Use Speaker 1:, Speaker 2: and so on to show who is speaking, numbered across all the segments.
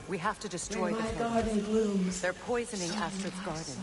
Speaker 1: We have to destroy the
Speaker 2: My
Speaker 1: pillars.
Speaker 2: garden blooms.
Speaker 1: They're poisoning
Speaker 2: So
Speaker 1: Astrid's
Speaker 2: my
Speaker 1: garden.
Speaker 2: soul.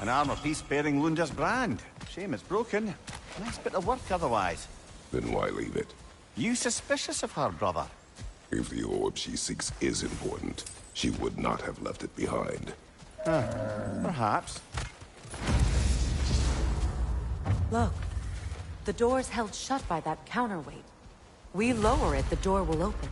Speaker 3: An armor-piece bearing Lunda's brand. Shame it's broken. Nice bit of work otherwise.
Speaker 4: Then why leave it?
Speaker 3: You suspicious of her, brother?
Speaker 4: If the orb she seeks is important, she would not have left it behind.
Speaker 3: Perhaps.
Speaker 1: Look. The door's held shut by that counterweight. We lower it, the door will open.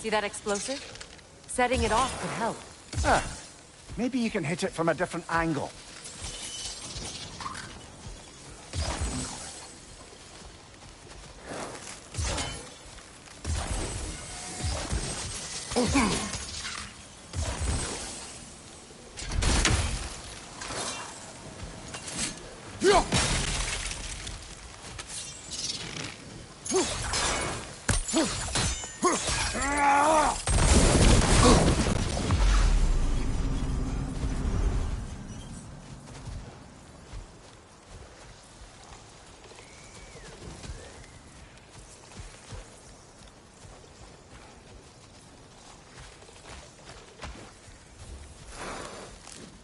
Speaker 1: See that explosive? Setting it off could help.
Speaker 3: Maybe you can hit it from a different angle.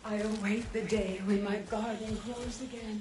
Speaker 2: I await the day when my garden grows again.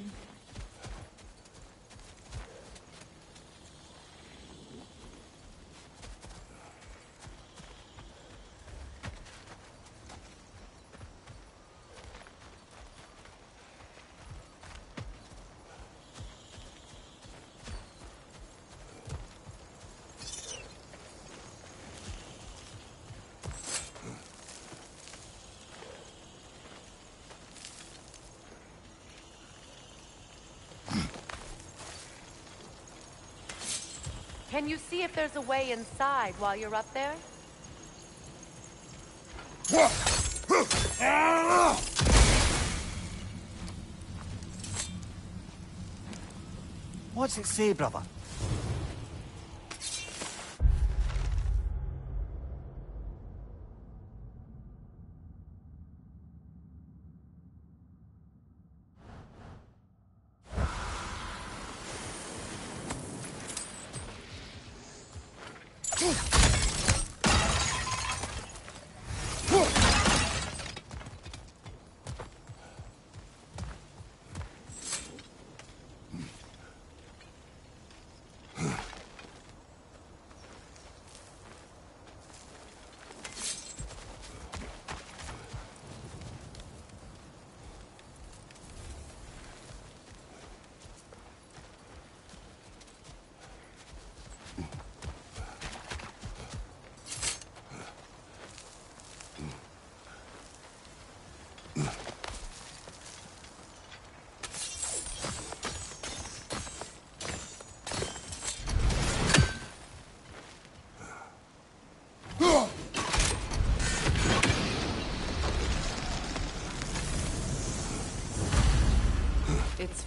Speaker 1: Can you see if there's a way inside while you're up there?
Speaker 3: What's it say, brother?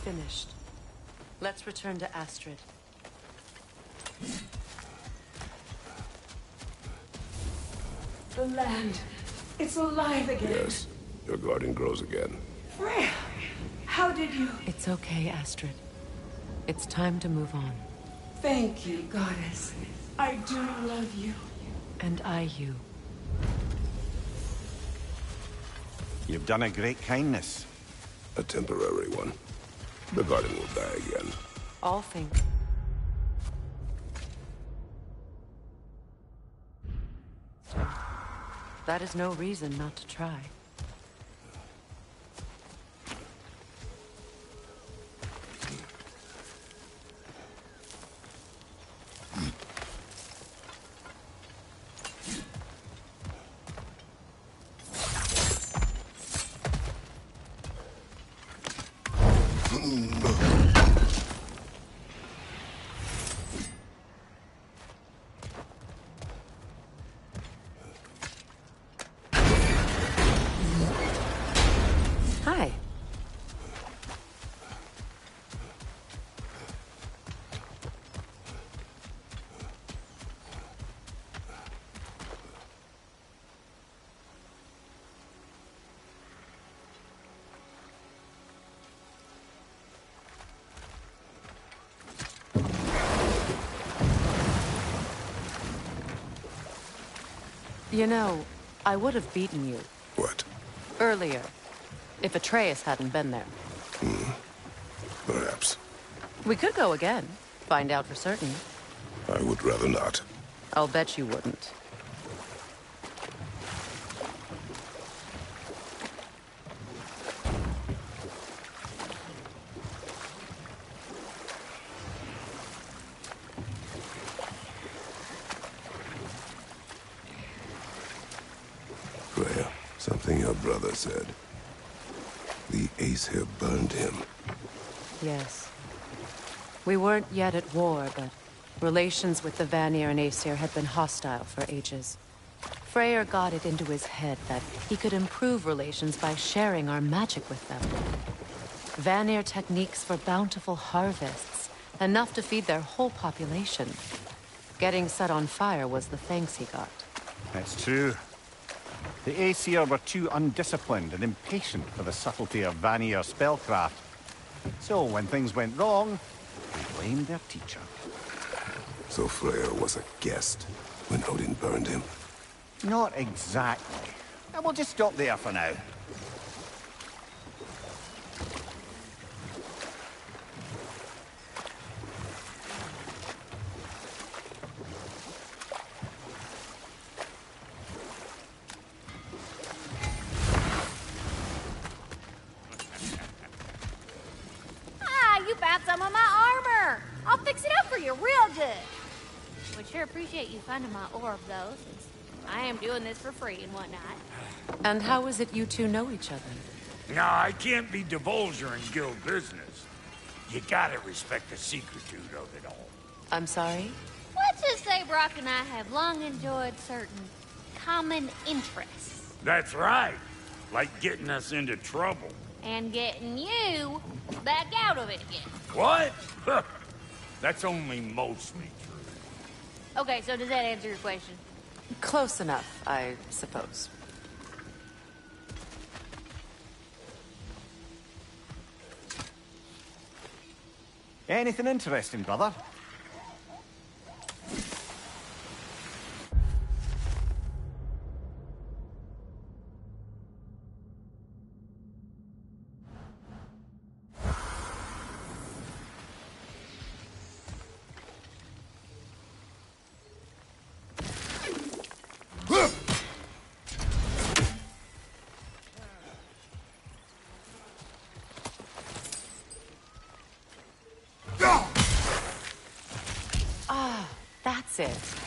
Speaker 1: finished. Let's return to Astrid.
Speaker 2: The land. It's alive again.
Speaker 4: Yes, your garden grows again.
Speaker 2: Freya, how did you...
Speaker 1: It's okay, Astrid. It's time to move on.
Speaker 2: Thank you, goddess. I do love you.
Speaker 1: And I you.
Speaker 3: You've done a great kindness.
Speaker 4: A temporary one. The garden will die again.
Speaker 1: All think. That is no reason not to try. Hi. You know, I would have beaten you
Speaker 4: What?
Speaker 1: earlier if Atreus hadn't been there.
Speaker 4: Perhaps.
Speaker 1: We could go again, find out for certain.
Speaker 4: I would rather not.
Speaker 1: I'll bet you wouldn't.
Speaker 4: Freya, something your brother said. The Aesir burned him.
Speaker 1: Yes. We weren't yet at war, but relations with the Vanir and Aesir had been hostile for ages. Freyr got it into his head that he could improve relations by sharing our magic with them. Vanir techniques for bountiful harvests, enough to feed their whole population. Getting set on fire was the thanks he got.
Speaker 3: That's true. The Aesir were too undisciplined and impatient for the subtlety of Vanir spellcraft. So when things went wrong, they blamed their teacher.
Speaker 4: So Freya was a guest when Odin burned him.
Speaker 3: Not exactly. And we'll just stop there for now.
Speaker 5: You found some of my armor! I'll fix it up for you real good! Would sure appreciate you finding my orb, though, since I am doing this for free and whatnot.
Speaker 1: And how is it you two know each other?
Speaker 6: No, I can't be divulging guild business. You gotta respect the secretude of it all.
Speaker 1: I'm sorry?
Speaker 5: Let's just say Brock and I have long enjoyed certain common interests.
Speaker 6: That's right. Like getting us into trouble.
Speaker 5: And getting you back out of it again.
Speaker 6: What? That's only mostly true.
Speaker 5: Okay, so does that answer your question?
Speaker 1: Close enough, I suppose.
Speaker 3: Anything interesting, brother?
Speaker 1: That's it.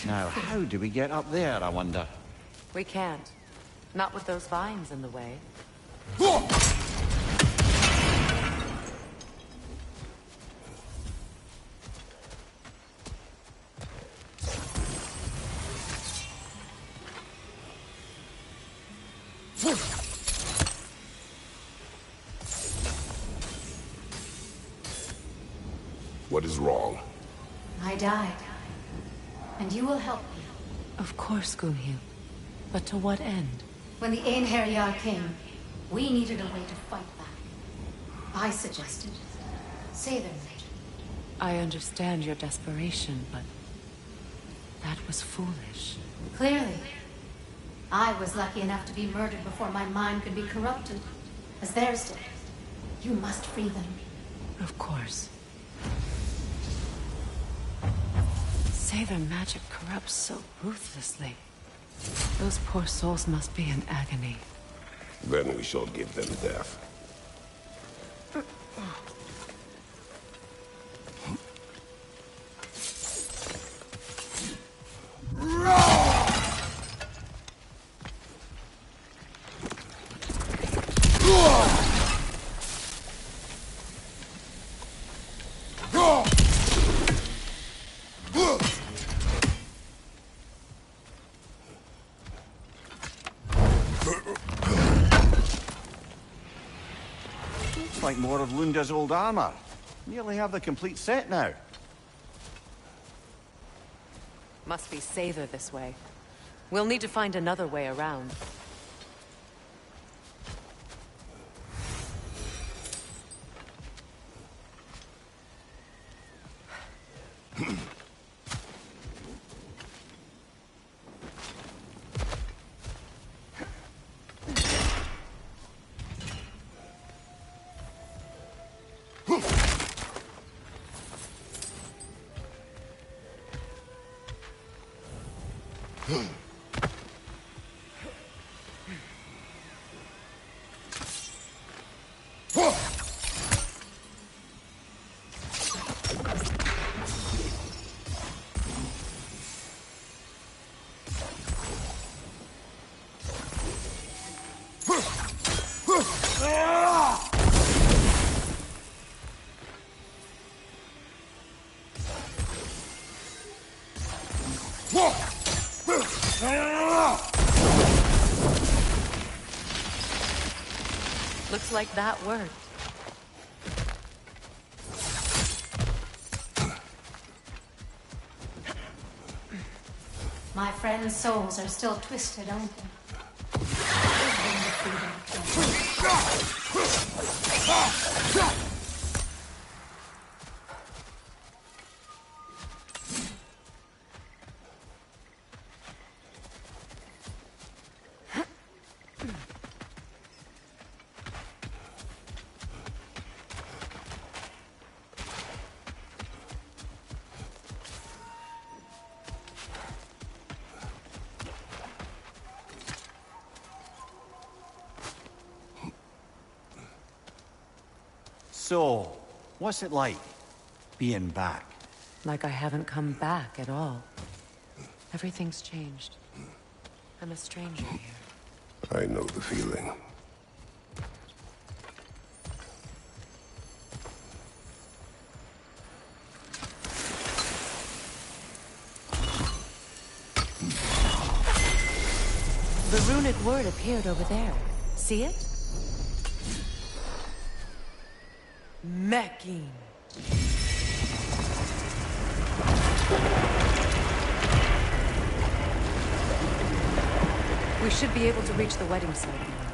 Speaker 3: Now, how do we get up there, I wonder?
Speaker 1: We can't. Not with those vines in the way.
Speaker 4: What is wrong?
Speaker 7: I died. And you will help me.
Speaker 1: Of course, Gunhil. But to what end?
Speaker 7: When the Einherjar came, we needed a way to fight back. I suggested say their magic.
Speaker 1: I understand your desperation, but that was foolish.
Speaker 7: Clearly. I was lucky enough to be murdered before my mind could be corrupted, as theirs did. You must free them.
Speaker 1: Of course. Say their magic corrupts so ruthlessly. Those poor souls must be in agony.
Speaker 4: Then we shall give them death.
Speaker 3: Looks like more of Lunda's old armor. Nearly have the complete set now.
Speaker 1: Must be Sather this way. We'll need to find another way around. Looks like that worked.
Speaker 7: My friends' souls are still twisted, aren't they?
Speaker 3: So, what's it like, being back?
Speaker 1: Like I haven't come back at all. Everything's changed. I'm a stranger here.
Speaker 4: I know the feeling.
Speaker 1: The runic word appeared over there. See it?
Speaker 2: Mecking.
Speaker 1: We should be able to reach the wedding site now.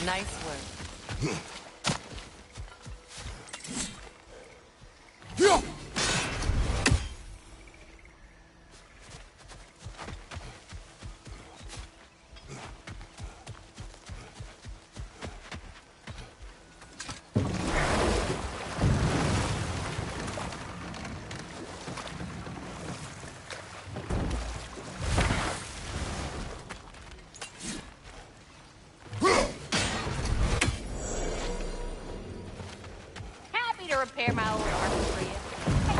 Speaker 1: Nice work.
Speaker 5: repair my old armor for you. Hey,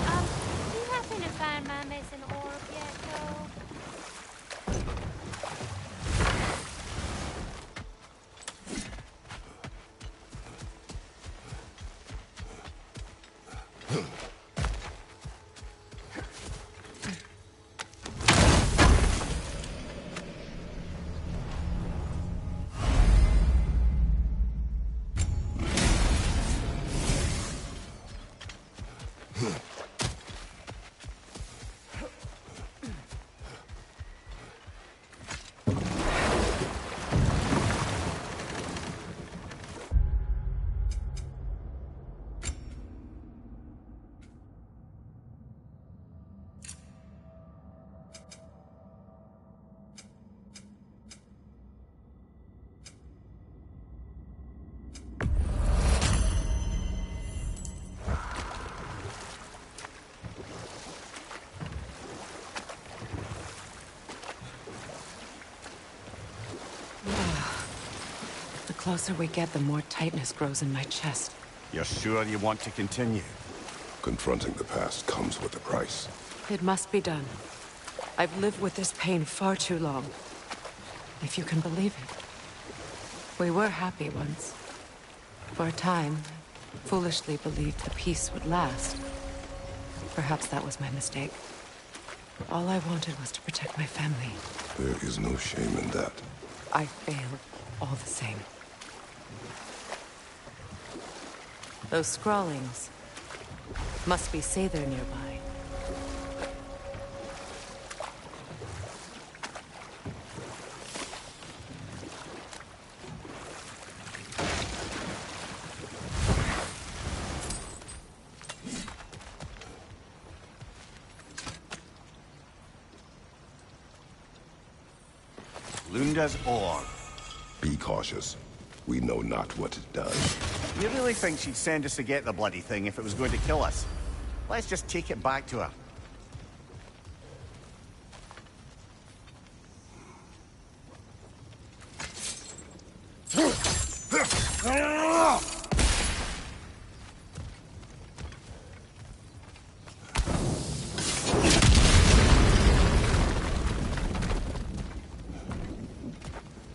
Speaker 5: do you happen to find my missing orb yet, though?
Speaker 1: The closer we get, the more tightness grows in my chest.
Speaker 3: You're sure you want to continue?
Speaker 4: Confronting the past comes with a price.
Speaker 1: It must be done. I've lived with this pain far too long. If you can believe it. We were happy once. For a time, foolishly believed the peace would last. Perhaps that was my mistake. All I wanted was to protect my family.
Speaker 4: There is no shame in that.
Speaker 1: I failed all the same. Those scrawlings must be Sather nearby.
Speaker 3: Lunda's orb.
Speaker 4: Be cautious. We know not what it does.
Speaker 3: You really think she'd send us to get the bloody thing if it was going to kill us? Let's just take it back to her.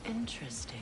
Speaker 1: Interesting.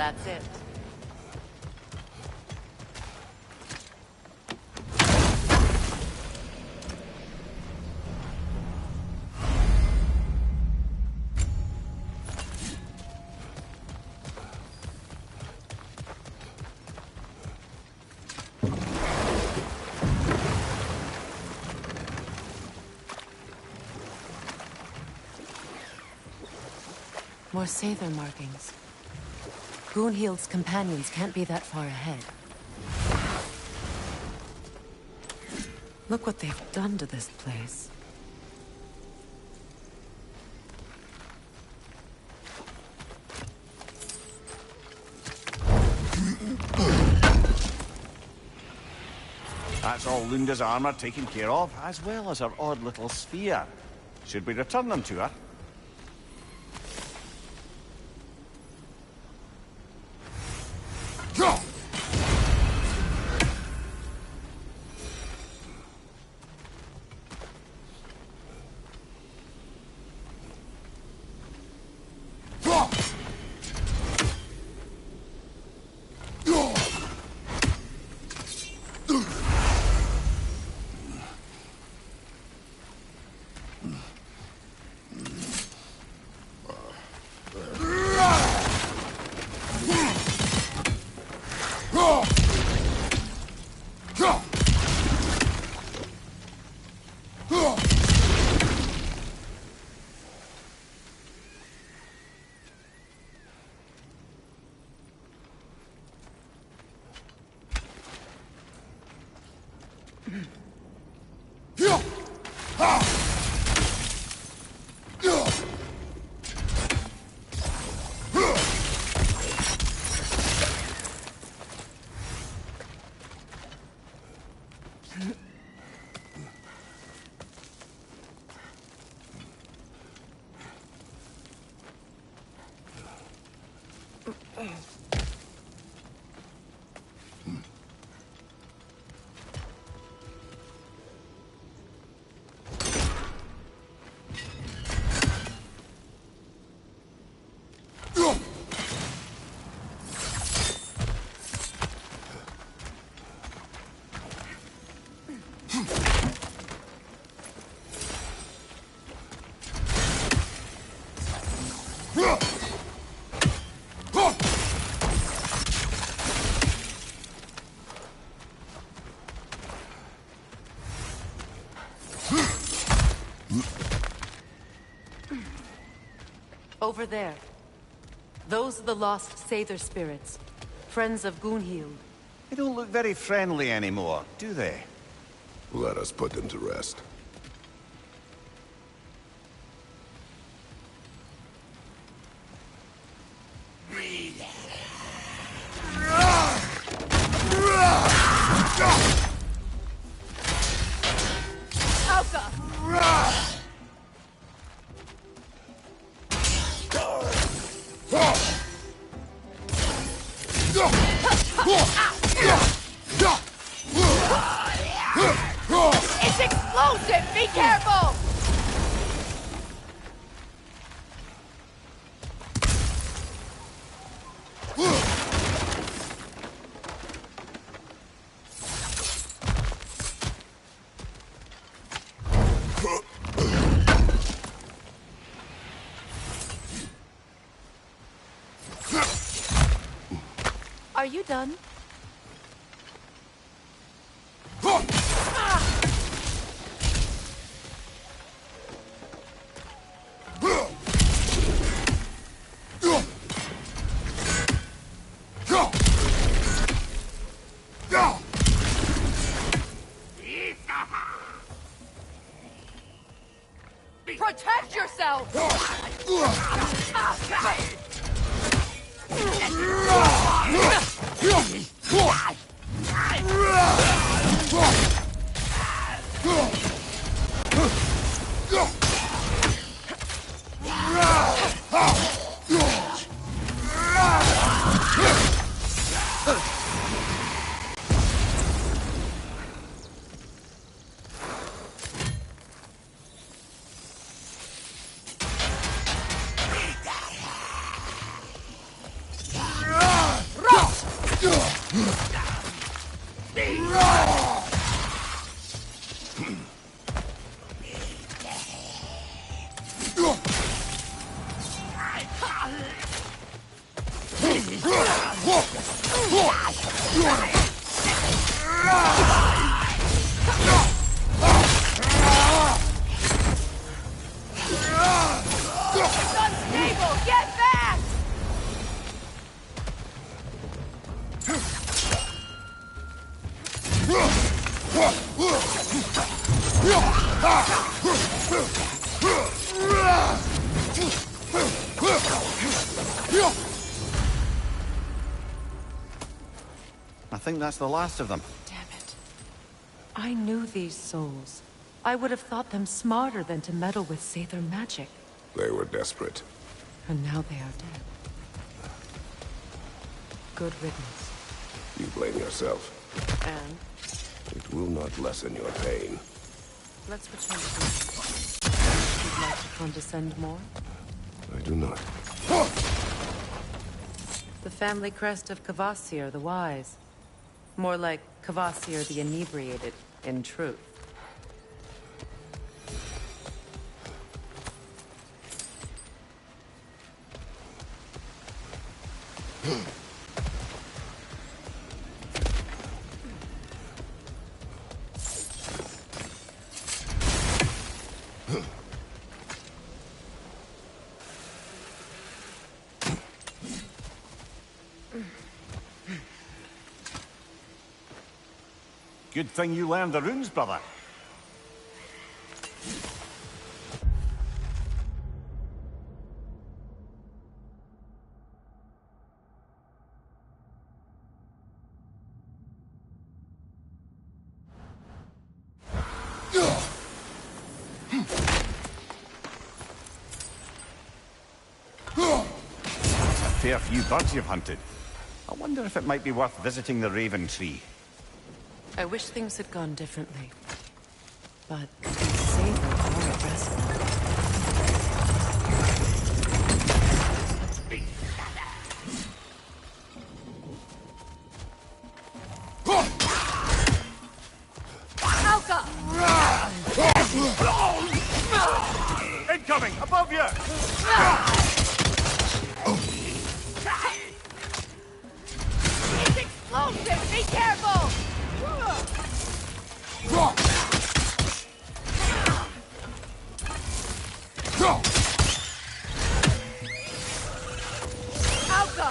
Speaker 1: that's it. More Sather markings. Goonhield's companions can't be that far ahead. Look what they've done to this place.
Speaker 3: That's all Lunda's armor taken care of, as well as her odd little sphere. Should we return them to her?
Speaker 1: Over there. Those are the lost Sather spirits. Friends of Goonhield.
Speaker 3: They don't look very friendly anymore, do they?
Speaker 4: Let us put them to rest.
Speaker 5: It's explosive! Be careful!
Speaker 1: Are you done?
Speaker 5: Protect yourself!
Speaker 3: I think that's the last of them.
Speaker 1: Damn it. I knew these souls. I would have thought them smarter than to meddle with Sather magic.
Speaker 4: They were desperate.
Speaker 1: And now they are dead. Good riddance.
Speaker 4: You blame yourself.
Speaker 1: And
Speaker 4: It will not lessen your pain.
Speaker 1: let's return to business. Would like to condescend more?
Speaker 4: I do not.
Speaker 1: The family crest of Kvasir the Wise. More like Kvasir the Inebriated, in truth.
Speaker 3: Good thing you learned the runes, brother. That's a fair few birds you've hunted. I wonder if it might be worth visiting the Raven Tree.
Speaker 1: I wish things had gone differently. But Sather are aggressive.
Speaker 5: Alka!
Speaker 3: Incoming! Above you!
Speaker 5: It's explosive! Be careful! Alka!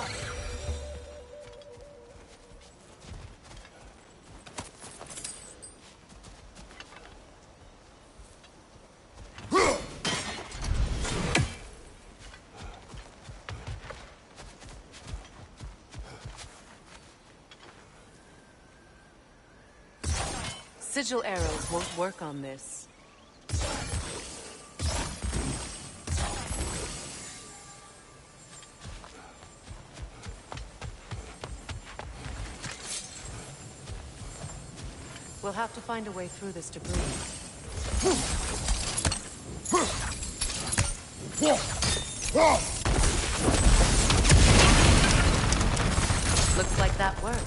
Speaker 1: Sigil arrows won't work on this. We'll have to find a way through this debris. Looks like that worked.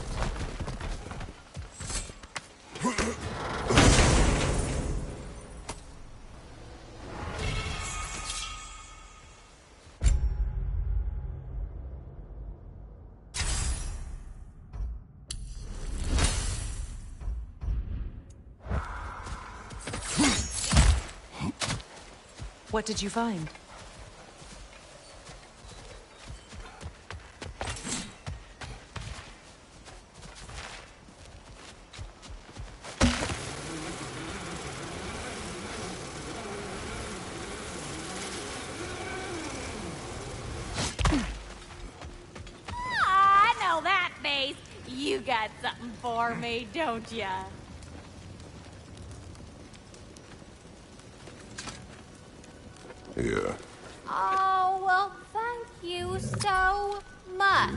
Speaker 1: What did you find?
Speaker 5: I know that face. You got something for me, don't ya?
Speaker 4: Yeah.
Speaker 5: Oh, well, thank you so much.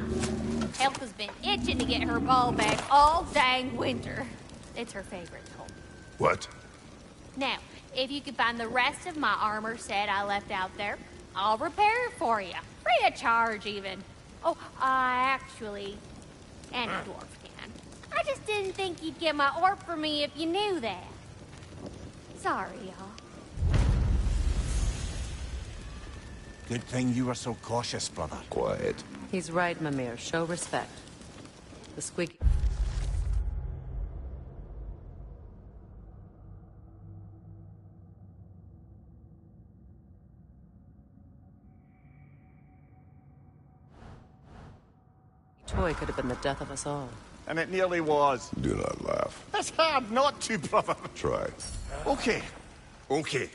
Speaker 5: Elka's been itching to get her ball back all dang winter. It's her favorite toy.
Speaker 4: What?
Speaker 5: Now, if you could find the rest of my armor set I left out there, I'll repair it for you. Free of charge, even. Oh, actually, any dwarf can. I just didn't think you'd get my orb for me if you knew that. Sorry, y'all.
Speaker 3: Good thing you were so cautious, brother.
Speaker 4: Quiet.
Speaker 1: He's right, Mimir. Show respect. The squeaky... toy could have been the death of us all.
Speaker 3: And it nearly was.
Speaker 4: Do not laugh.
Speaker 3: It's hard not to, brother.
Speaker 4: Try.
Speaker 3: Okay.
Speaker 6: Okay.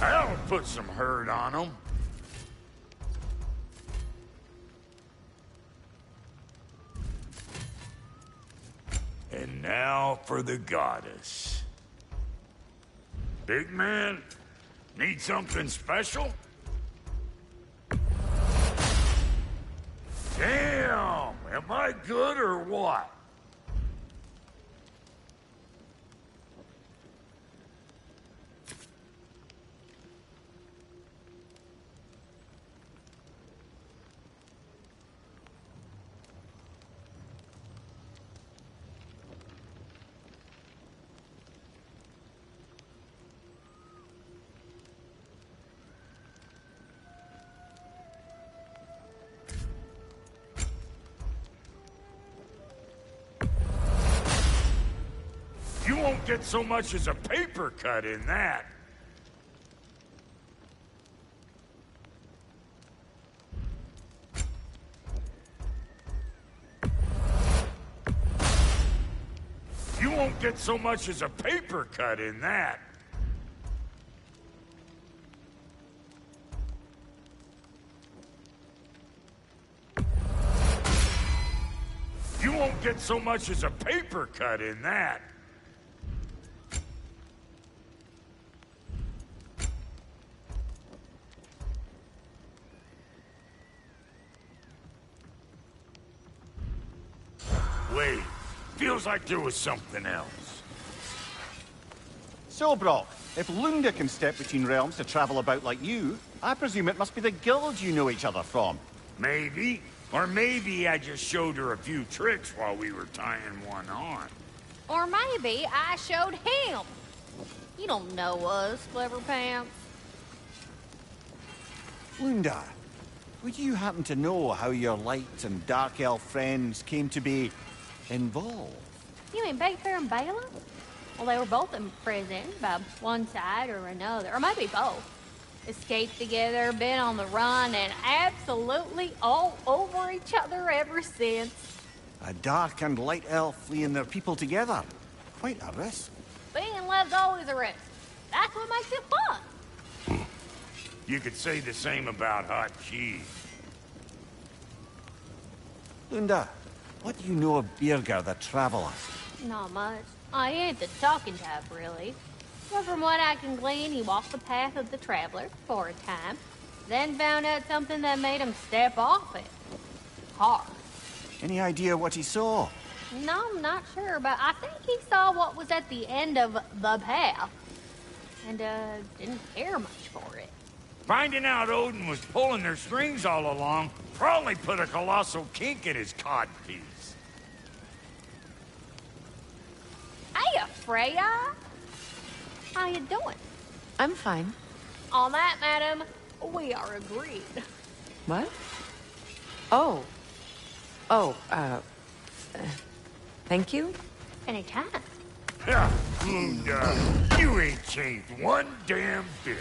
Speaker 6: That'll put some hurt on them. And now for the goddess. Big man, need something special? Damn, am I good or what? You won't get so much as a paper cut in that. You won't get so much as a paper cut in that. You won't get so much as a paper cut in that. Wait, feels like there was something else.
Speaker 3: So, Brock, if Lunda can step between realms to travel about like you, I presume it must be the guild you know each other from.
Speaker 6: Maybe. Or maybe I just showed her a few tricks while we were tying one on.
Speaker 5: Or maybe I showed him. You don't know us, Clever Pants.
Speaker 3: Lunda, would you happen to know how your light and dark elf friends came to be involved?
Speaker 5: You mean Big Bear and Bala? Well, they were both in prison by one side or another, or maybe both. Escaped together, been on the run, and absolutely all over each other ever since.
Speaker 3: A dark and light elf fleeing their people together. Quite a risk.
Speaker 5: Being in love's always a risk. That's what makes it fun.
Speaker 6: You could say the same about hot cheese.
Speaker 3: Lunda, what do you know of Birger the Traveler?
Speaker 5: Not much. I ain't the talking type, really. But from what I can glean, he walked the path of the traveler for a time, then found out something that made him step off it. Hard.
Speaker 3: Any idea what he saw?
Speaker 5: No, I'm not sure, but I think he saw what was at the end of the path. And, didn't care much for it.
Speaker 6: Finding out Odin was pulling their strings all along probably put a colossal kink in his codpiece.
Speaker 5: Hey, Freya! How you doing?
Speaker 1: I'm fine.
Speaker 5: On that, madam, we are agreed.
Speaker 1: What? Oh. Oh, thank you?
Speaker 5: Anytime.
Speaker 6: Yeah, Lunda, you ain't changed one damn bit.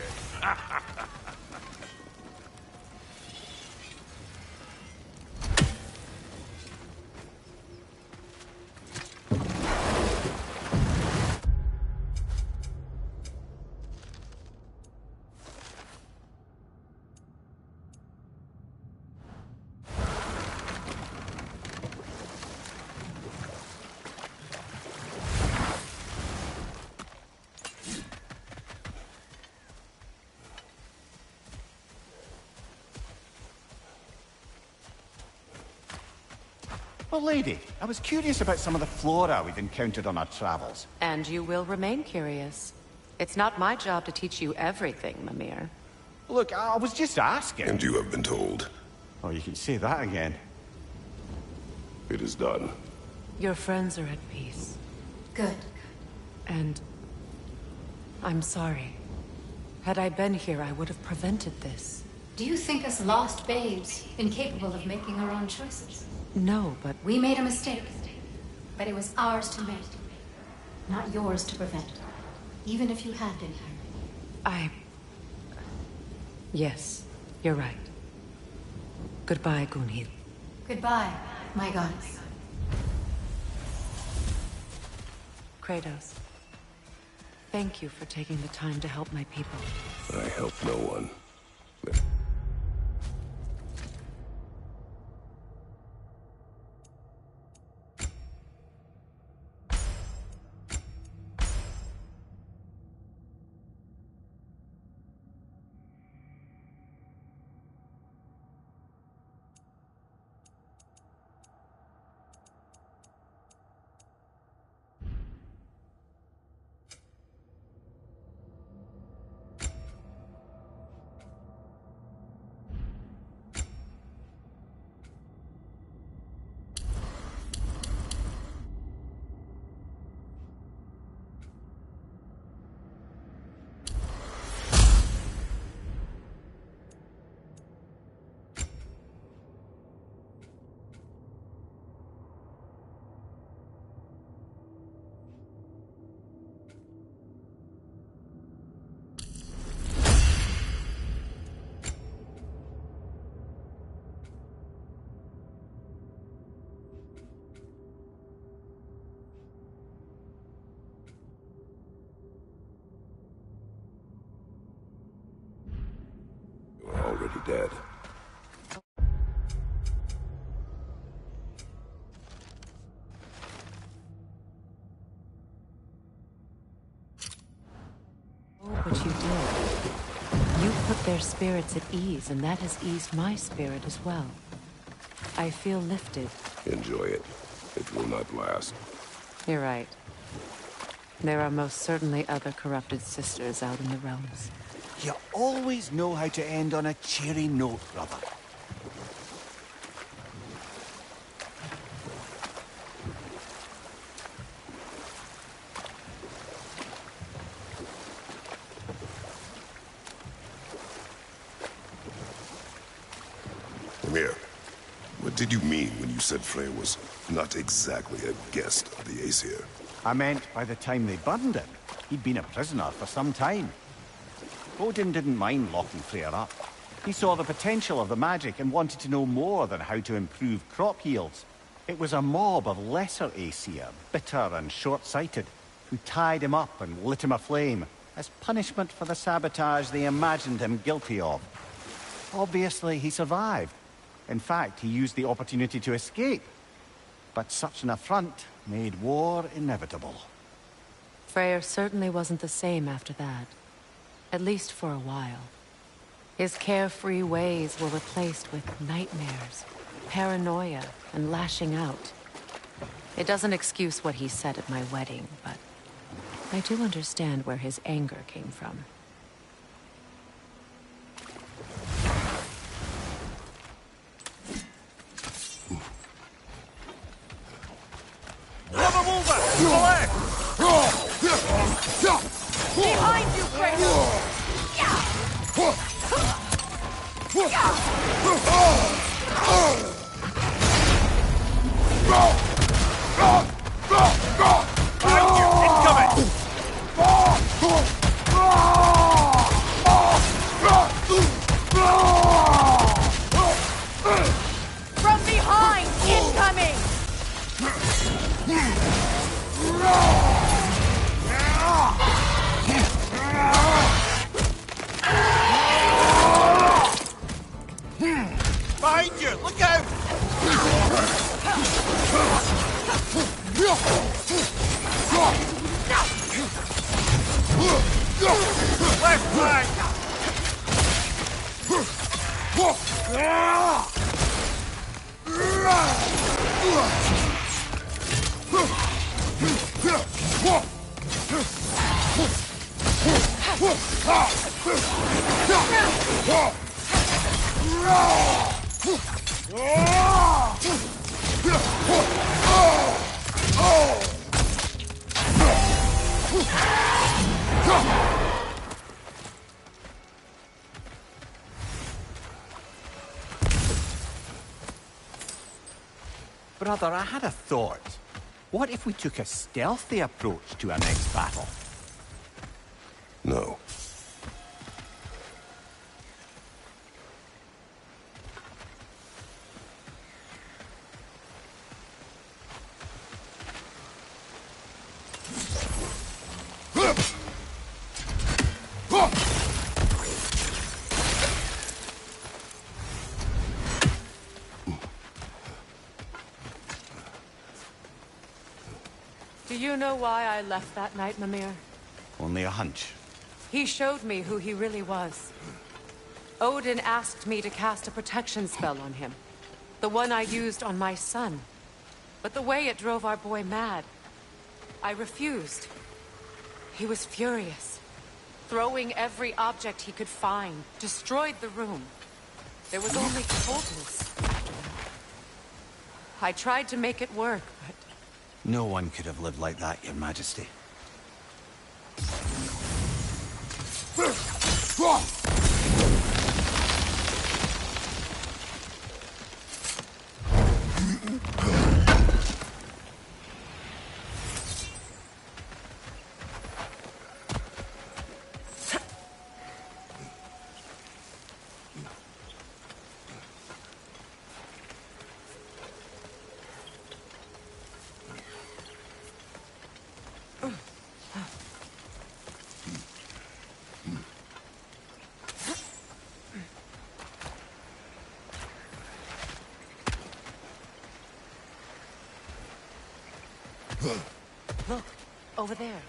Speaker 3: Well, lady, I was curious about some of the flora we've encountered on our travels.
Speaker 1: And you will remain curious. It's not my job to teach you everything, Mimir.
Speaker 3: Look, I was just asking.
Speaker 4: And you have been told.
Speaker 3: Oh, you can say that again.
Speaker 4: It is done.
Speaker 1: Your friends are at peace.
Speaker 7: Good.
Speaker 1: And I'm sorry. Had I been here, I would have prevented this.
Speaker 7: Do you think us lost babes, incapable of making our own choices?
Speaker 1: No, but
Speaker 7: We made a mistake, but it was ours to make, not yours to prevent. Even if you had been here.
Speaker 1: Yes, you're right. Goodbye, Gunhild.
Speaker 7: Goodbye, my goddess.
Speaker 1: Kratos. Thank you for taking the time to help my people.
Speaker 4: I help no one. You're already dead.
Speaker 1: Oh, but you did. You put their spirits at ease, and that has eased my spirit as well. I feel lifted.
Speaker 4: Enjoy it. It will not last.
Speaker 1: You're right. There are most certainly other corrupted sisters out in the realms.
Speaker 3: You always know how to end on a cheery note, brother.
Speaker 4: Come here. What did you mean when you said Freya was not exactly a guest of the Aesir?
Speaker 3: I meant by the time they burned him, he'd been a prisoner for some time. Odin didn't mind locking Freya up. He saw the potential of the magic and wanted to know more than how to improve crop yields. It was a mob of lesser Aesir, bitter and short-sighted, who tied him up and lit him aflame, as punishment for the sabotage they imagined him guilty of. Obviously, he survived. In fact, he used the opportunity to escape. But such an affront made war inevitable.
Speaker 1: Freyr certainly wasn't the same after that. At least for a while. His carefree ways were replaced with nightmares, paranoia, and lashing out. It doesn't excuse what he said at my wedding, but I do understand where his anger came from.
Speaker 6: Run him over! To the left!
Speaker 5: Behind you, Kratos!
Speaker 6: Behind you! Incoming!
Speaker 5: From behind! Incoming!
Speaker 6: Behind you! Look out! Left flank!
Speaker 3: Brother, I had a thought. What if we took a stealthy approach to our next battle?
Speaker 4: No.
Speaker 1: Do you know why I left that night, Mimir?
Speaker 3: Only a hunch.
Speaker 1: He showed me who he really was. Odin asked me to cast a protection spell on him. The one I used on my son. But the way it drove our boy mad, I refused. He was furious. Throwing every object he could find, destroyed the room. There was only coldness after that. I tried to make it work, but...
Speaker 3: No one could have lived like that, Your Majesty.
Speaker 1: Look, over there.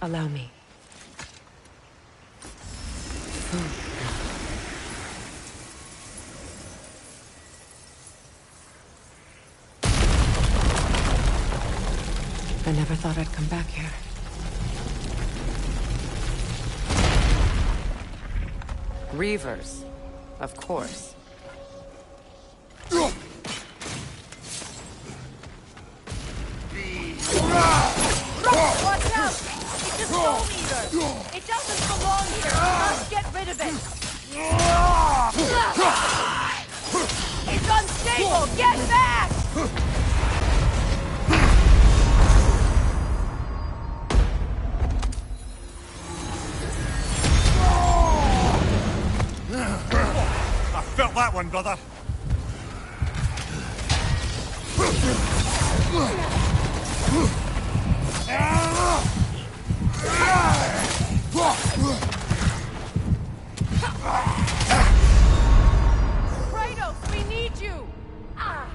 Speaker 1: Allow me. I never thought I'd come back here. Reavers, of course.
Speaker 5: Watch out! It's a soul eater! It doesn't belong here! We must get rid of it! It's unstable! Get back!
Speaker 6: I felt that one, brother.
Speaker 5: Kratos, we need you! Ah.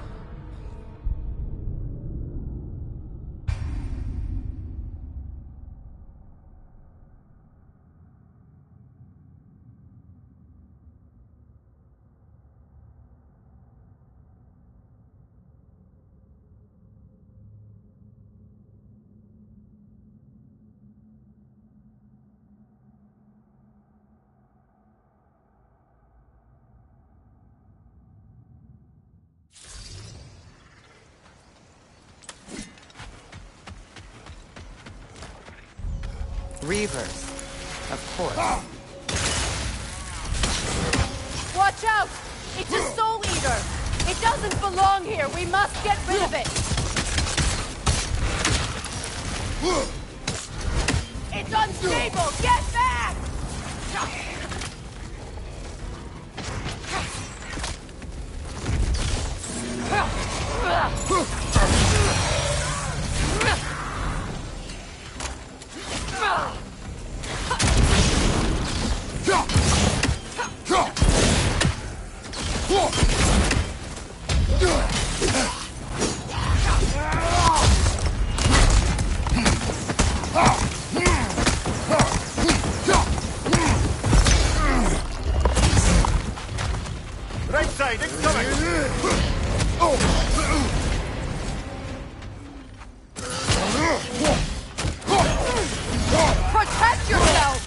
Speaker 1: Reavers, of course.
Speaker 5: Watch out! It's a soul eater! It doesn't belong here! We must get rid of it! It's unstable! Get back!
Speaker 3: Right side, incoming!
Speaker 5: Protect yourself!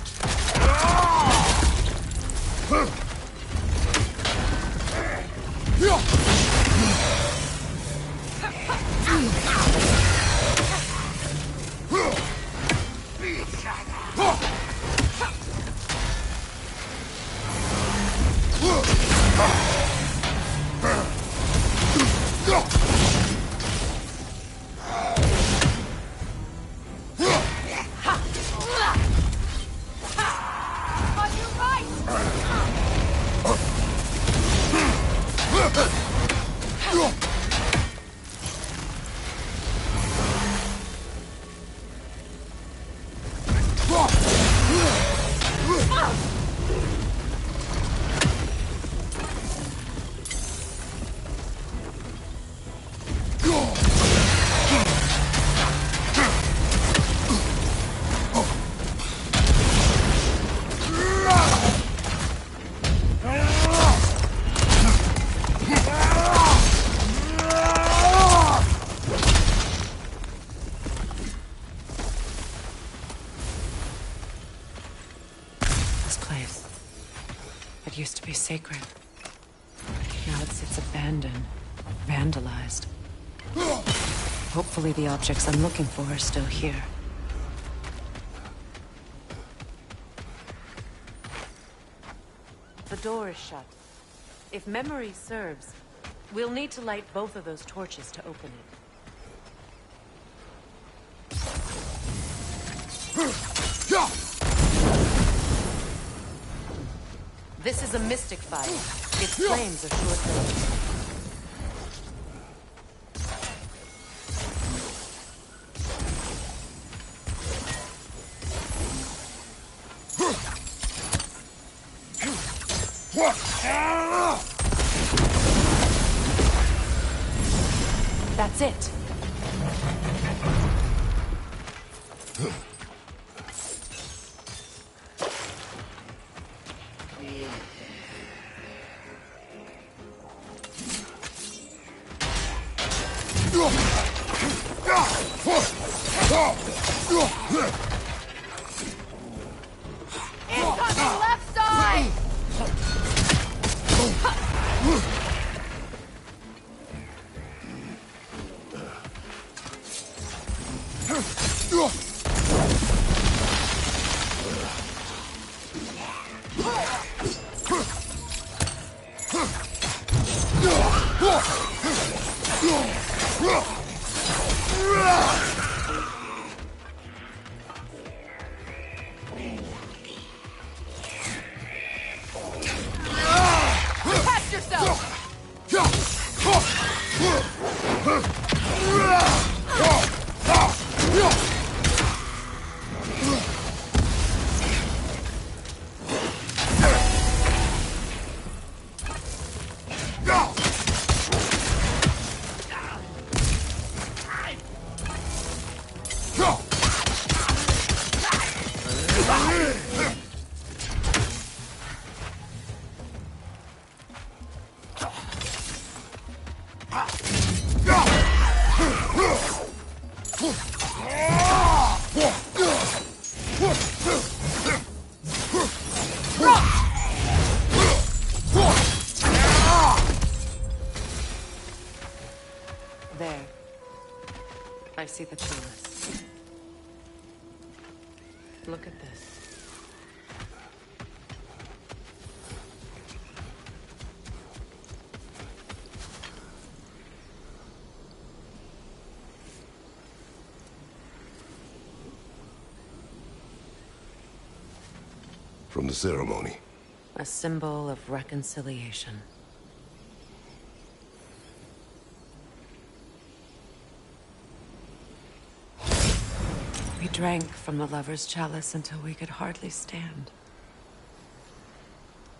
Speaker 5: On your right!
Speaker 1: It used to be sacred. Now it sits abandoned, vandalized. Hopefully the objects I'm looking for are still here. The door is shut. If memory serves, we'll need to light both of those torches to open it. This is a mystic fire. Its flames are short-lived. That's it.
Speaker 5: Incoming left side! Protect yourself!
Speaker 1: There. I see the chalice. Look at this.
Speaker 4: From the ceremony.
Speaker 1: A symbol of reconciliation. We drank from the lover's chalice until we could hardly stand.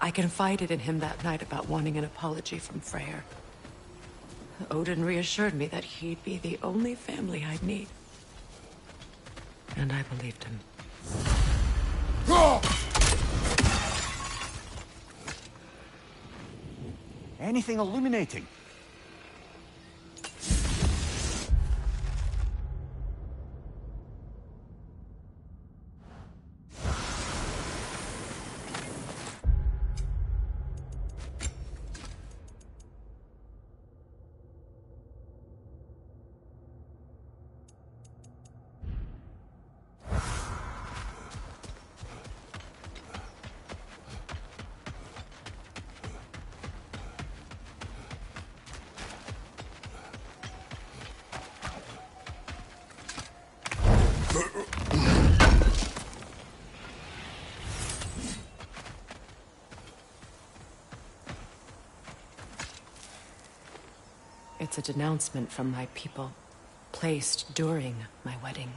Speaker 1: I confided in him that night about wanting an apology from Freyr. Odin reassured me that he'd be the only family I'd need. And I believed him.
Speaker 3: Anything illuminating?
Speaker 1: It's a denouncement from my people, placed during my wedding.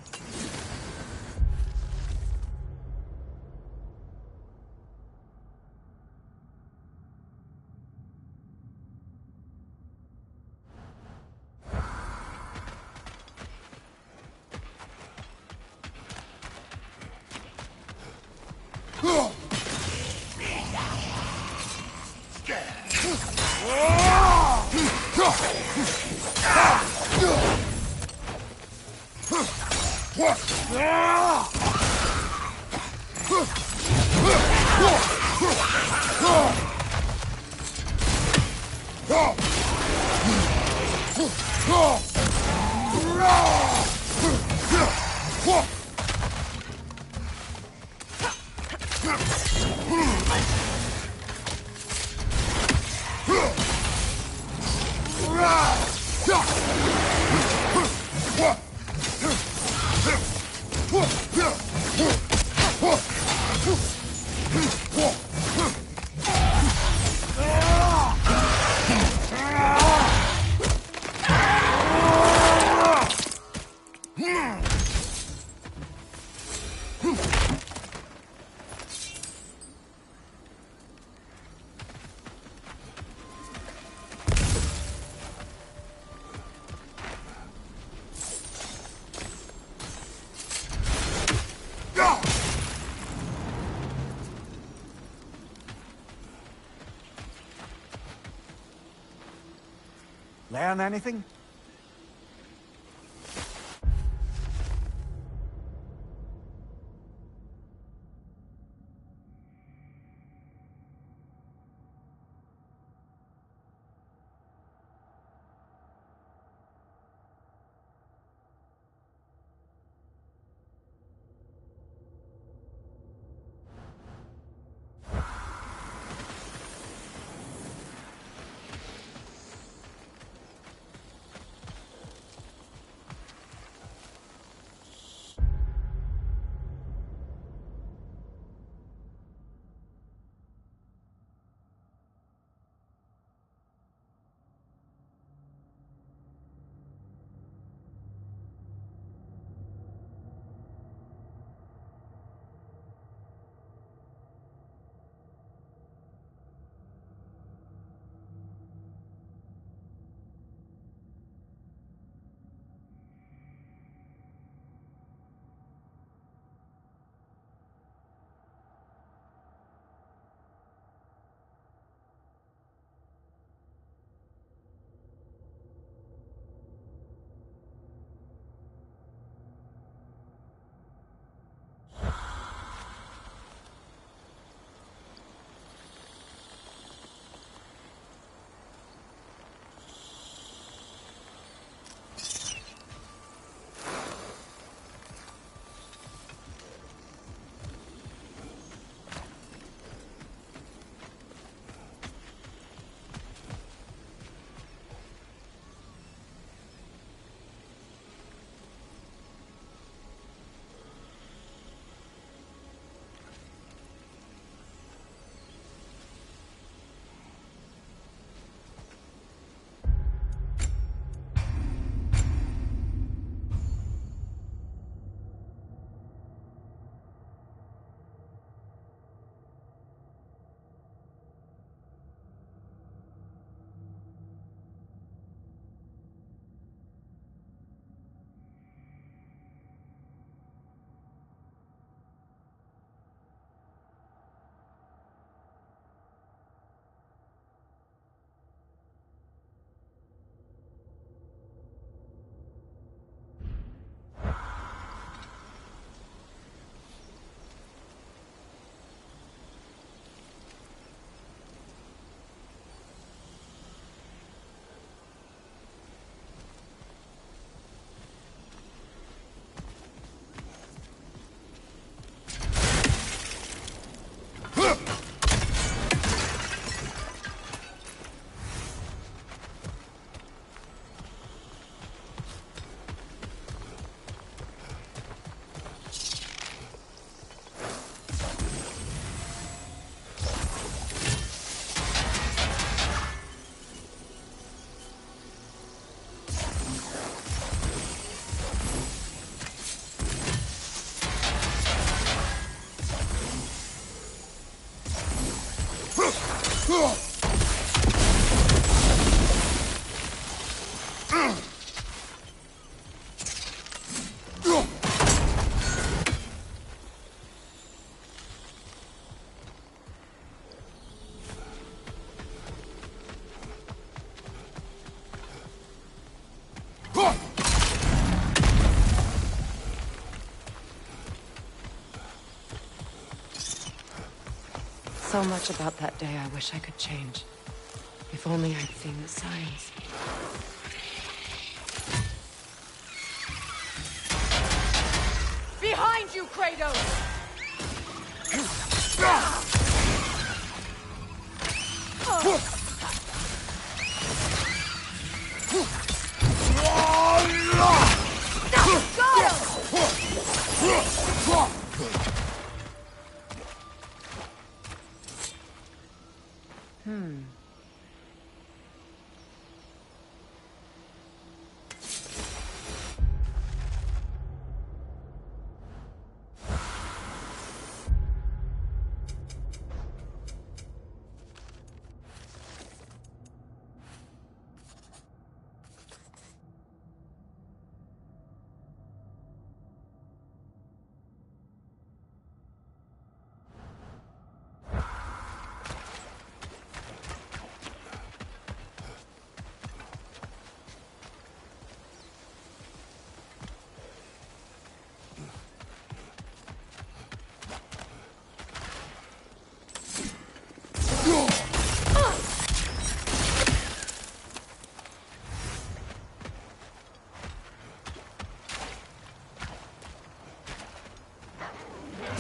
Speaker 3: Learn anything?
Speaker 1: So much about that day I wish I could change. If only I'd seen the signs.
Speaker 2: Behind you, Kratos!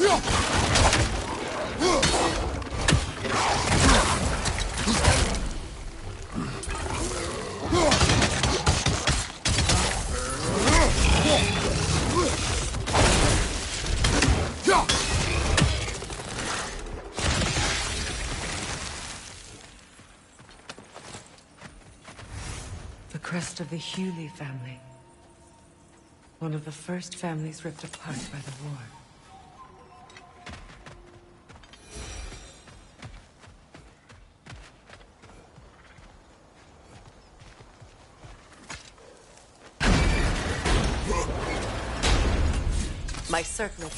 Speaker 2: The crest of the Hewley family. One of the first families ripped apart by the war.
Speaker 1: My circlet.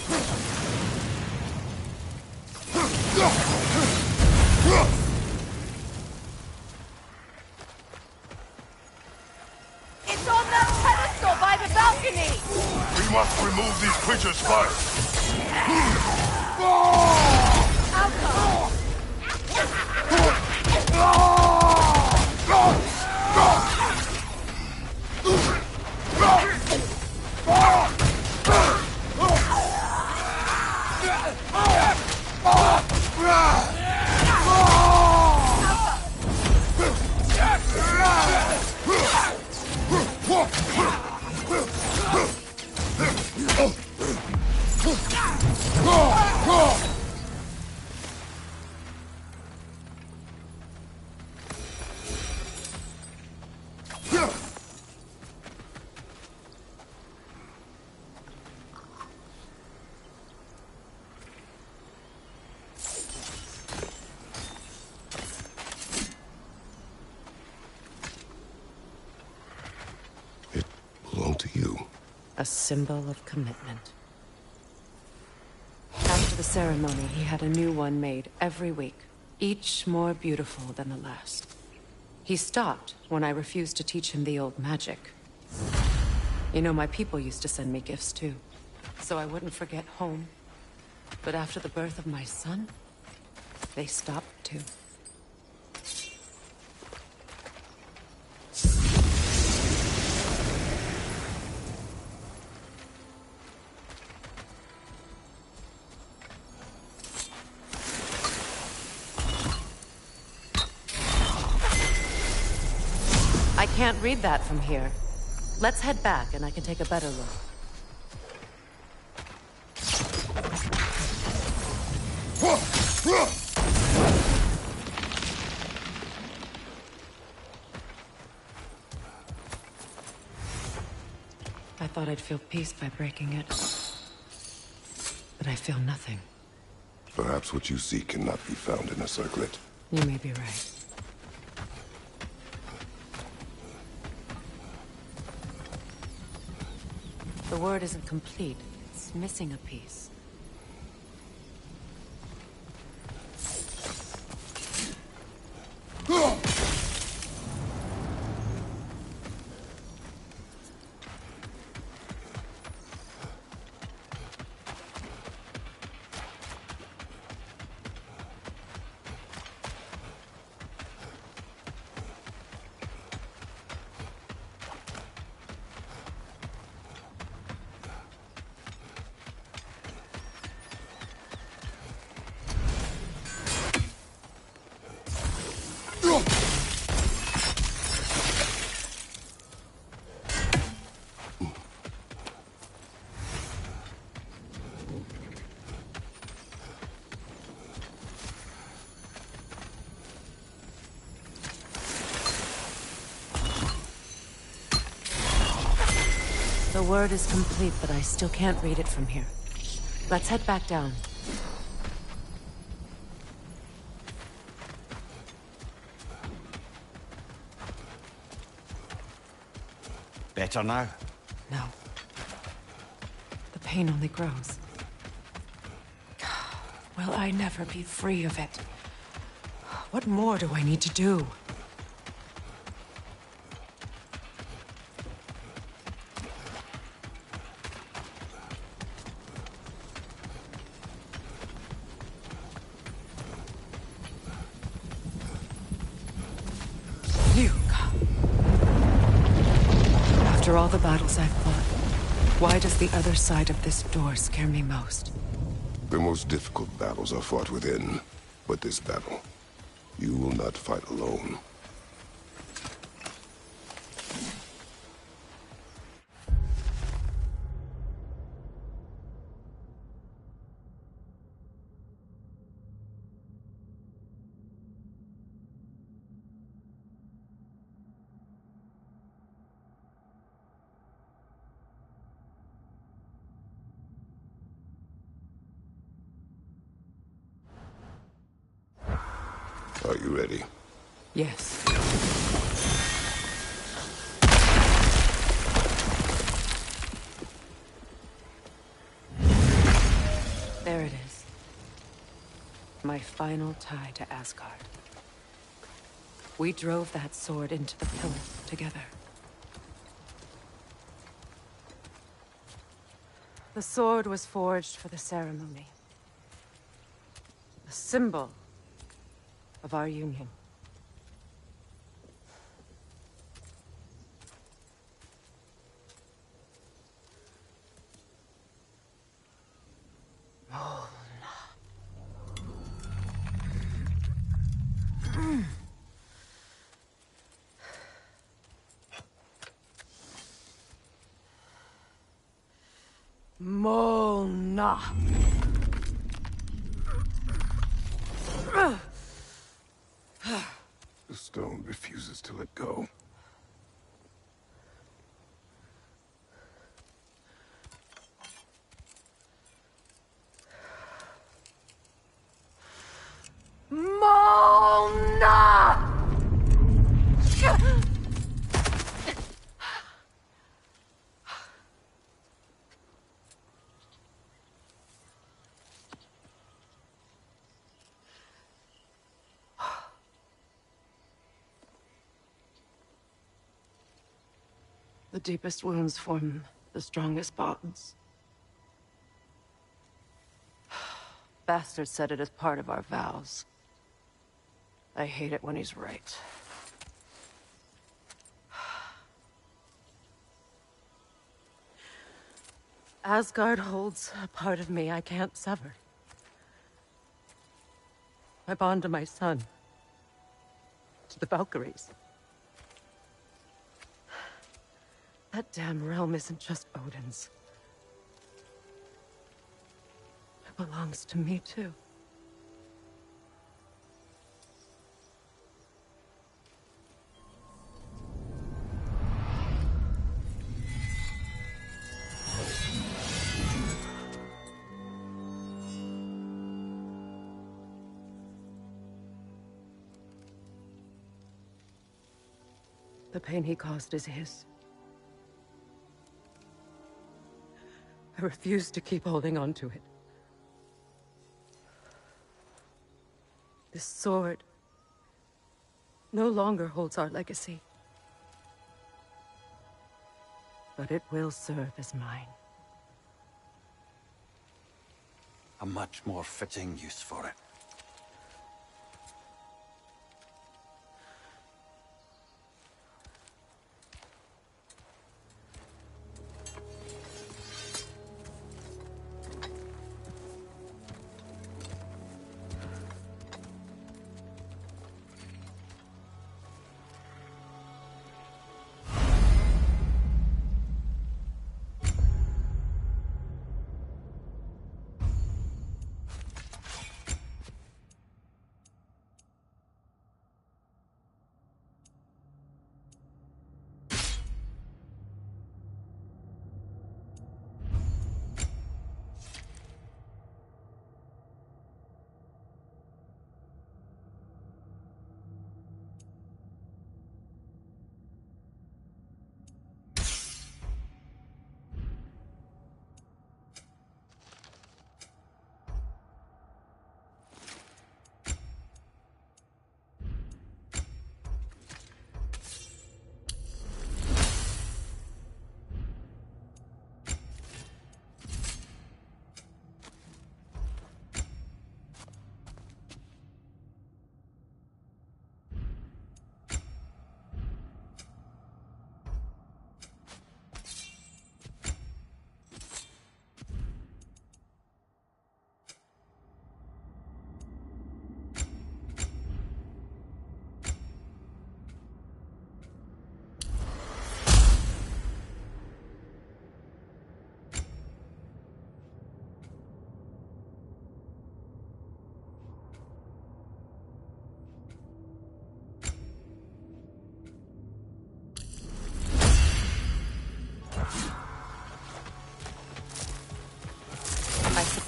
Speaker 5: It's on that pedestal by the balcony!
Speaker 4: We must remove these creatures first. It belonged to you.
Speaker 1: A symbol of commitment. After the ceremony, he had a new one made every week, each more beautiful than the last. He stopped when I refused to teach him the old magic. You know, my people used to send me gifts too, so I wouldn't forget home. But after the birth of my son, they stopped too. I can't read that from here. Let's head back and I can take a better look. I thought I'd feel peace by breaking it. But I feel nothing.
Speaker 4: Perhaps what you seek cannot be found in a circlet.
Speaker 1: You may be right. The word isn't complete. It's missing a piece. The word is complete, but I still can't read it from here. Let's head back down.
Speaker 3: Better now?
Speaker 1: No. The pain only grows. Will I never be free of it? What more do I need to do? After all the battles I've fought, why does the other side of this door scare me most?
Speaker 4: The most difficult battles are fought within, but this battle, you will not fight alone. Are you ready?
Speaker 2: Yes. There it is. My final tie to Asgard. We drove that sword into the pillar together. The sword was forged for the ceremony. A symbol of our union. Mona.
Speaker 4: The stone refuses to let go.
Speaker 2: Mona! The deepest wounds form the strongest bonds. Bastard said it as part of our vows. I hate it when he's right. Asgard holds a part of me I can't sever. I bond to my son. To the Valkyries. That damn realm isn't just Odin's. It belongs to me, too. The pain he caused is his. I refuse to keep holding on to it. This sword no longer holds our legacy. But it will serve as mine.
Speaker 3: A much more fitting use for it.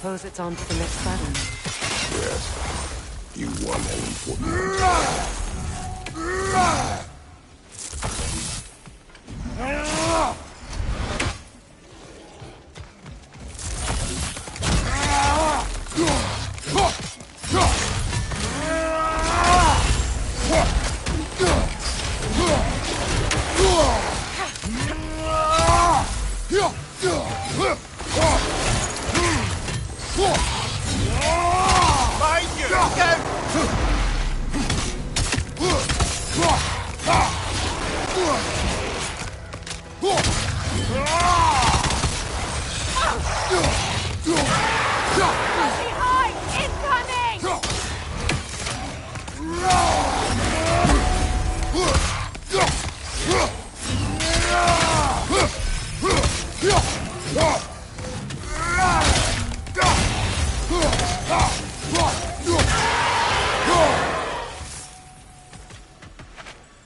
Speaker 2: suppose it's on to the next battle.
Speaker 4: Yes. You won an important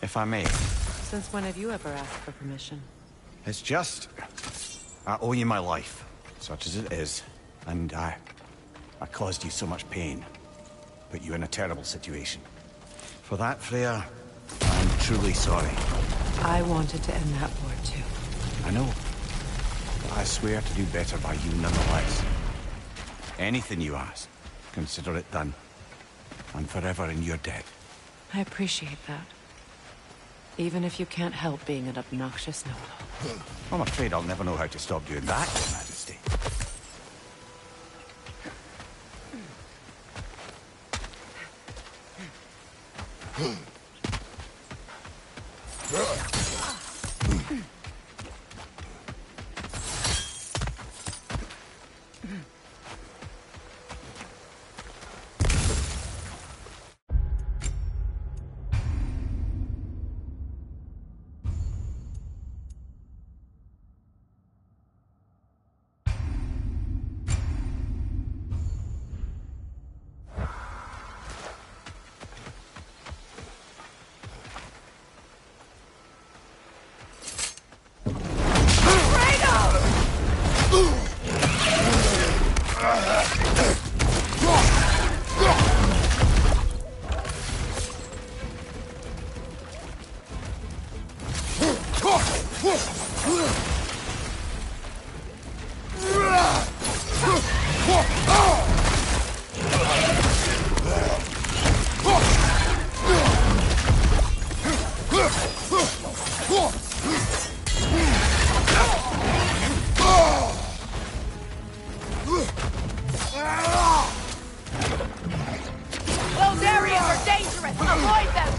Speaker 3: If I may.
Speaker 2: Since when have you ever asked for permission?
Speaker 3: It's just... I owe you my life, such as it is. And I caused you so much pain. Put you in a terrible situation. For that, Freya, I'm truly sorry.
Speaker 2: I wanted to end that war too.
Speaker 3: I know. But I swear to do better by you nonetheless. Anything you ask, consider it done. I'm forever in your debt.
Speaker 2: I appreciate that. Even if you can't help being an obnoxious know-it-all.
Speaker 3: I'm afraid I'll never know how to stop doing that, Your Majesty.
Speaker 5: Those areas are dangerous! Avoid them!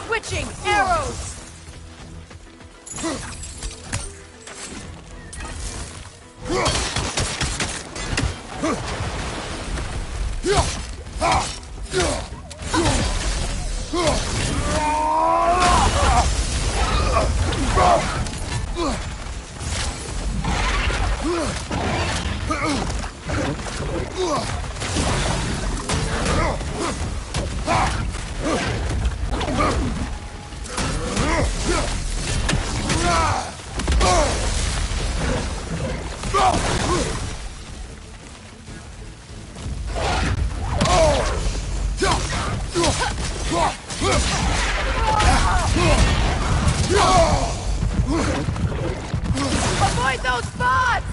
Speaker 5: Switching arrows!
Speaker 2: Avoid those spots!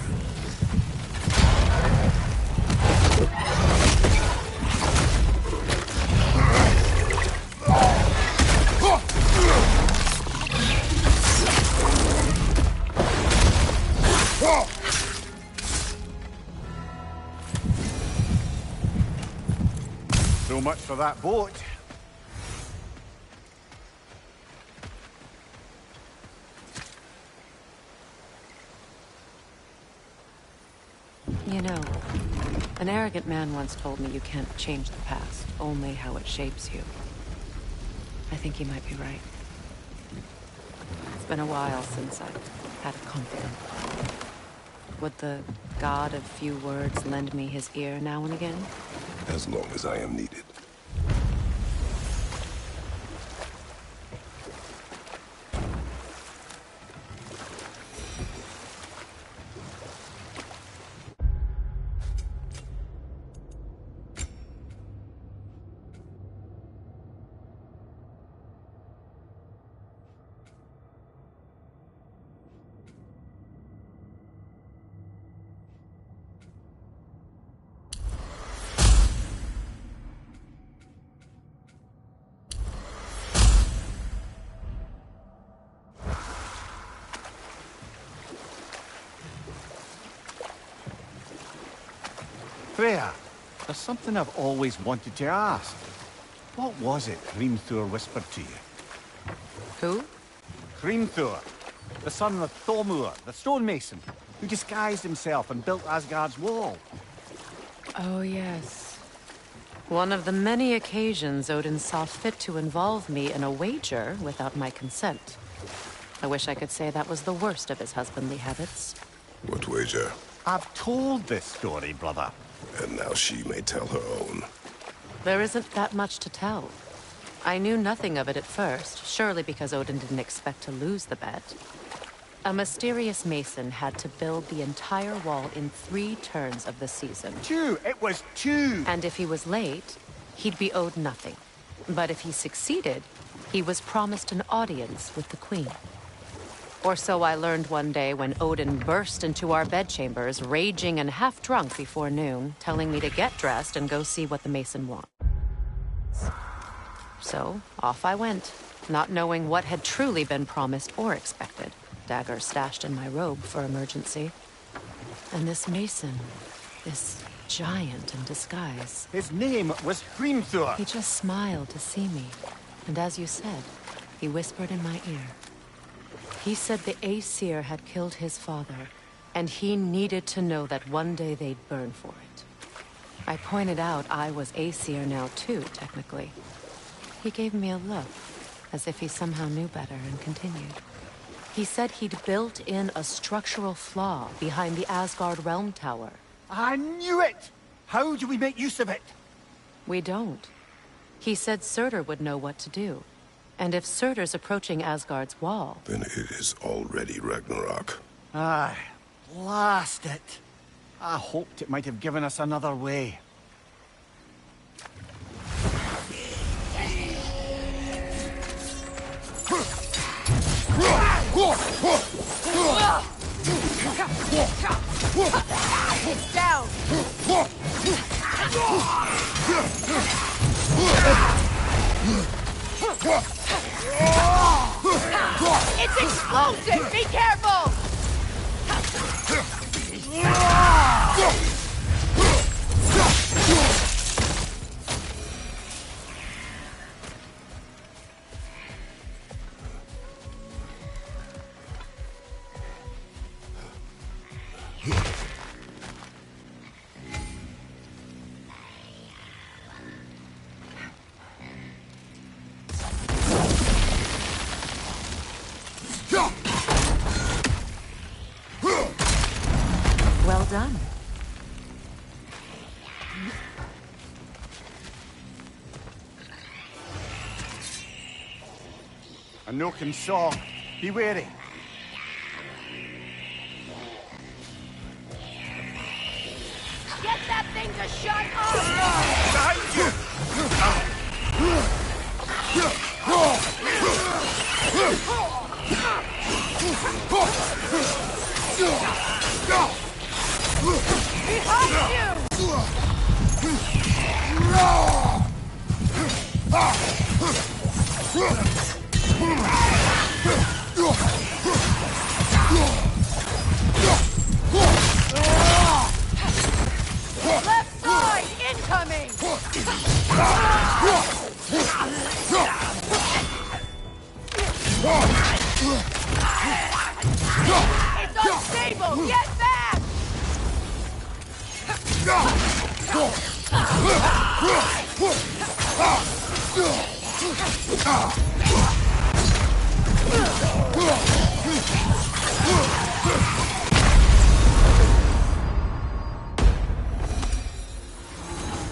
Speaker 3: So much for that boat.
Speaker 1: You know, an arrogant man once told me you can't change the past, only how it shapes you. I think he might be right. It's been a while since I've had a confidant. Would the god of few words lend me his ear now and again?
Speaker 4: As long as I am needed.
Speaker 3: Freya, there's something I've always wanted to ask. What was it Hrimthur whispered to you?
Speaker 1: Who?
Speaker 3: Hrimthur, the son of Thormur, the stonemason, who disguised himself and built Asgard's wall.
Speaker 1: Oh, yes. One of the many occasions Odin saw fit to involve me in a wager without my consent. I wish I could say that was the worst of his husbandly habits.
Speaker 4: What wager?
Speaker 3: I've told this story, brother.
Speaker 4: And now she may tell her own.
Speaker 1: There isn't that much to tell. I knew nothing of it at first, surely because Odin didn't expect to lose the bet. A mysterious mason had to build the entire wall in 3 turns of the season.
Speaker 3: 2! It was 2!
Speaker 1: And if he was late, he'd be owed nothing. But if he succeeded, he was promised an audience with the queen. Or so I learned one day when Odin burst into our bedchambers, raging and half-drunk before noon, telling me to get dressed and go see what the mason wants. So, off I went, not knowing what had truly been promised or expected. Dagger stashed in my robe for emergency. And this mason, this giant in disguise.
Speaker 3: His name was Hrimthur.
Speaker 1: He just smiled to see me. And as you said, he whispered in my ear. He said the Aesir had killed his father, and he needed to know that one day they'd burn for it. I pointed out I was Aesir now too, technically. He gave me a look, as if he somehow knew better, and continued. He said he'd built in a structural flaw behind the Asgard Realm Tower.
Speaker 3: I knew it! How do we make use of it?
Speaker 1: We don't. He said Surtur would know what to do. And if Surtur's approaching Asgard's wall...
Speaker 4: Then it is already Ragnarok.
Speaker 3: Aye, blast it. I hoped it might have given us another way.
Speaker 2: Down! It's explosive! Be careful!
Speaker 1: Well done.
Speaker 3: A Noken song. Be wary.
Speaker 2: Get that thing to shut up!
Speaker 3: Behind you!
Speaker 2: Left side, incoming! It's unstable! Get back!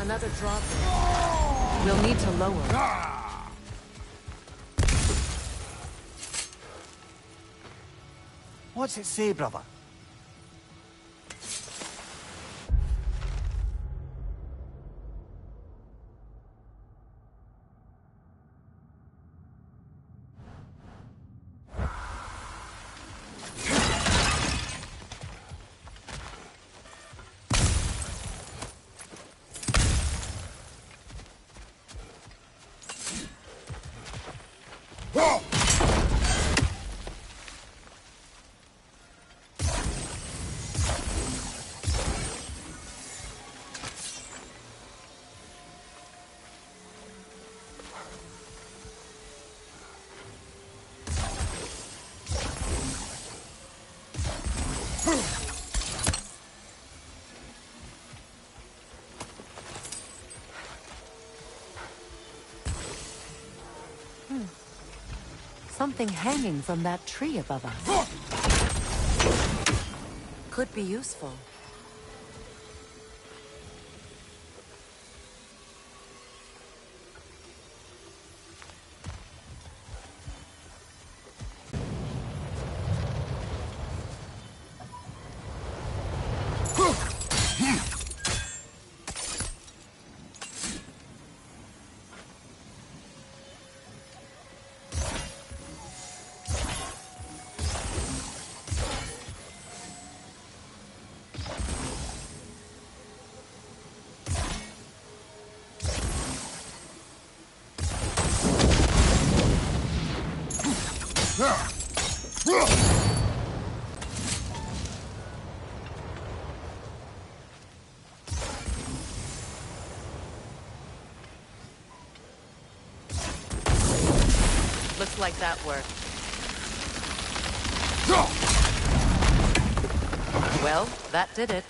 Speaker 1: Another drop. We'll need to lower.
Speaker 3: What's it say, brother?
Speaker 1: Something hanging from that tree above us. Could be useful. Looks like that worked. Well, that did it.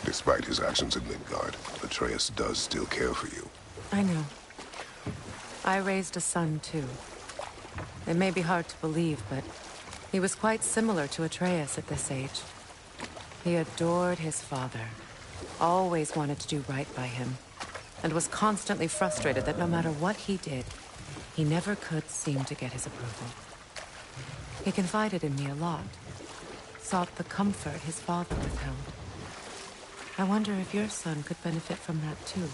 Speaker 4: Despite his actions in Midgard, Atreus does still care for you.
Speaker 1: I know. I raised a son, too. It may be hard to believe, but He was quite similar to Atreus at this age. He adored his father, always wanted to do right by him, and was constantly frustrated that no matter what he did, he never could seem to get his approval. He confided in me a lot, sought the comfort his father withheld. I wonder if your son could benefit from that too.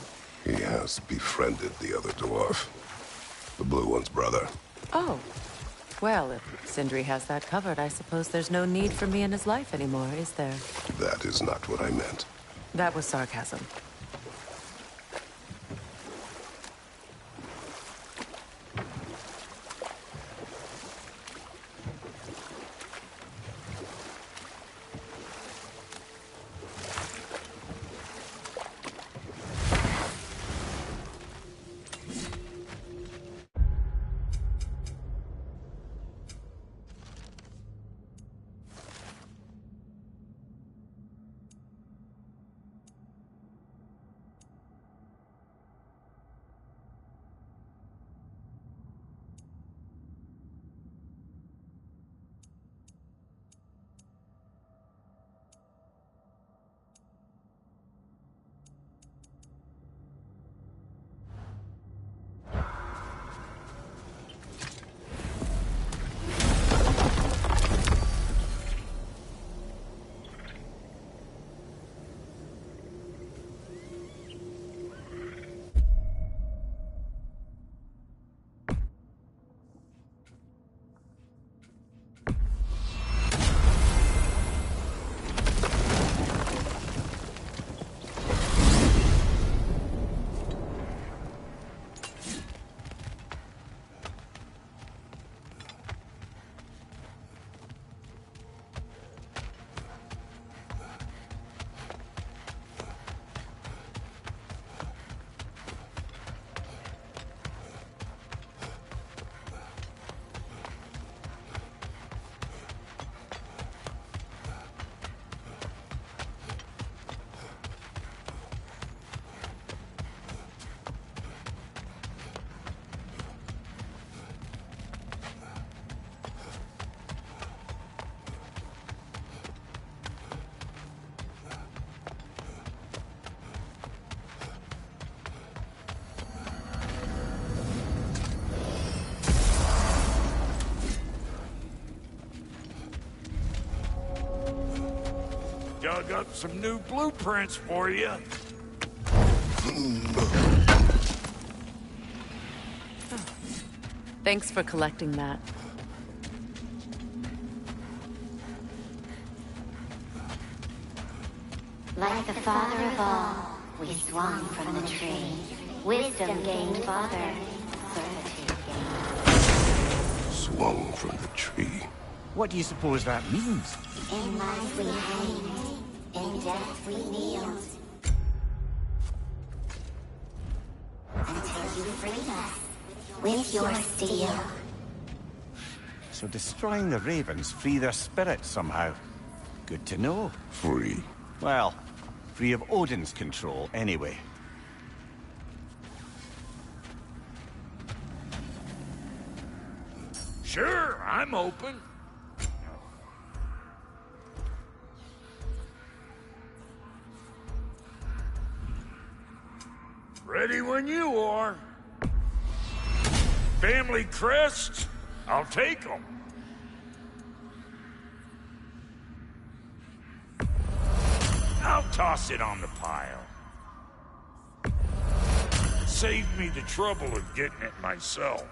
Speaker 4: He has befriended the other dwarf. The blue one's brother.
Speaker 1: Oh. Well, if Sindri has that covered, I suppose there's no need for me in his life anymore, is there?
Speaker 4: That is not what I meant.
Speaker 1: That was sarcasm.
Speaker 6: Dug up some new blueprints for you.
Speaker 1: Thanks for collecting that.
Speaker 8: Like the father of all, we swung from the tree. Wisdom gained father, certitude gained.
Speaker 4: Swung from the tree.
Speaker 3: What do you suppose that means?
Speaker 8: In life we hanged, in death we kneeled. Until you freed us with your steel.
Speaker 3: So destroying the ravens free their spirits somehow. Good to know.
Speaker 4: Free.
Speaker 3: Well, free of Odin's control, anyway.
Speaker 6: Sure, I'm open. Ready when you are. Family crests? I'll take them. I'll toss it on the pile. Save me the trouble of getting it myself.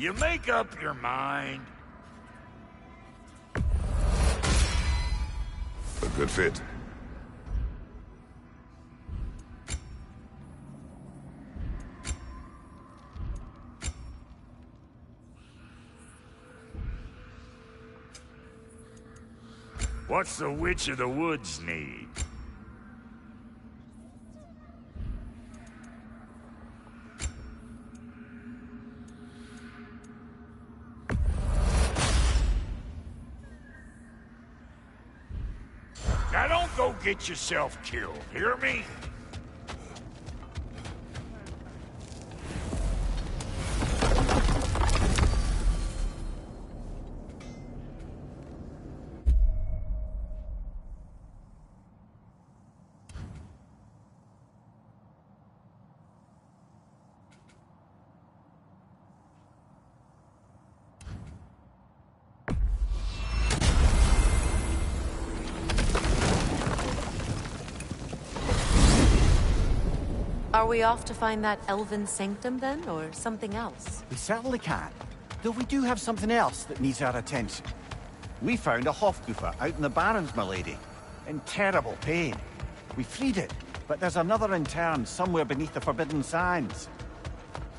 Speaker 6: You make up your mind.
Speaker 4: A good fit.
Speaker 6: What's the Witch of the Woods need? Now don't go get yourself killed, hear me?
Speaker 1: Are we off to find that elven sanctum then, or something else?
Speaker 3: We certainly can. Though we do have something else that needs our attention. We found a Hofgufer out in the Barrens, my lady. In terrible pain. We freed it, but there's another interned somewhere beneath the Forbidden Sands.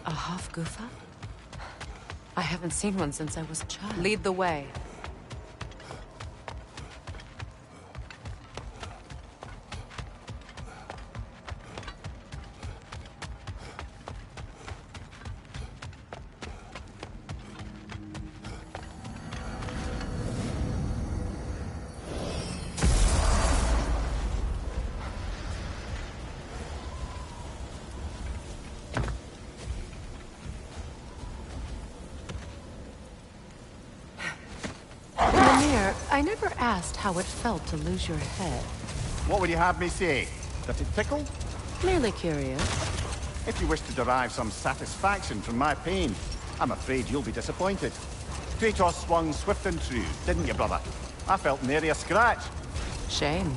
Speaker 1: A Hofgufer? I haven't seen one since I was a child. Lead the way. I never asked how it felt to lose your head.
Speaker 3: What would you have me say? That it tickled?
Speaker 1: Merely curious.
Speaker 3: If you wish to derive some satisfaction from my pain, I'm afraid you'll be disappointed. Kratos swung swift and true, didn't you, brother? I felt nary a scratch.
Speaker 1: Shame.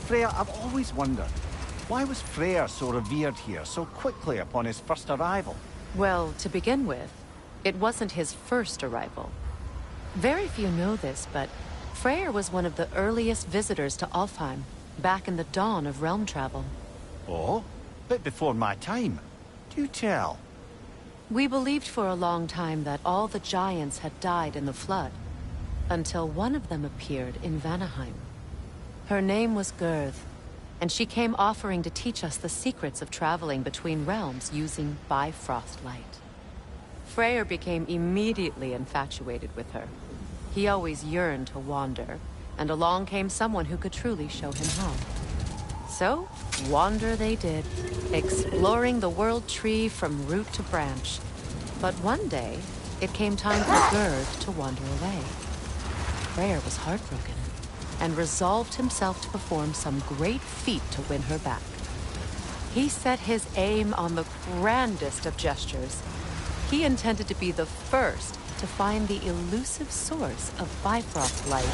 Speaker 3: Freya, I've always wondered, why was Freyr so revered here so quickly upon his first arrival?
Speaker 1: Well, to begin with, it wasn't his first arrival. Very few know this, but Freyr was one of the earliest visitors to Alfheim, back in the dawn of realm travel.
Speaker 3: Oh? Bit before my time. Do tell.
Speaker 1: We believed for a long time that all the giants had died in the flood, until one of them appeared in Vanaheim. Her name was Gurth, and she came offering to teach us the secrets of traveling between realms using Bifrost light. Freyr became immediately infatuated with her. He always yearned to wander, and along came someone who could truly show him how. So, wander they did, exploring the world tree from root to branch. But one day, it came time for Gurth to wander away. Freyr was heartbroken, and resolved himself to perform some great feat to win her back. He set his aim on the grandest of gestures. He intended to be the first to find the elusive source of Bifrost light.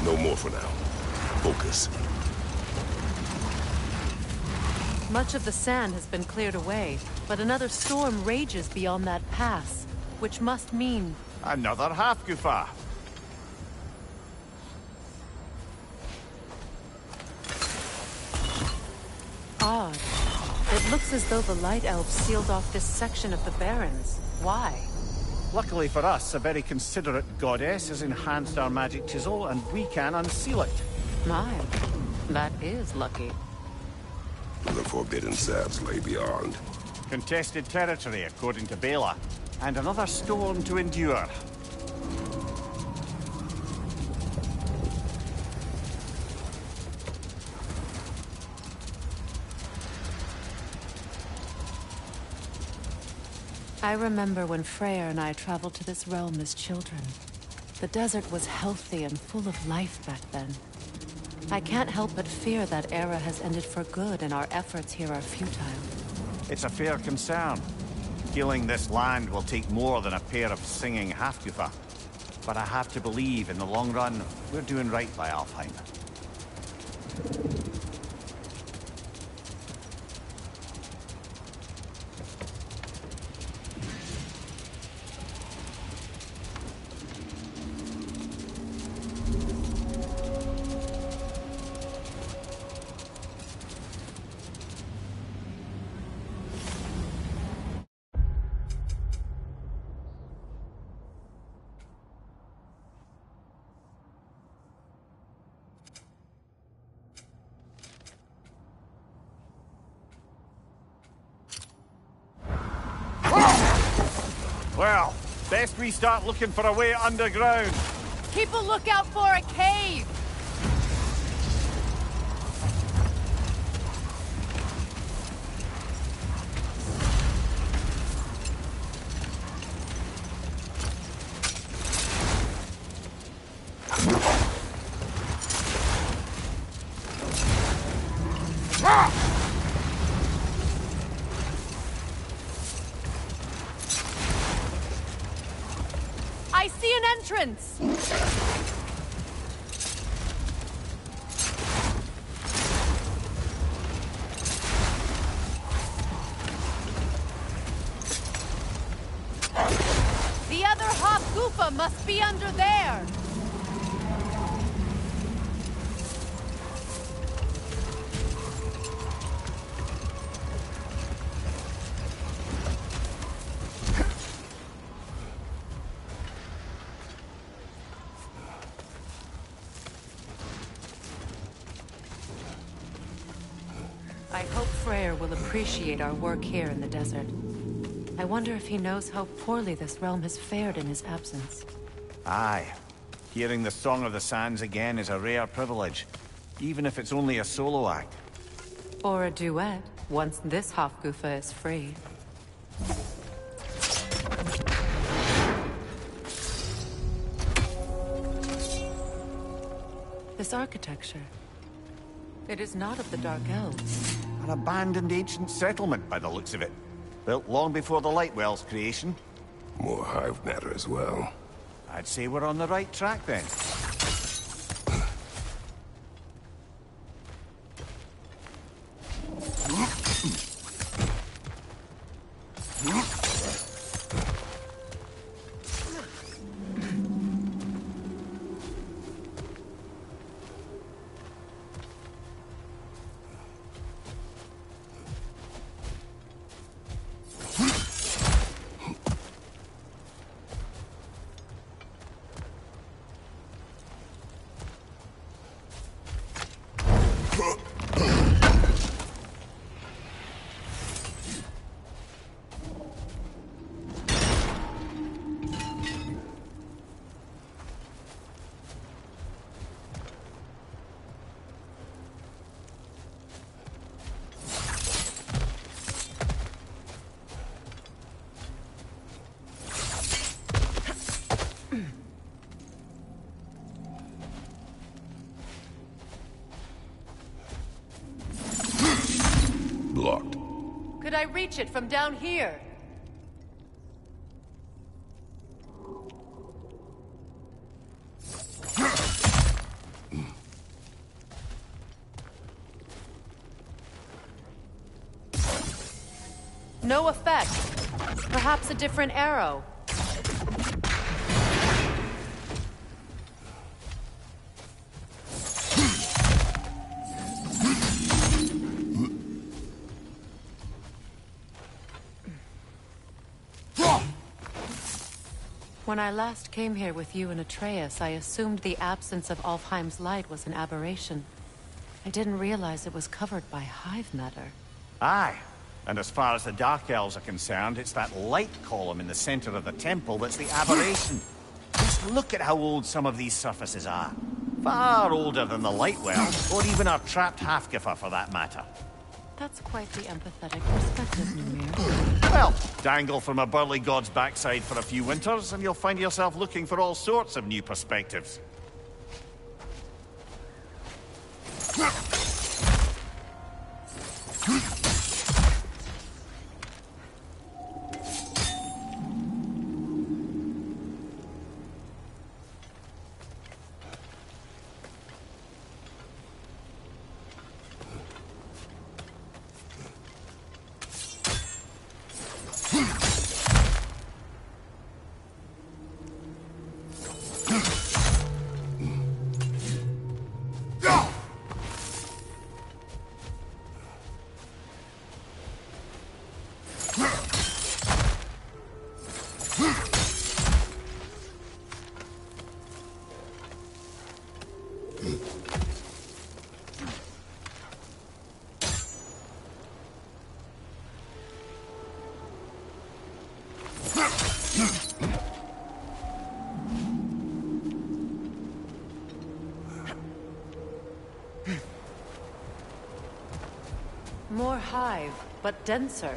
Speaker 4: No more for now. Focus.
Speaker 1: Much of the sand has been cleared away, but another storm rages beyond that pass, which must mean...
Speaker 3: Another Hofgufer.
Speaker 1: Odd. It looks as though the Light Elves sealed off this section of the Barrens. Why?
Speaker 3: Luckily for us, a very considerate goddess has enhanced our magic chisel, and we can unseal it.
Speaker 1: My, that is lucky.
Speaker 4: The Forbidden Sands lay beyond.
Speaker 3: Contested territory, according to Bela, and another storm to endure.
Speaker 1: I remember when Freyr and I traveled to this realm as children. The desert was healthy and full of life back then. I can't help but fear that era has ended for good and our efforts here are futile.
Speaker 3: It's a fair concern. Healing this land will take more than a pair of singing Hofgufer. But I have to believe, in the long run, we're doing right by Alfheim. Well, best we start looking for a way underground.
Speaker 1: Keep a lookout for a cave! I see an entrance! The other half Goofa must be under there! I hope Freyr will appreciate our work here in the desert. I wonder if he knows how poorly this realm has fared in his absence.
Speaker 3: Aye. Hearing the Song of the Sands again is a rare privilege, even if it's only a solo act.
Speaker 1: Or a duet, once this Hofgufa is free. This architecture. It is not of the Dark Elves.
Speaker 3: An abandoned ancient settlement, by the looks of it. Built long before the Lightwell's creation.
Speaker 4: More hive matter as well.
Speaker 3: I'd say we're on the right track then.
Speaker 4: Blocked.
Speaker 1: Could I reach it from down here? No effect. Perhaps a different arrow. When I last came here with you and Atreus, I assumed the absence of Alfheim's light was an aberration. I didn't realize it was covered by hive matter.
Speaker 3: Aye. And as far as the Dark Elves are concerned, it's that light column in the center of the temple that's the aberration. Just look at how old some of these surfaces are. Far older than the Lightwell, or even our trapped Hafgifa for that matter.
Speaker 1: That's quite the empathetic perspective, Mimir.
Speaker 3: Well, dangle from a burly god's backside for a few winters, and you'll find yourself looking for all sorts of new perspectives.
Speaker 1: More hive, but denser.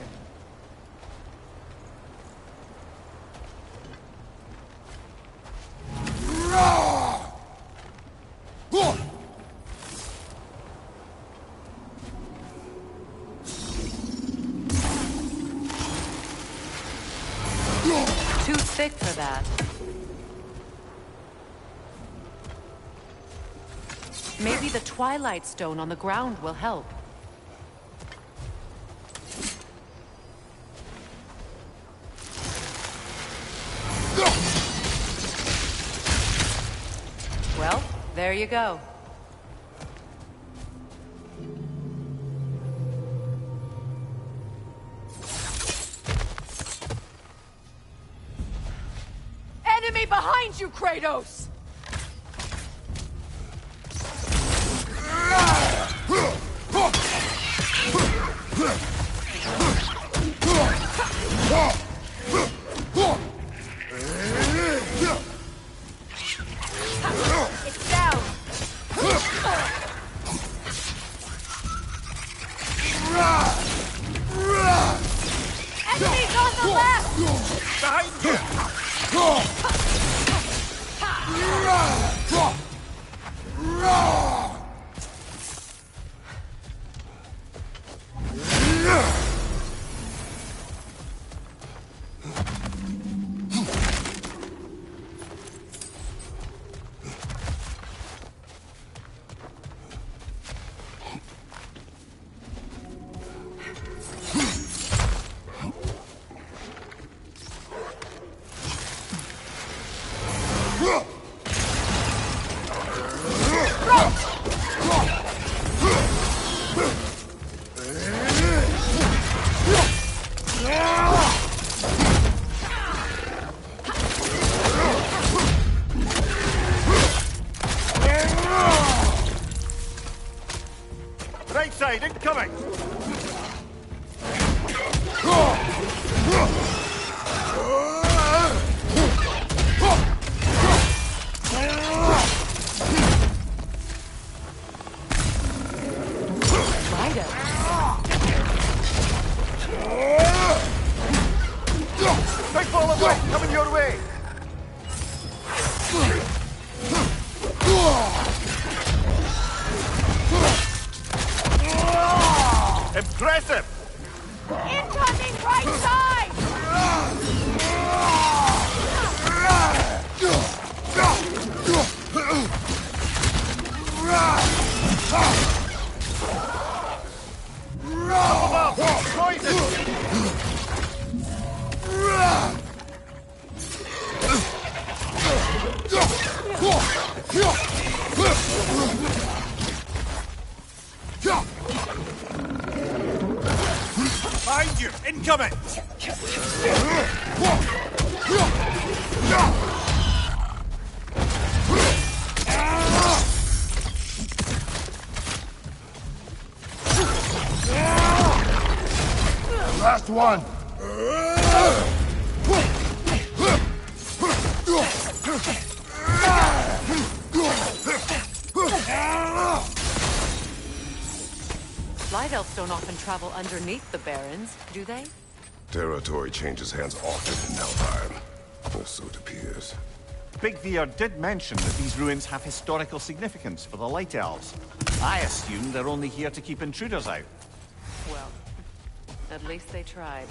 Speaker 1: Too thick for that. Maybe the Twilight Stone on the ground will help. Well, there you go.
Speaker 2: Enemy behind you, Kratos! It's down! Enemies on the left!
Speaker 6: Behind you!
Speaker 3: Right side, incoming! Big ball of light coming your way! Impressive!
Speaker 2: Incoming right side!
Speaker 3: Poison!
Speaker 6: Behind you! Incoming!
Speaker 4: Last one!
Speaker 1: Light elves don't often travel underneath the barrens, do they?
Speaker 4: Territory changes hands often in Nalheim. Or so it appears.
Speaker 3: Big Veer did mention that these ruins have historical significance for the Light Elves. I assume they're only here to keep intruders out.
Speaker 1: Well, at least they tried.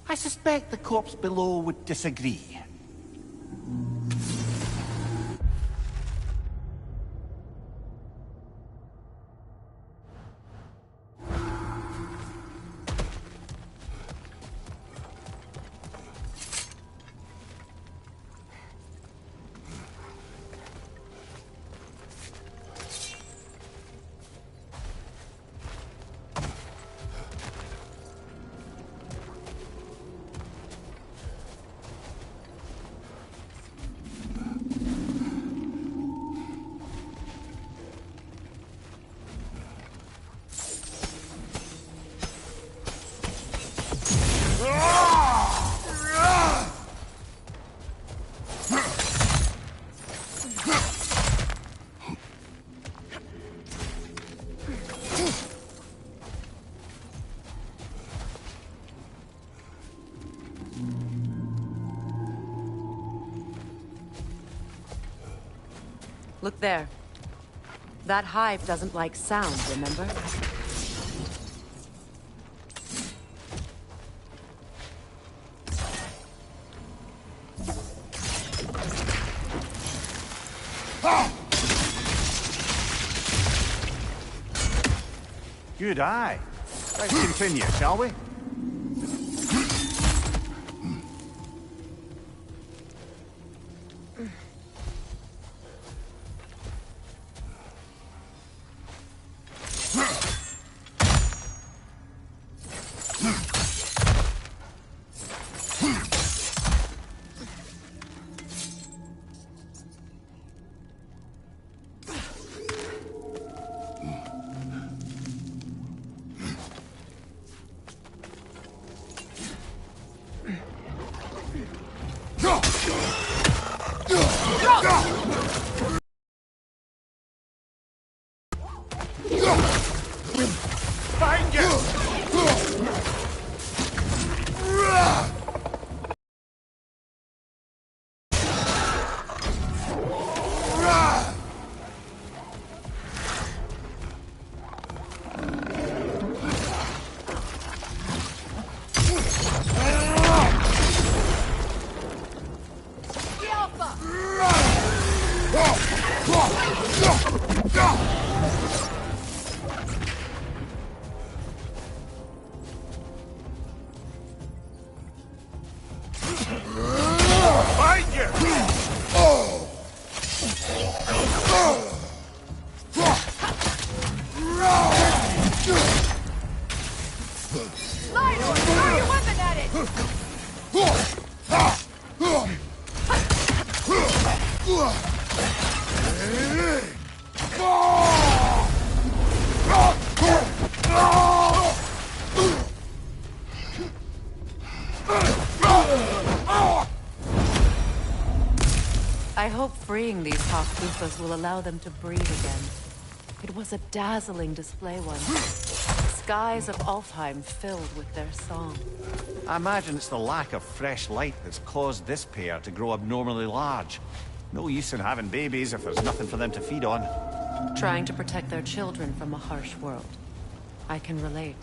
Speaker 3: I suspect the corpse below would disagree.
Speaker 2: Look there. That hive doesn't like sound, remember?
Speaker 3: Good eye. Let's continue, shall we?
Speaker 6: Find you! Find you!
Speaker 2: Lionel, throw your weapon at it! I hope freeing these Hofbufas will allow them to breathe again. It was a dazzling display once. Skies of Alfheim filled with their song.
Speaker 3: I imagine it's the lack of fresh light that's caused this pair to grow abnormally large. No use in having babies if there's nothing for them to feed on.
Speaker 1: Trying to protect their children from a harsh world. I can relate.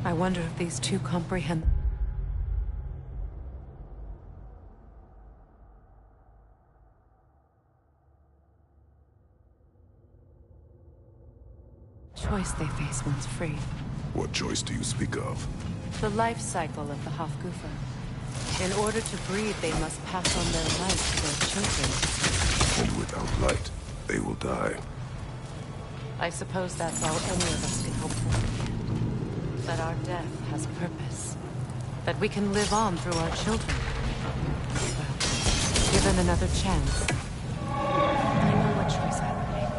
Speaker 1: I wonder if these two comprehend... choice they face once free.
Speaker 4: What choice do you speak of?
Speaker 1: The life cycle of the Hofgufer. In order to breed, they must pass on their light to their children.
Speaker 4: And without light, they will die.
Speaker 1: I suppose that's all any of us can hope for. That our death has purpose. That we can live on through our children. Well, given another chance, I know what choice I would make.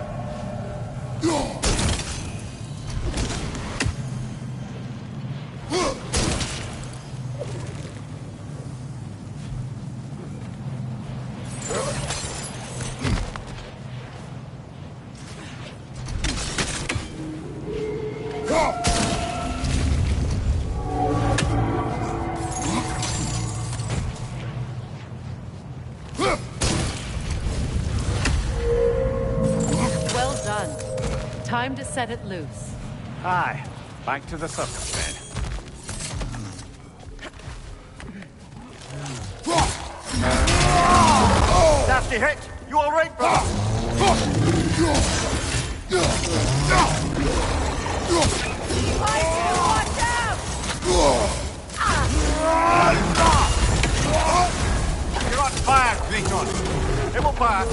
Speaker 1: Time to set it loose.
Speaker 3: Aye. Back to the circus then. Nasty hit! You alright, brother?
Speaker 5: Watch out!
Speaker 3: You're on fire, Beacon. It will pass.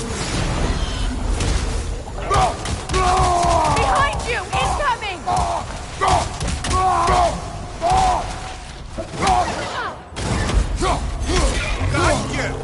Speaker 5: Behind you! Incoming!
Speaker 3: Got you!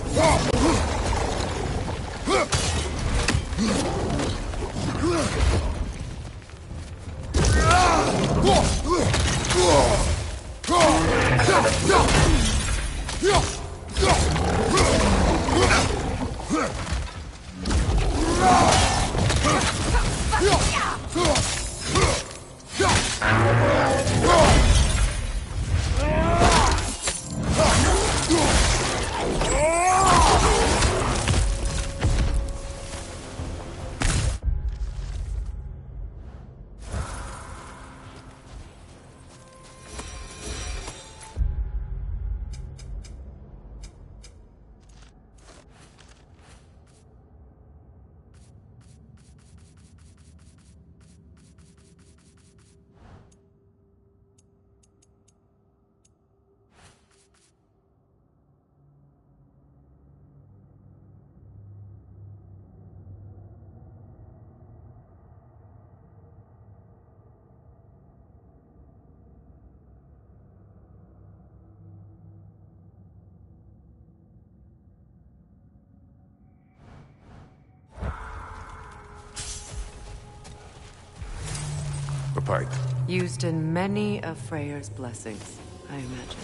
Speaker 4: A pint.
Speaker 1: Used in many of Freyr's blessings, I imagine.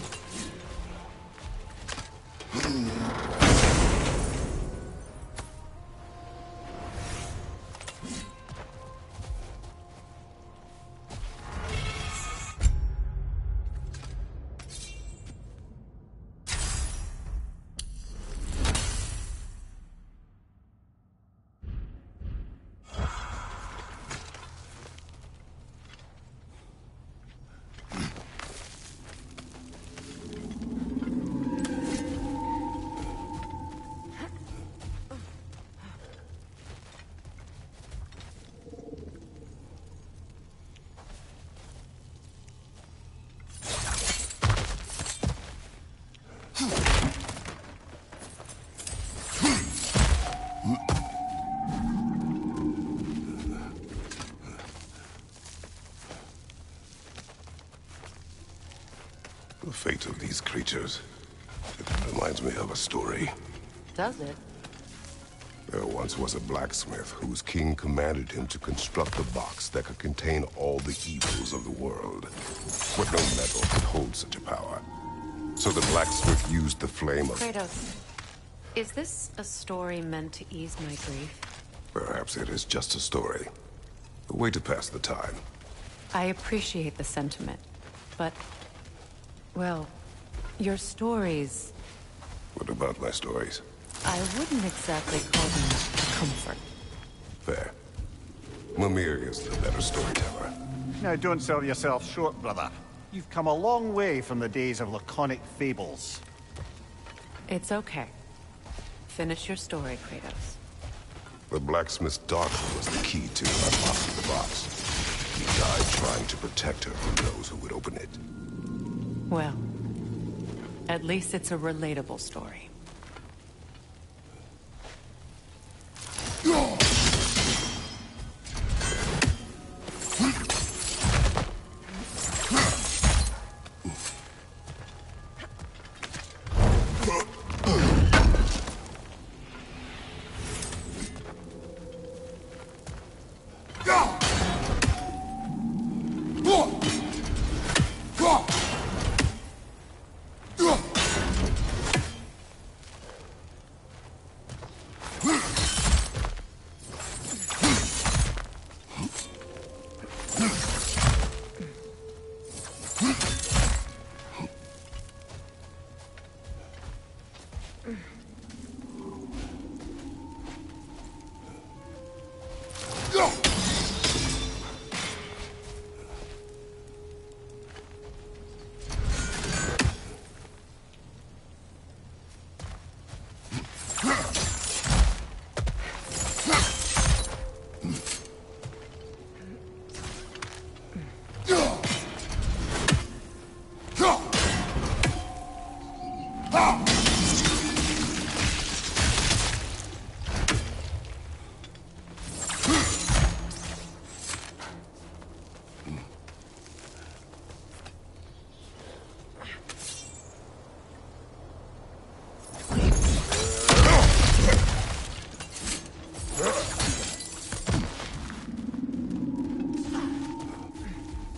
Speaker 4: The fate of these creatures, it reminds me of a story.
Speaker 1: Does it?
Speaker 4: There once was a blacksmith whose king commanded him to construct a box that could contain all the evils of the world. But no metal could hold such a power. So the blacksmith used the flame of...
Speaker 1: Kratos, is this a story meant to ease my grief?
Speaker 4: Perhaps it is just a story. A way to pass the time.
Speaker 1: I appreciate the sentiment, but... well, your stories...
Speaker 4: What about my stories?
Speaker 1: I wouldn't exactly call them a comfort.
Speaker 4: Fair. Mimir is the better storyteller.
Speaker 3: Now, don't sell yourself short, brother. You've come a long way from the days of laconic fables.
Speaker 1: It's okay. Finish your story, Kratos.
Speaker 4: The blacksmith's daughter was the key to unlocking the box. He died trying to protect her from those who would open it.
Speaker 1: Well, at least it's a relatable story.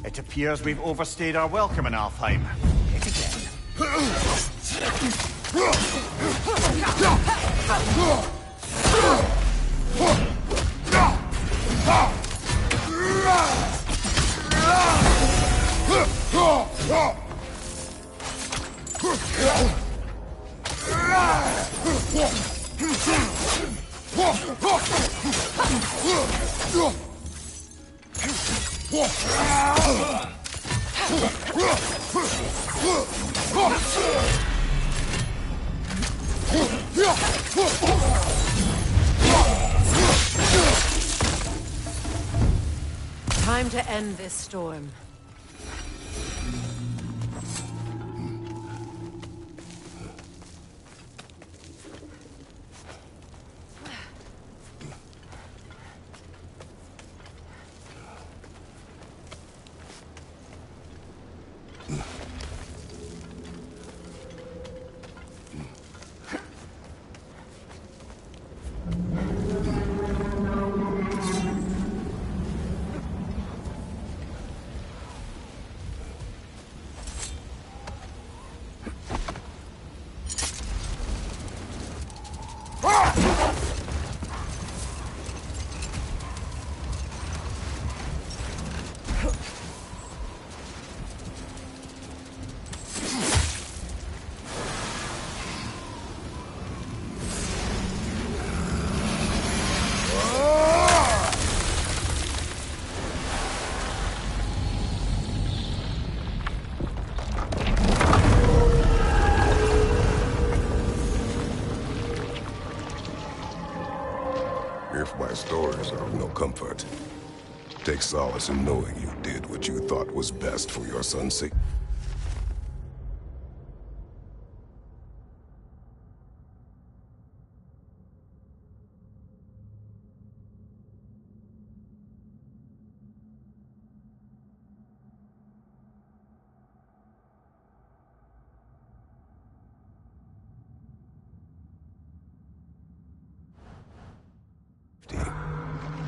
Speaker 3: It appears we've overstayed our welcome in Alfheim. Hit again.
Speaker 1: Time to end this storm.
Speaker 4: stories are of no comfort. Take solace in knowing you did what you thought was best for your son's sake.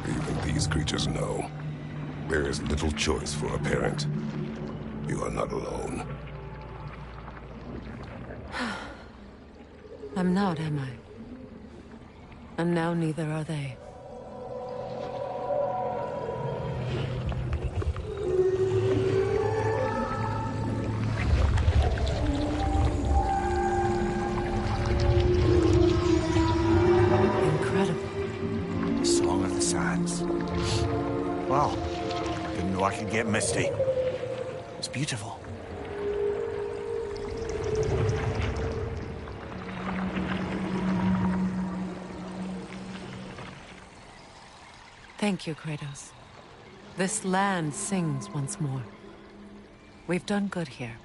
Speaker 4: Even these creatures know. There is little choice for a parent. You are not alone.
Speaker 1: I'm not, am I? And now neither are they. Incredible.
Speaker 3: Song of the Sands. Wow. Didn't know I could get misty. It's beautiful.
Speaker 1: Thank you, Kratos. This land sings once more. We've done good here.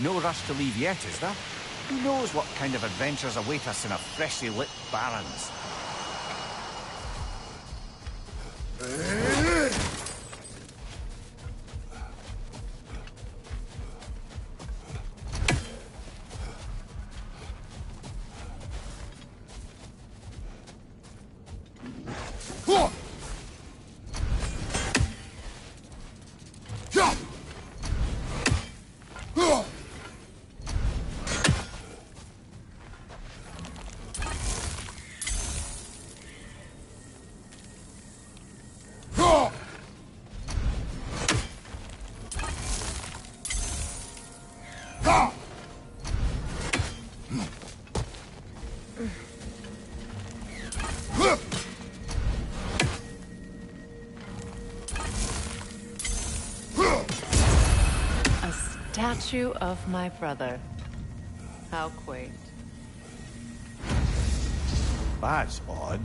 Speaker 3: No rush to leave yet, is there? Who knows what kind of adventures await us in a freshly lit Barrens?
Speaker 1: Statue of my brother. How quaint.
Speaker 3: That's odd.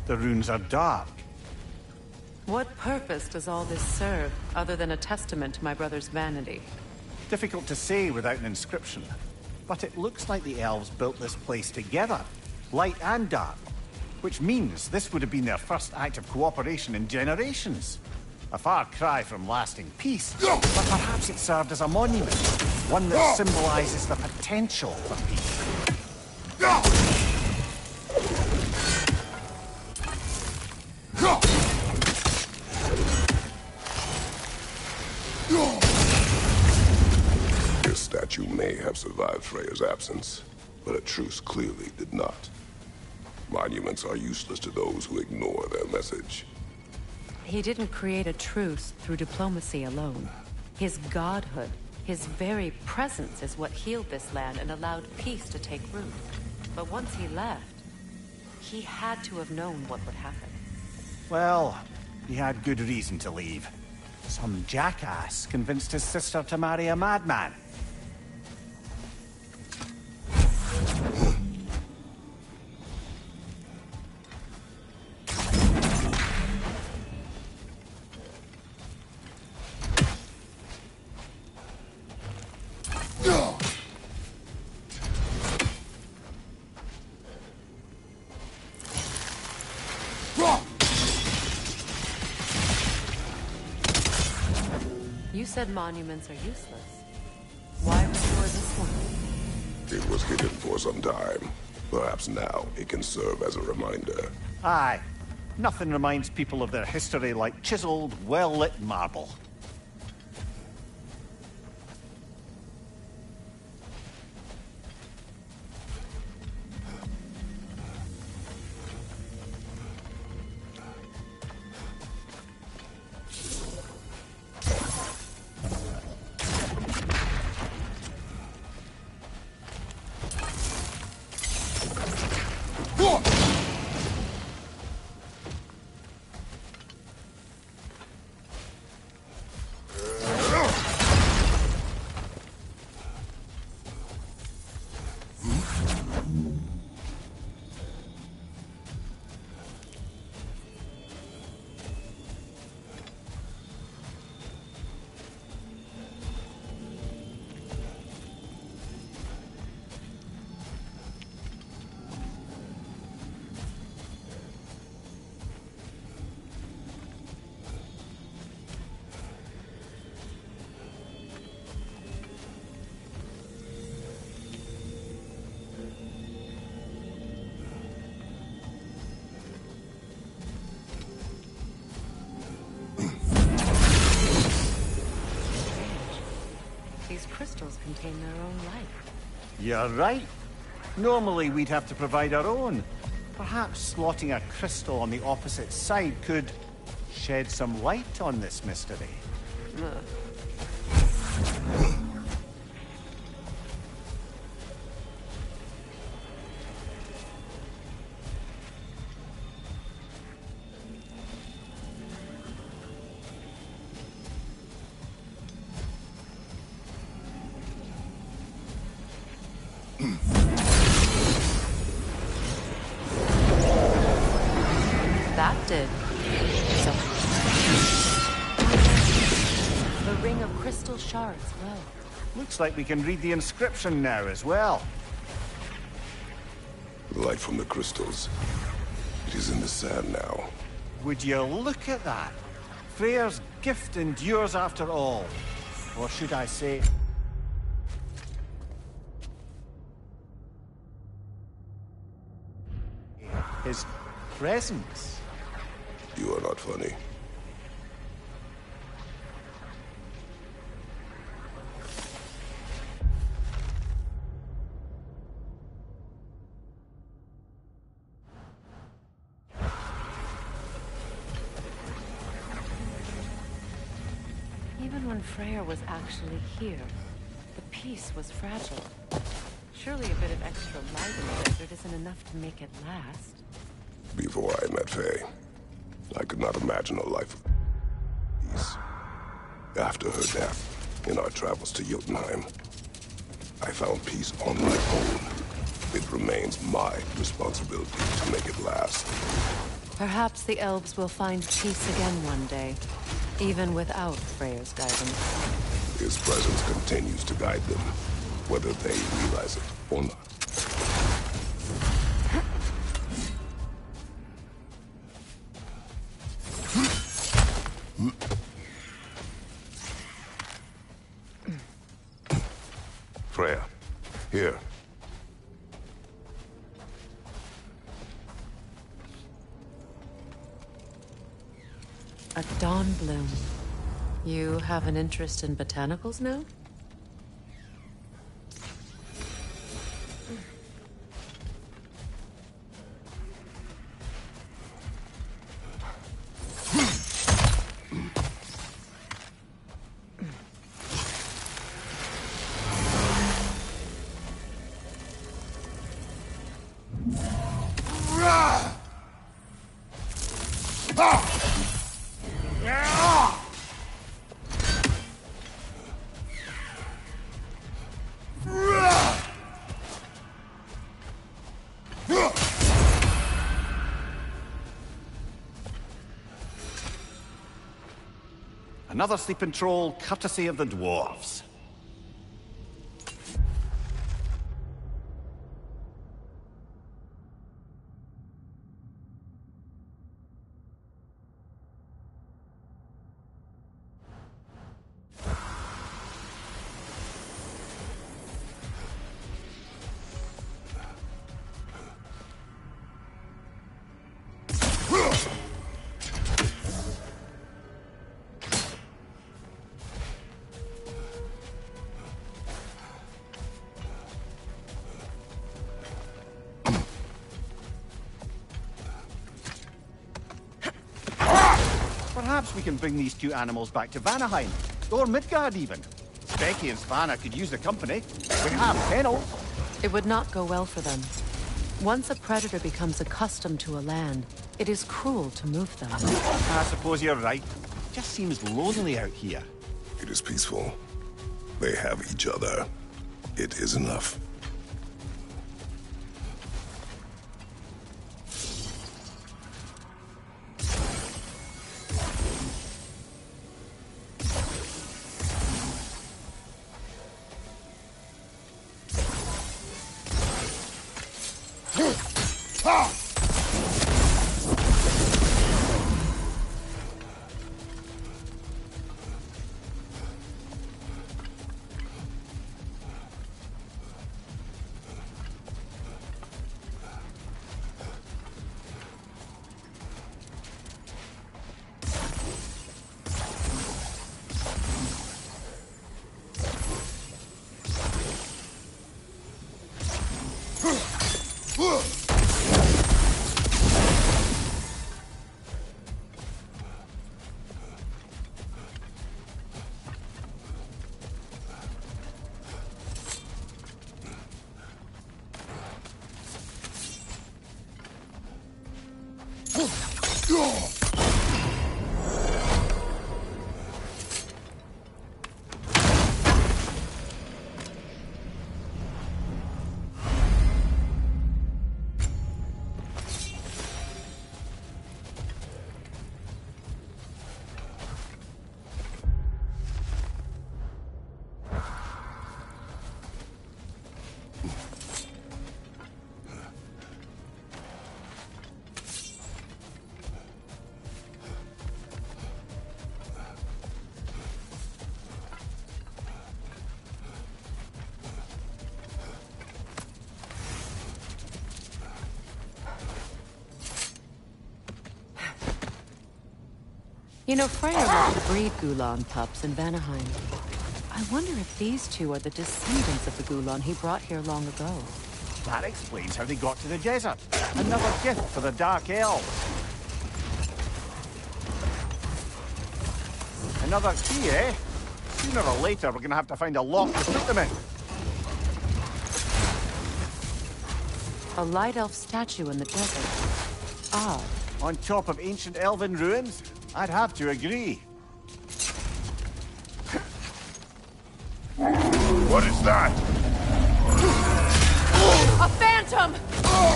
Speaker 3: The runes are dark.
Speaker 1: What purpose does all this serve, other than a testament to my brother's vanity?
Speaker 3: Difficult to say without an inscription. But it looks like the elves built this place together, light and dark. Which means this would have been their first act of cooperation in generations. A far cry from lasting peace, but perhaps it served as a monument. One that symbolizes the potential for peace.
Speaker 4: This statue may have survived Freya's absence, but a truce clearly did not. Monuments are useless to those who ignore their message.
Speaker 1: He didn't create a truce through diplomacy alone. His godhood, his very presence is what healed this land and allowed peace to take root. But once he left, he had to have known what would happen.
Speaker 3: Well, he had good reason to leave. Some jackass convinced his sister to marry a madman.
Speaker 1: You said monuments are useless. Why restore this one?
Speaker 4: It was hidden for some time. Perhaps now it can serve as a reminder.
Speaker 3: Aye. Nothing reminds people of their history like chiseled, well-lit marble.
Speaker 1: crystals contain their own life.
Speaker 3: You're right. Normally we'd have to provide our own. Perhaps slotting a crystal on the opposite side could shed some light on this mystery.
Speaker 1: That did. So. The ring of crystal shards, well.
Speaker 3: Looks like we can read the inscription now as well.
Speaker 4: Light from the crystals. It is in the sand now.
Speaker 3: Would you look at that? Freyr's gift endures after all. Or should I say... his presence.
Speaker 4: You are not funny.
Speaker 1: Even when Freyr was actually here, the peace was fragile. Surely a bit of extra light in the desert isn't enough to make it last.
Speaker 4: Before I met Faye, I could not imagine a life of peace. After her death, in our travels to Jotunheim, I found peace on my own. It remains my responsibility to make it last.
Speaker 1: Perhaps the elves will find peace again one day, even without Freyr's guidance.
Speaker 4: His presence continues to guide them, whether they realize it or not. Freya, here.
Speaker 1: A dawn bloom. You have an interest in botanicals now?
Speaker 3: Another sleeping troll, courtesy of the dwarves. Perhaps we can bring these two animals back to Vanaheim, or Midgard even. Becky and Svanna could use the company. We have kennels.
Speaker 1: It would not go well for them. Once a predator becomes accustomed to a land, it is cruel to move them.
Speaker 3: I suppose you're right. It just seems lonely out here.
Speaker 4: It is peaceful. They have each other. It is enough.
Speaker 1: You know, Freya loved to breed Gulan pups in Vanaheim. I wonder if these two are the descendants of the Gulan he brought here long ago.
Speaker 3: That explains how they got to the desert. Another gift for the Dark Elves. Another key, eh? Sooner or later, we're gonna have to find a lock to put them in.
Speaker 1: A light elf statue in the desert. Odd.
Speaker 3: On top of ancient elven ruins? I'd have to agree.
Speaker 4: What is that?
Speaker 2: A phantom!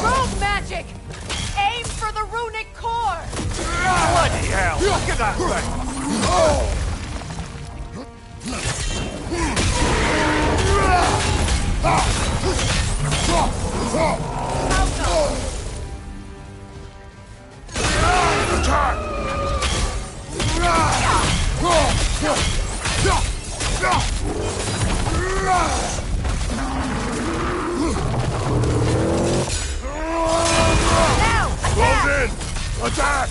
Speaker 2: Rogue magic! Aim for the runic core!
Speaker 3: Bloody hell! Look at that thing!
Speaker 4: Close in! Attack!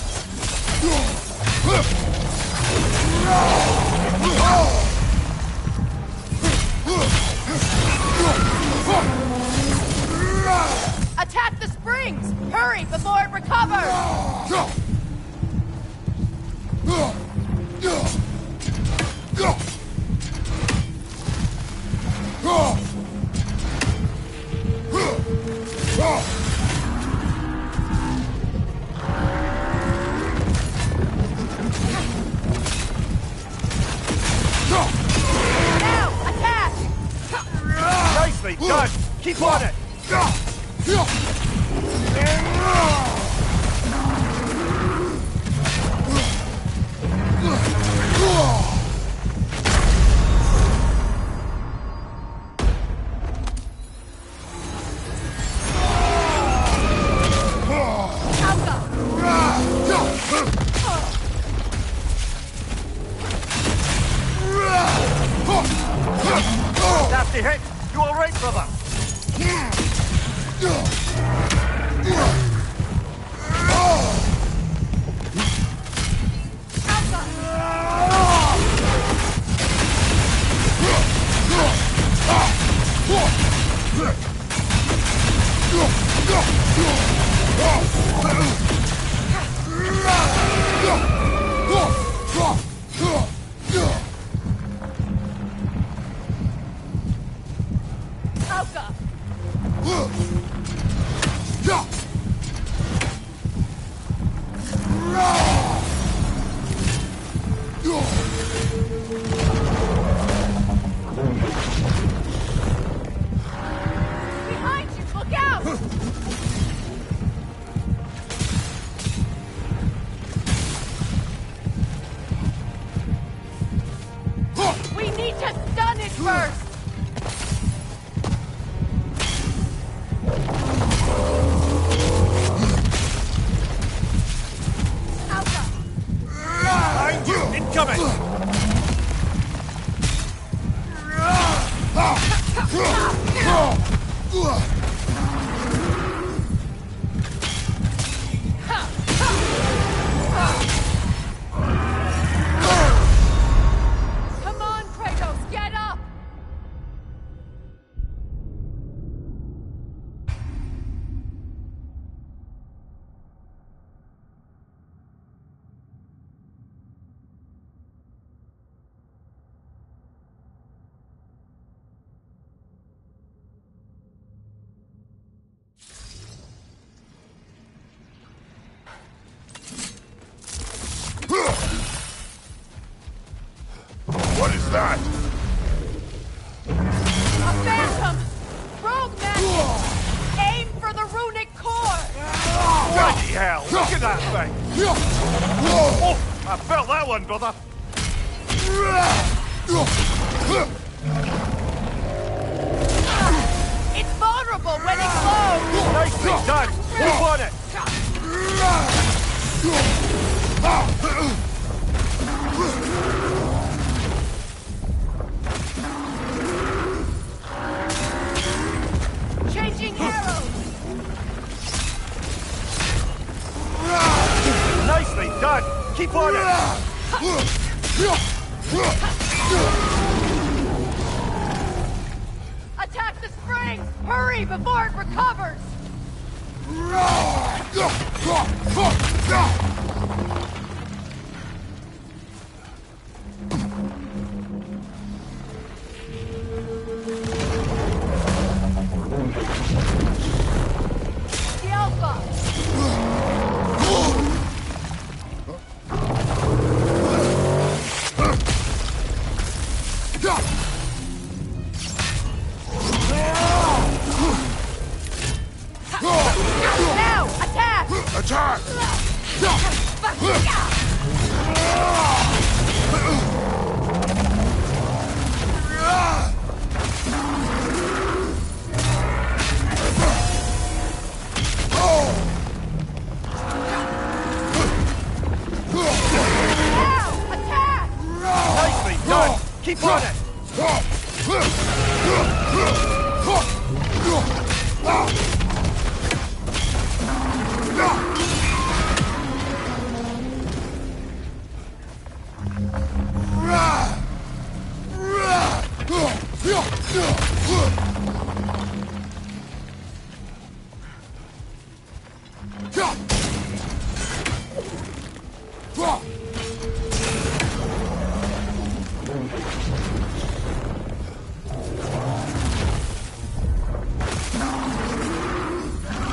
Speaker 2: Attack the springs! Hurry before it recovers! Now, attack!
Speaker 3: Nicely done! Keep on it! Nasty hit! You all right, brother?
Speaker 2: Behind you! Look out! We need to stun it first!
Speaker 3: Behind you! Incoming!
Speaker 2: Come on, Kratos, get up!
Speaker 4: What is that?
Speaker 2: A phantom! Rogue magic! Aim for the runic core!
Speaker 3: Bloody hell! Look at that thing! Oh! I felt that one, brother!
Speaker 2: It's vulnerable when it glows!
Speaker 3: Nicely done! Keep on it!
Speaker 2: Changing arrows!
Speaker 3: Nicely done! Keep on it!
Speaker 2: Attack the spring! Hurry before it recovers! The Alpha! Now! Attack!
Speaker 4: Attack!
Speaker 2: Now! Attack!
Speaker 3: Nicely done! Keep on it!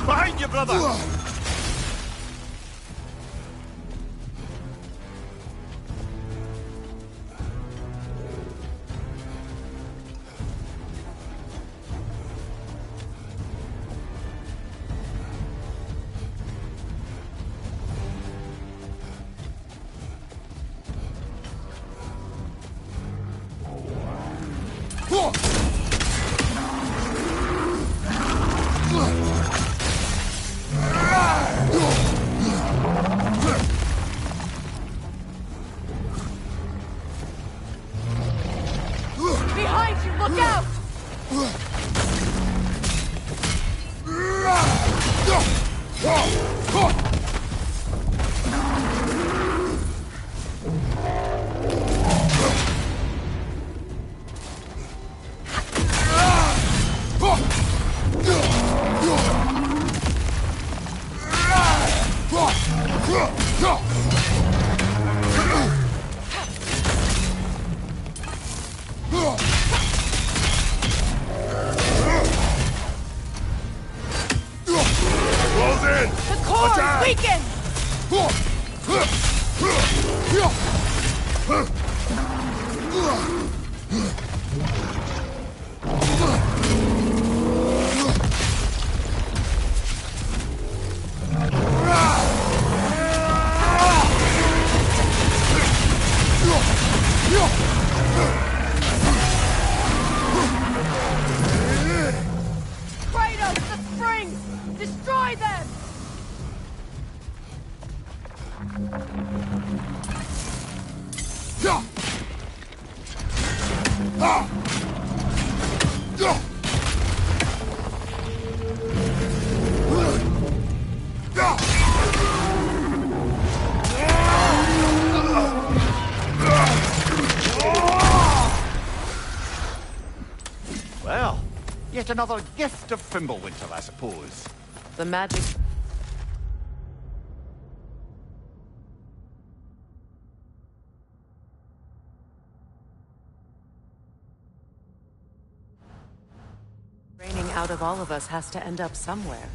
Speaker 3: Behind you, brother!
Speaker 2: Behind you! Look out!
Speaker 4: Close in!
Speaker 2: The core
Speaker 4: Attack!
Speaker 2: is weakened! Kratos, the springs! Destroy them!
Speaker 3: Well, yet another gift of Fimbulwinter, I suppose.
Speaker 1: The magic... Draining out of all of us has to end up somewhere.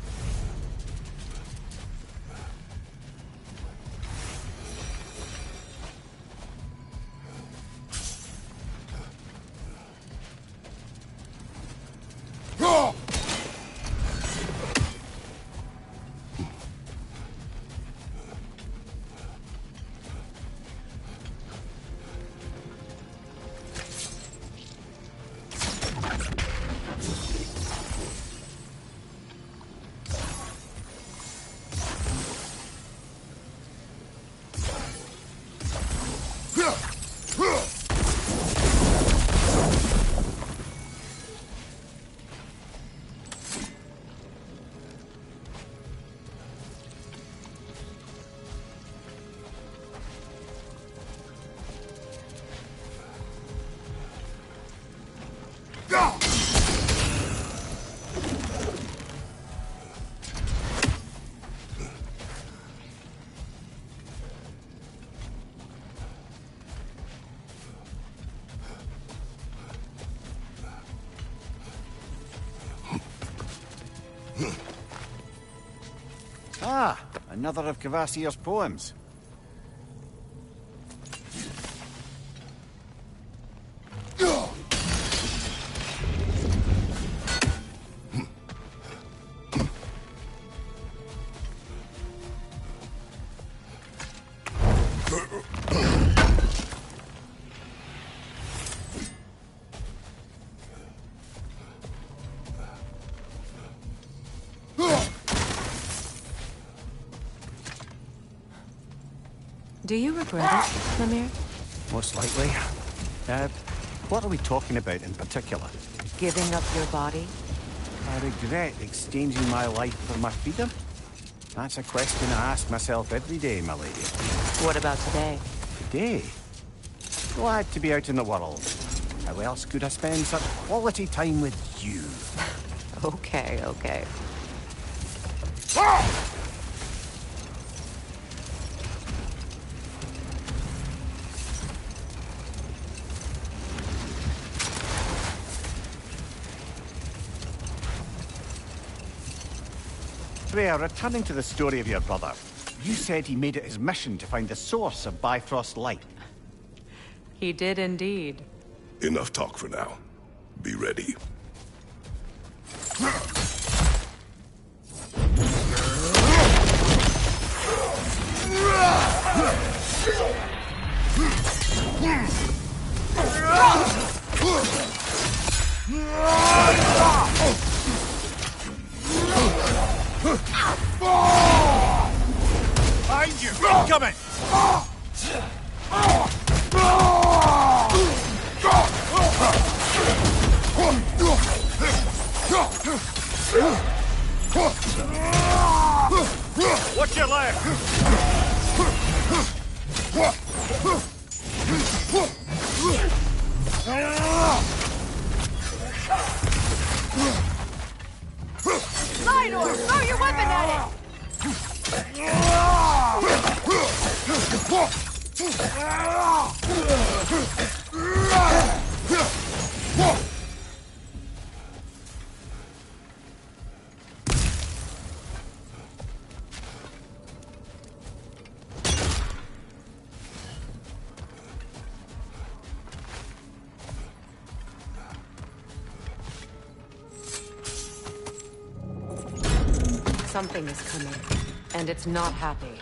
Speaker 3: Ah, another of Kvasir's poems.
Speaker 1: Do you regret it, Mimir?
Speaker 3: Most likely. What are we talking about in particular?
Speaker 1: Giving up your body?
Speaker 3: I regret exchanging my life for my freedom? That's a question I ask myself every day, my lady.
Speaker 1: What about today?
Speaker 3: Today? Glad to be out in the world. How else could I spend such quality time with you?
Speaker 1: Okay, okay.
Speaker 3: Freya, returning to the story of your brother, you said he made it his mission to find the source of Bifrost light.
Speaker 1: He did indeed.
Speaker 4: Enough talk for now. Be ready.
Speaker 6: Behind you! Incoming! Watch your left!
Speaker 2: Lidor, throw your weapon at it!
Speaker 1: Something is coming, and it's not happy.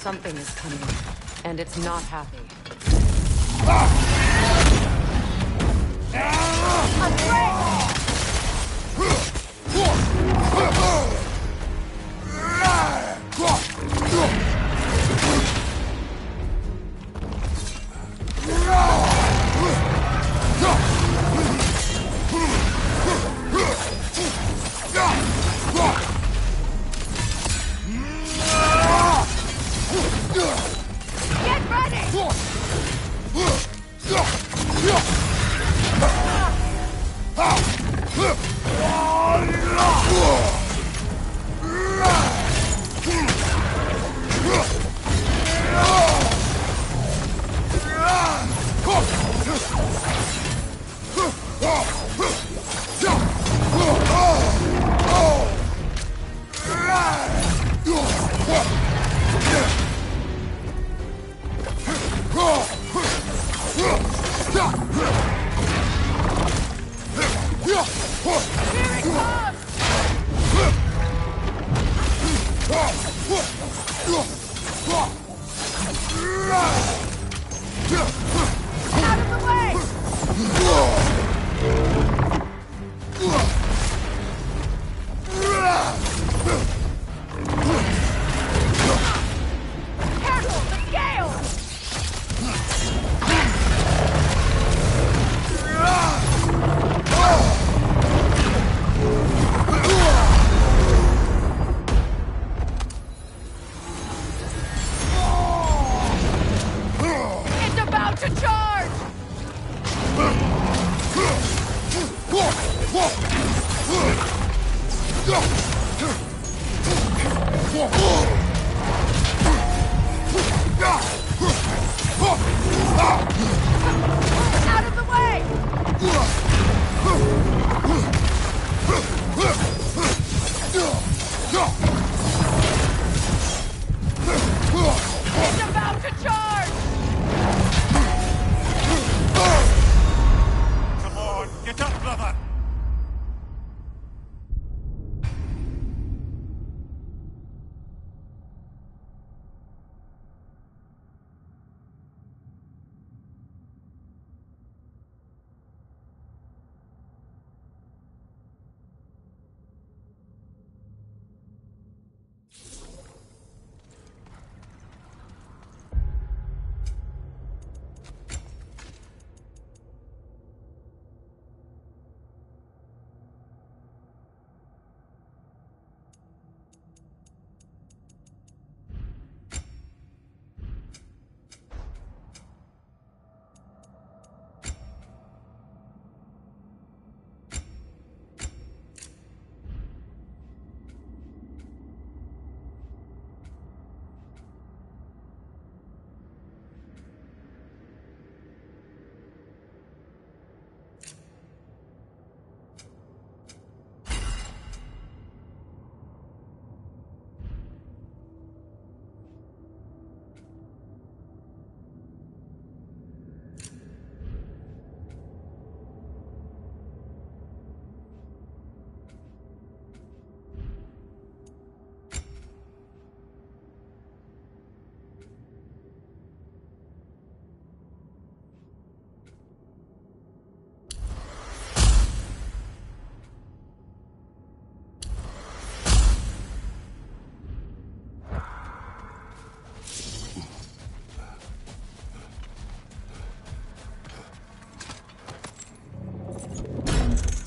Speaker 1: Something is coming, and it's not happy.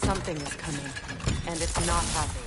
Speaker 1: Something is coming, and it's not happy.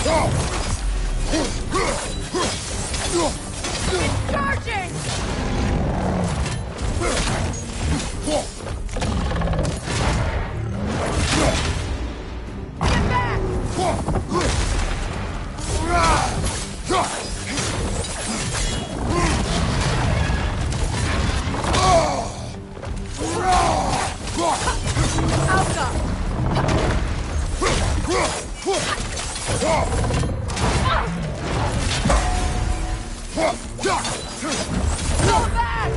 Speaker 2: Charging! Get back! Go back!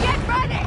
Speaker 2: Get ready!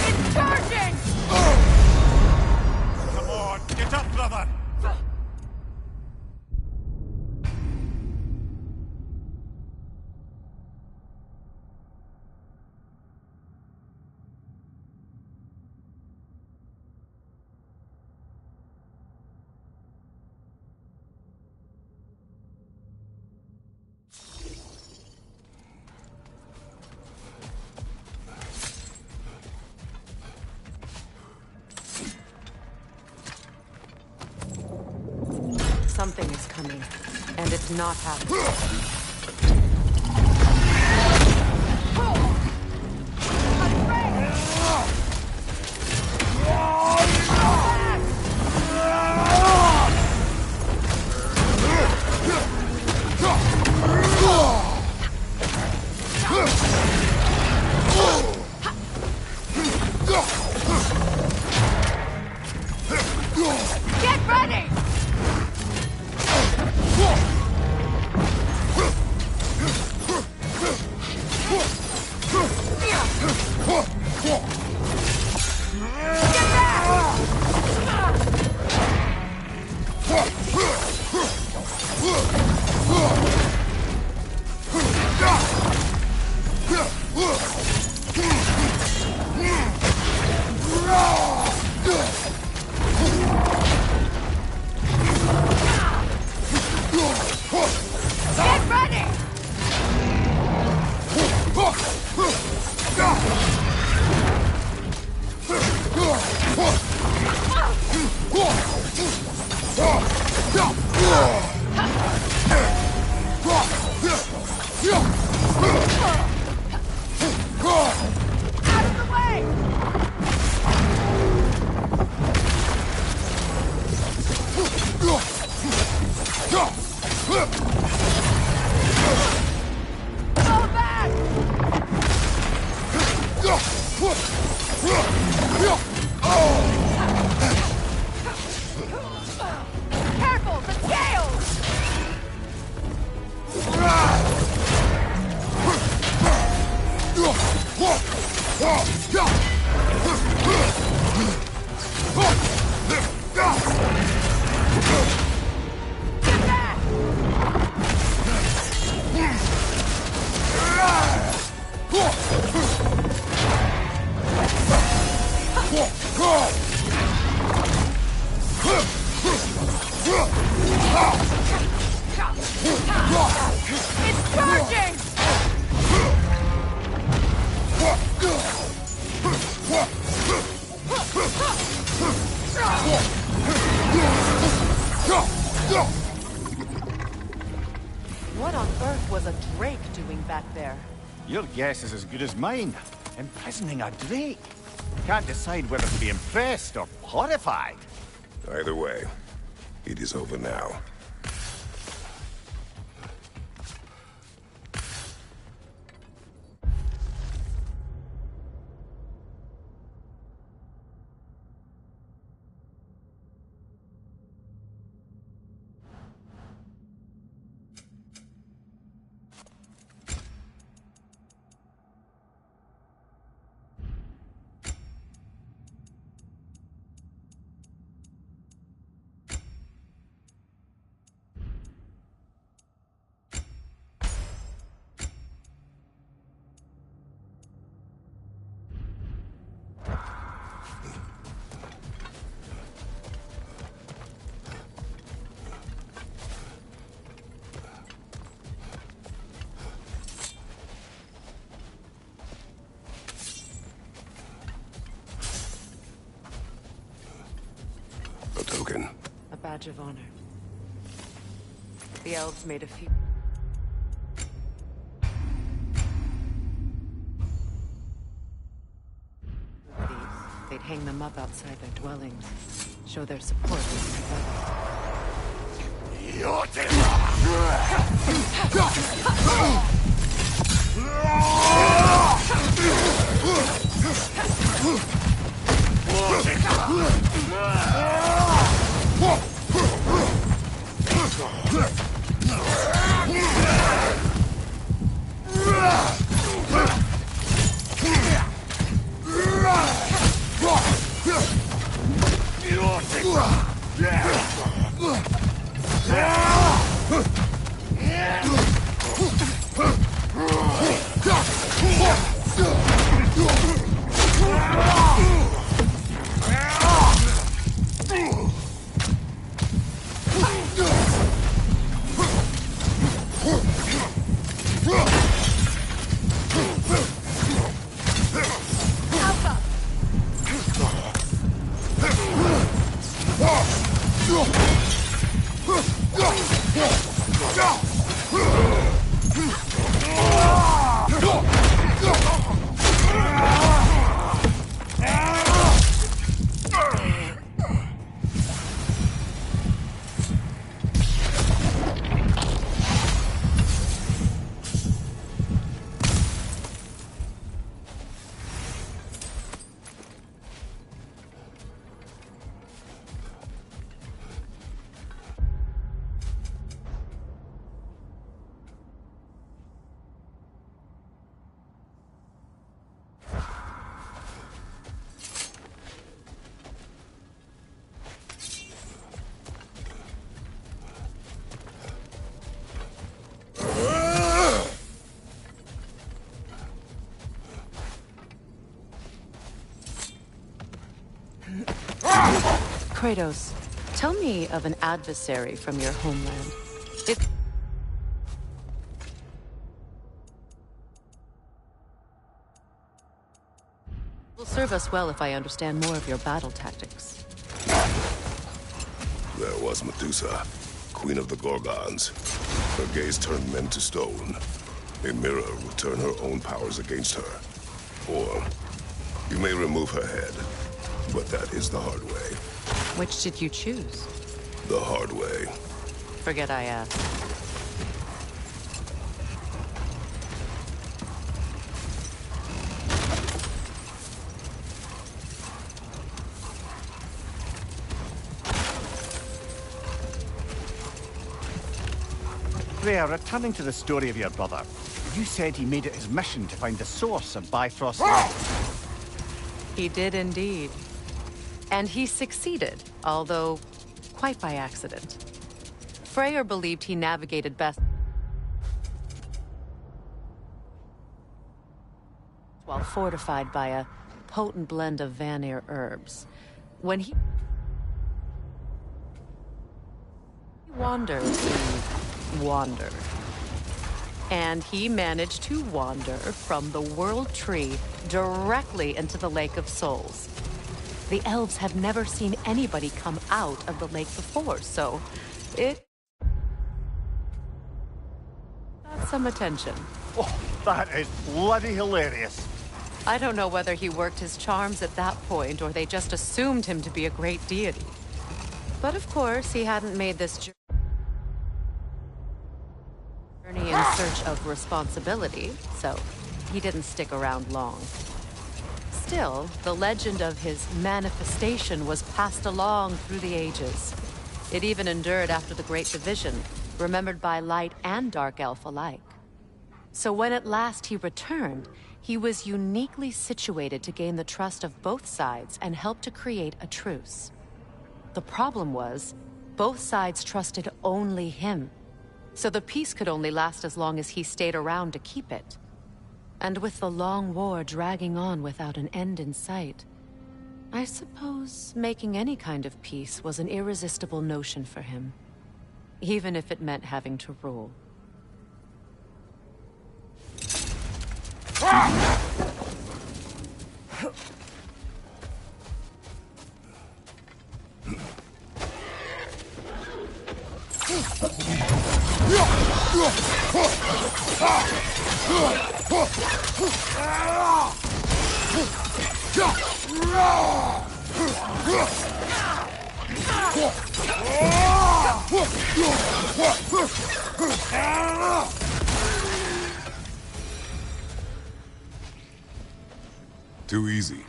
Speaker 2: It's charging!
Speaker 6: Come on, get up, brother!
Speaker 1: Something is coming, and it's not happening.
Speaker 2: Get ready! Get ready! Out of the way! Go back! Careful, the scales! Get back! It's charging!
Speaker 1: What on earth was a drake doing back there?
Speaker 3: Your guess is as good as mine. Imprisoning a drake. Can't decide whether to be impressed or horrified.
Speaker 4: Either way, it is over now.
Speaker 1: badge of honor. The elves made a few... They'd hang them up outside their dwellings, show their support for each Kratos, tell me of an adversary from your homeland. It will serve us well if I understand more of your battle tactics.
Speaker 4: There was Medusa, queen of the Gorgons. Her gaze turned men to stone. A mirror would turn her own powers against her. Or, you may remove her head, but that is the hard way.
Speaker 1: Which did you choose?
Speaker 4: The hard way.
Speaker 1: Forget I asked.
Speaker 3: Freya, returning to the story of your brother, you said he made it his mission to find the source of Bifrost Lake.
Speaker 1: He did indeed. And he succeeded, although quite by accident. Freyr believed he navigated best while fortified by a potent blend of Vanir herbs. When he wandered, he wandered. And he managed to wander from the World Tree directly into the Lake of Souls. The elves have never seen anybody come out of the lake before, so it got some attention.
Speaker 3: Oh, that is bloody hilarious.
Speaker 1: I don't know whether he worked his charms at that point or they just assumed him to be a great deity. But of course, he hadn't made this journey in search of responsibility, so he didn't stick around long. Still, the legend of his manifestation was passed along through the ages. It even endured after the Great Division, remembered by Light and Dark Elf alike. So when at last he returned, he was uniquely situated to gain the trust of both sides and help to create a truce. The problem was, both sides trusted only him. So the peace could only last as long as he stayed around to keep it. And with the long war dragging on without an end in sight, I suppose making any kind of peace was an irresistible notion for him. Even if it meant having to rule.
Speaker 4: Too easy.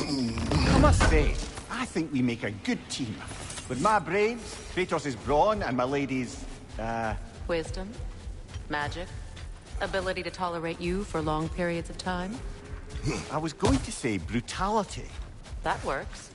Speaker 3: I must say, I think we make a good team. With my brains, Kratos' brawn, and my lady's,
Speaker 1: Wisdom, magic, ability to tolerate you for long periods of time.
Speaker 3: I was going to say brutality.
Speaker 1: That works.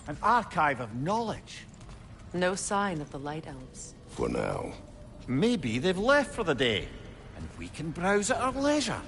Speaker 3: An archive of knowledge.
Speaker 1: No sign of the Light Elves.
Speaker 4: For now.
Speaker 3: Maybe they've left for the day, and we can browse at our leisure.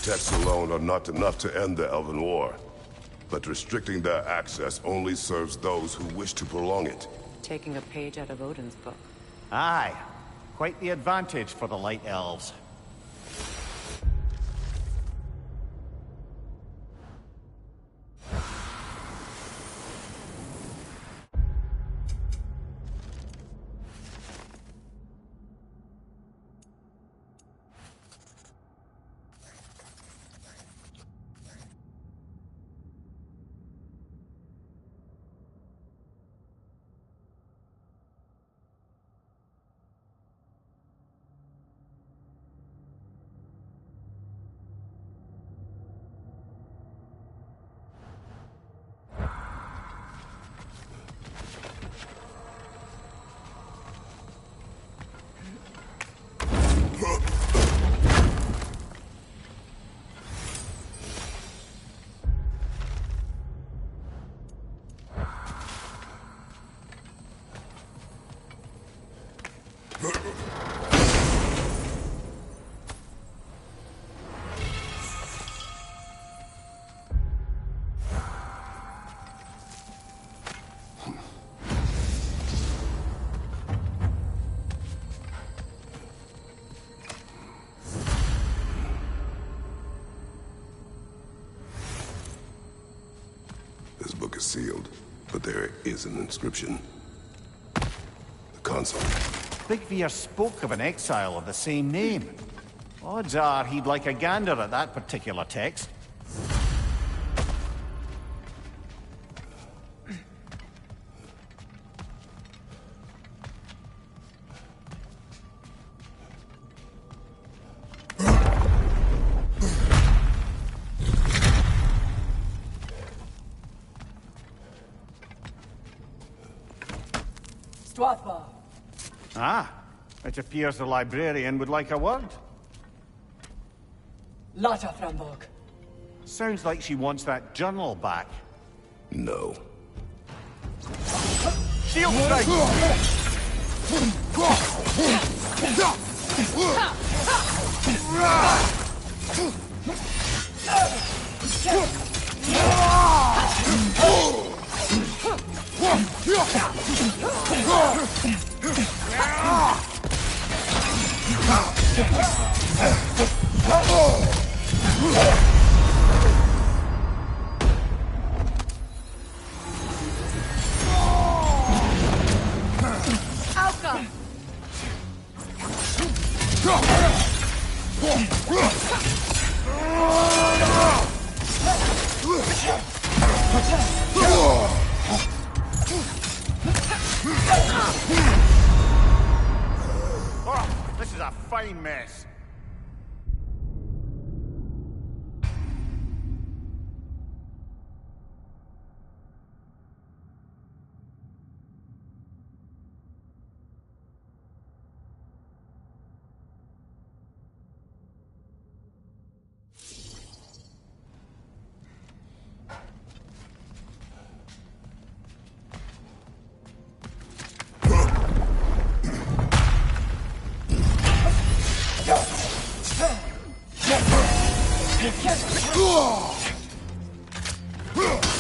Speaker 4: texts alone are not enough to end the Elven War. But restricting their access only serves those who wish to prolong it.
Speaker 1: Taking a page out of Odin's book.
Speaker 3: Aye. Quite the advantage for the Light Elves.
Speaker 4: This book is sealed, but there is an inscription. The console.
Speaker 3: Bigvier spoke of an exile of the same name. Odds are he'd like a gander at that particular text. Ah, it appears the librarian would like a word.
Speaker 9: Lata Frambog.
Speaker 3: Sounds like she wants that journal back.
Speaker 4: No.
Speaker 3: Shield strike!
Speaker 5: Outcome!
Speaker 3: Oh, this is a fine mess.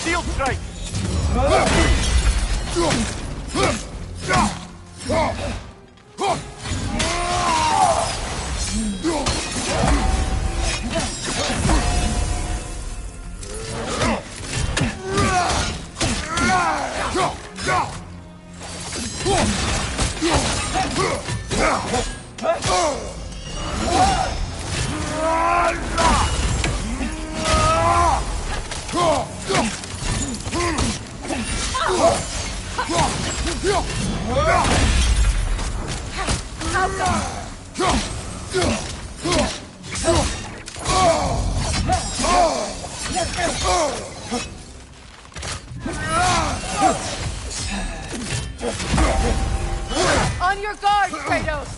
Speaker 3: Shield strike!
Speaker 2: On your guard, Kratos!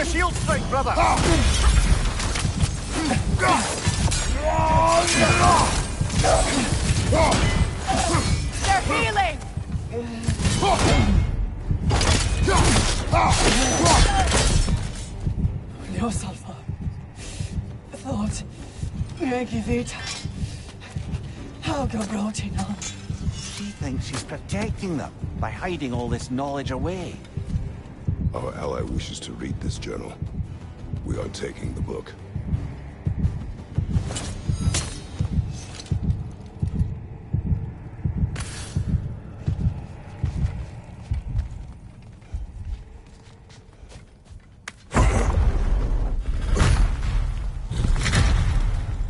Speaker 3: the shield strike, brother!
Speaker 2: They're healing!
Speaker 9: Dios Alpha. Thought. Megivita. How go now?
Speaker 3: She thinks she's protecting them by hiding all this knowledge away.
Speaker 4: Our ally wishes to read this journal. We are taking the book.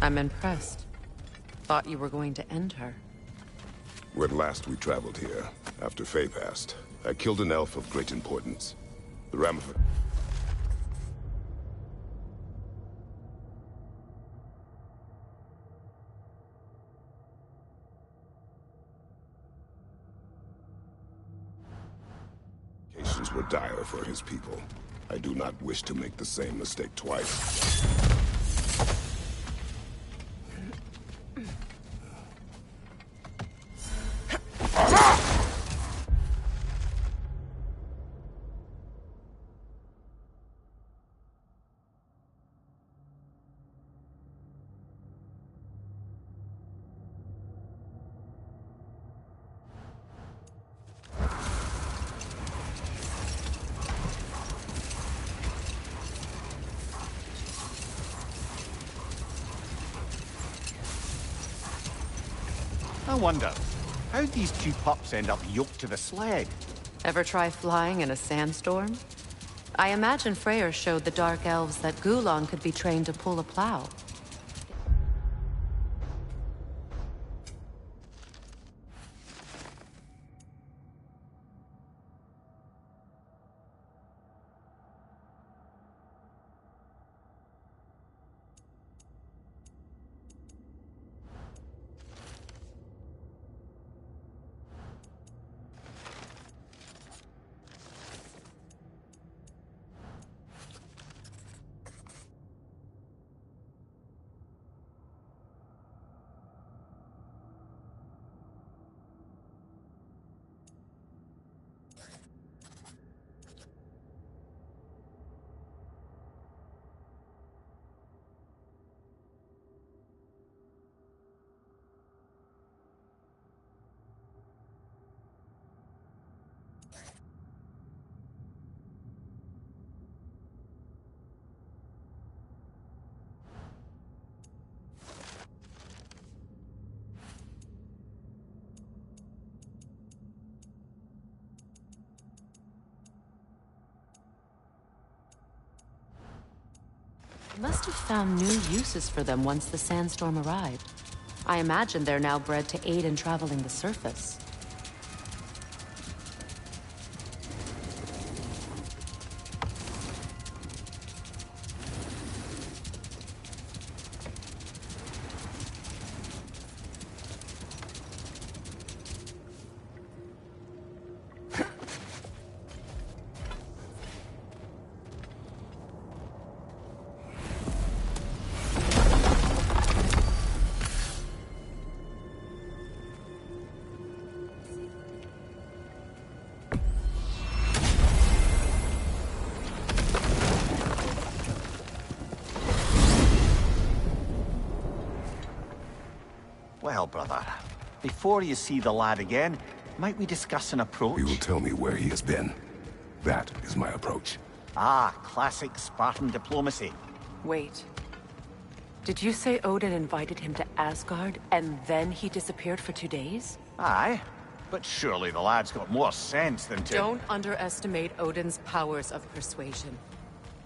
Speaker 1: I'm impressed. Thought you were going to end her.
Speaker 4: When last we traveled here, after Faye passed, I killed an elf of great importance. The ramifications were dire for his people. I do not wish to make the same mistake twice.
Speaker 3: I wonder, how'd these two pups end up yoked to the sled?
Speaker 1: Ever try flying in a sandstorm? I imagine Freyr showed the Dark Elves that Gulon could be trained to pull a plow. Must have found new uses for them once the sandstorm arrived. I imagine they're now bred to aid in traveling the surface.
Speaker 3: Well, brother, before you see the lad again, might we discuss an approach?
Speaker 4: You will tell me where he has been. That is my approach.
Speaker 3: Ah, classic Spartan diplomacy.
Speaker 1: Wait. Did you say Odin invited him to Asgard, and then he disappeared for 2 days?
Speaker 3: Aye, but surely the lad's got more sense than to...
Speaker 1: Don't underestimate Odin's powers of persuasion.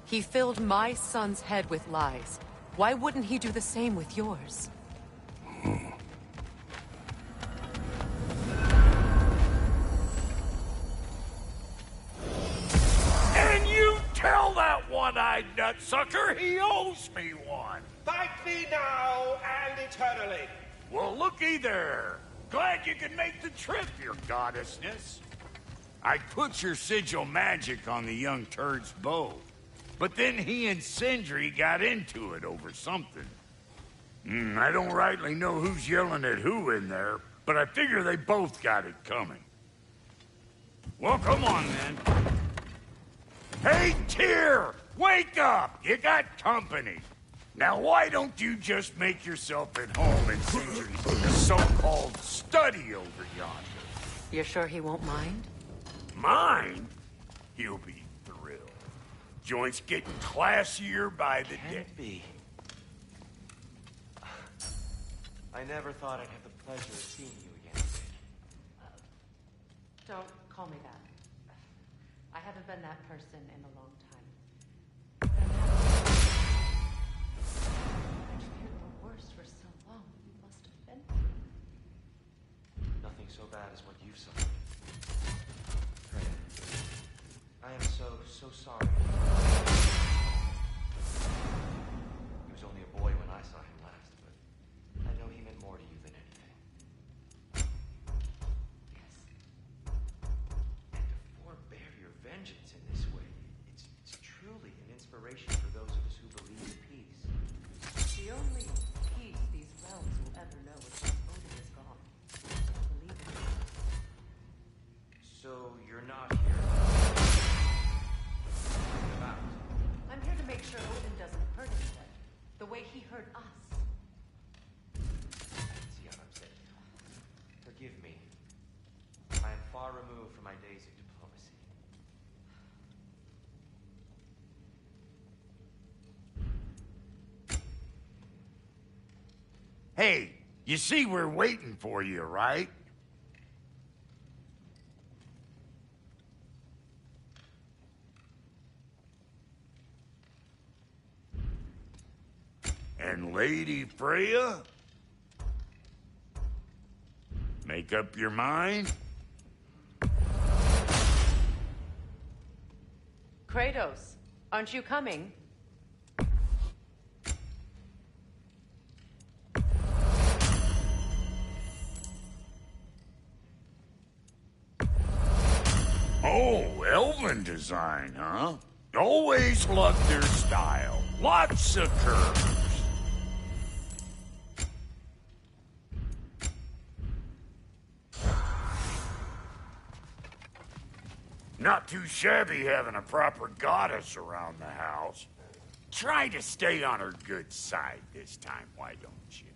Speaker 1: He filled my son's head with lies. Why wouldn't he do the same with yours?
Speaker 6: And you tell that one-eyed nutsucker he owes me one.
Speaker 10: Thank me now and eternally.
Speaker 6: Well, looky there. Glad you could make the trip, your goddessness. I put your sigil magic on the young turd's bow. But then he and Sindri got into it over something. I don't rightly know who's yelling at who in there, but I figure they both got it coming. Well, come on, then. Hey, Tyr! Wake up! You got company. Now, why don't you just make yourself at home in Sindri's so-called study over yonder?
Speaker 1: You're sure he won't mind?
Speaker 6: Mind? He'll be thrilled. Joint's getting classier by the day.
Speaker 11: Can't be. I never thought I'd have the pleasure of seeing you again.
Speaker 1: Don't call me that. I haven't been that person in a long time. I've feared the worst for so long. You must have been.
Speaker 11: Nothing so bad as what you've suffered. Freya, I am so sorry. He was only a boy when I saw him last, but I know he meant more to you than anything.
Speaker 1: Yes.
Speaker 11: And to forbear your vengeance in this way, it's truly an inspiration for those of us who believe in peace.
Speaker 1: The only peace these realms will ever know is that Odin is gone. Believe me.
Speaker 11: So you're not here. About.
Speaker 1: I'm here to make sure Odin doesn't hurt anyone, the way he hurt us.
Speaker 11: See, I'm upset. Forgive me. I am far removed from my days of diplomacy.
Speaker 6: Hey, you see we're waiting for you, right? And Lady Freya? Make up your mind?
Speaker 1: Kratos, aren't you coming?
Speaker 6: Oh, elven design, huh? Always loved their style. Lots of curves. Not too shabby having a proper goddess around the house. Try to stay on her good side this time, why don't you?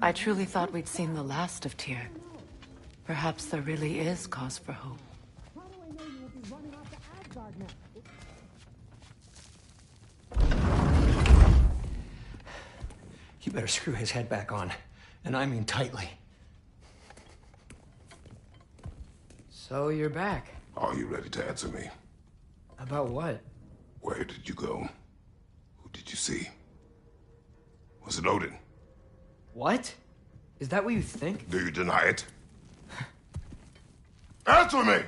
Speaker 1: I truly thought we'd seen the last of Tyr. Perhaps there really is cause for hope.
Speaker 12: You better screw his head back on, and I mean tightly.
Speaker 13: So you're back.
Speaker 4: Are you ready to answer me?
Speaker 13: About what?
Speaker 4: Where did you go? Who did you see? Was it Odin?
Speaker 13: What? Is that what you think?
Speaker 4: Do you deny it? Answer me!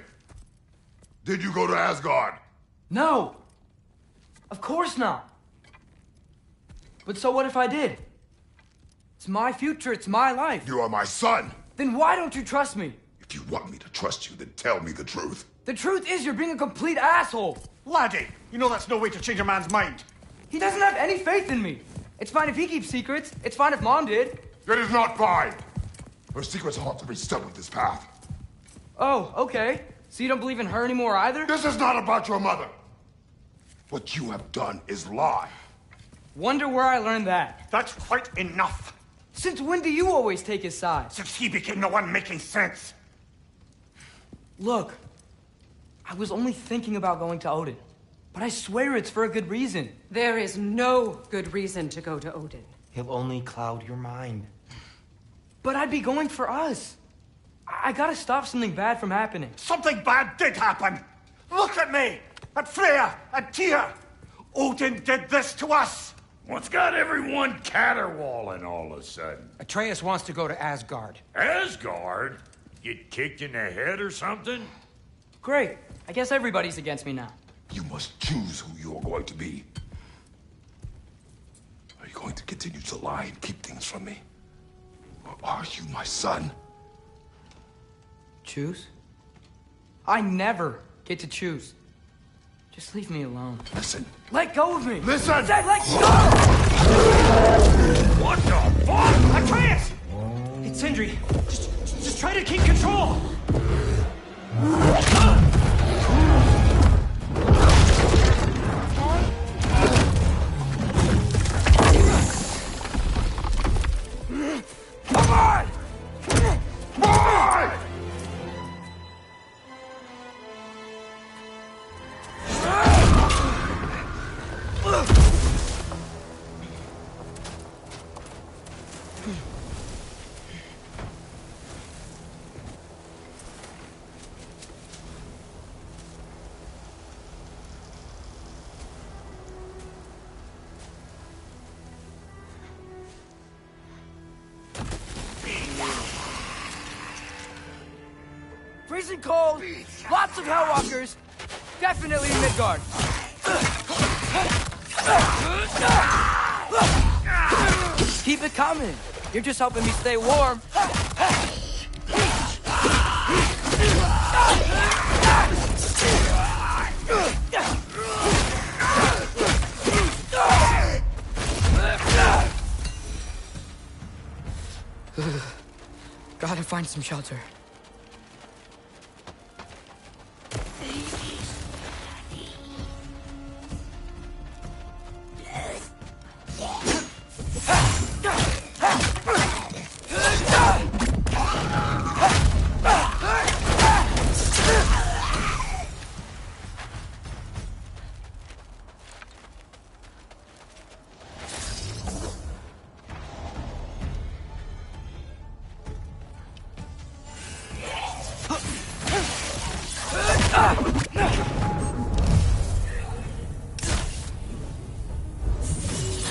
Speaker 4: Did you go to Asgard?
Speaker 13: No! Of course not! But so what if I did? It's my future, it's my life.
Speaker 4: You are my son!
Speaker 13: Then why don't you trust me?
Speaker 4: If If you want me to trust you, then tell me the truth.
Speaker 13: The truth is you're being a complete asshole.
Speaker 3: Laddie, you know that's no way to change a man's mind.
Speaker 13: He doesn't have any faith in me. It's fine if he keeps secrets. It's fine if Mom did.
Speaker 4: That is not fine. Her secrets ought to be stuck with this path.
Speaker 13: Oh, okay. So you don't believe in her anymore either?
Speaker 4: This is not about your mother. What you have done is lie.
Speaker 13: Wonder where I learned that.
Speaker 3: That's quite enough.
Speaker 13: Since when do you always take his side?
Speaker 3: Since he became the one making sense.
Speaker 13: Look, I was only thinking about going to Odin. But I swear it's for a good reason.
Speaker 1: There is no good reason to go to Odin.
Speaker 11: He'll only cloud your mind.
Speaker 13: But I'd be going for us. I gotta stop something bad from happening.
Speaker 3: Something bad did happen. Look at me, at Freya, at Tyr. Odin did this to us.
Speaker 6: What's got everyone caterwauling all of a sudden?
Speaker 12: Atreus wants to go to Asgard.
Speaker 6: Asgard? Get kicked in the head or something?
Speaker 13: Great. I guess everybody's against me now.
Speaker 4: You must choose who you are going to be. Are you going to continue to lie and keep things from me? Or are you my son?
Speaker 13: Choose? I never get to choose. Just leave me alone.
Speaker 4: Listen.
Speaker 13: Let go of me!
Speaker 4: Listen!
Speaker 13: I said let go!
Speaker 6: What the fuck?
Speaker 12: Atreus! It's Sindri. Just try to keep control!
Speaker 6: Come on! Come on!
Speaker 13: Freezing cold, lots of Hellwalkers, definitely Midgard. Keep it coming. You're just helping me stay warm. Gotta find some shelter.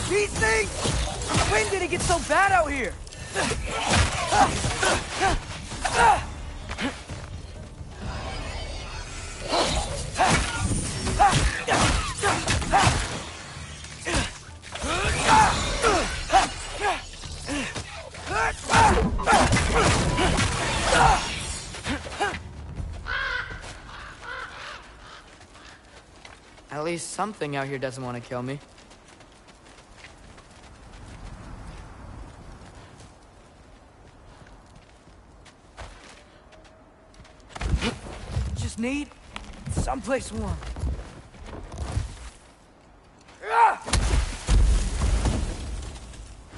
Speaker 13: These things! When did it get so bad out here? At least something out here doesn't want to kill me. Just need someplace warm.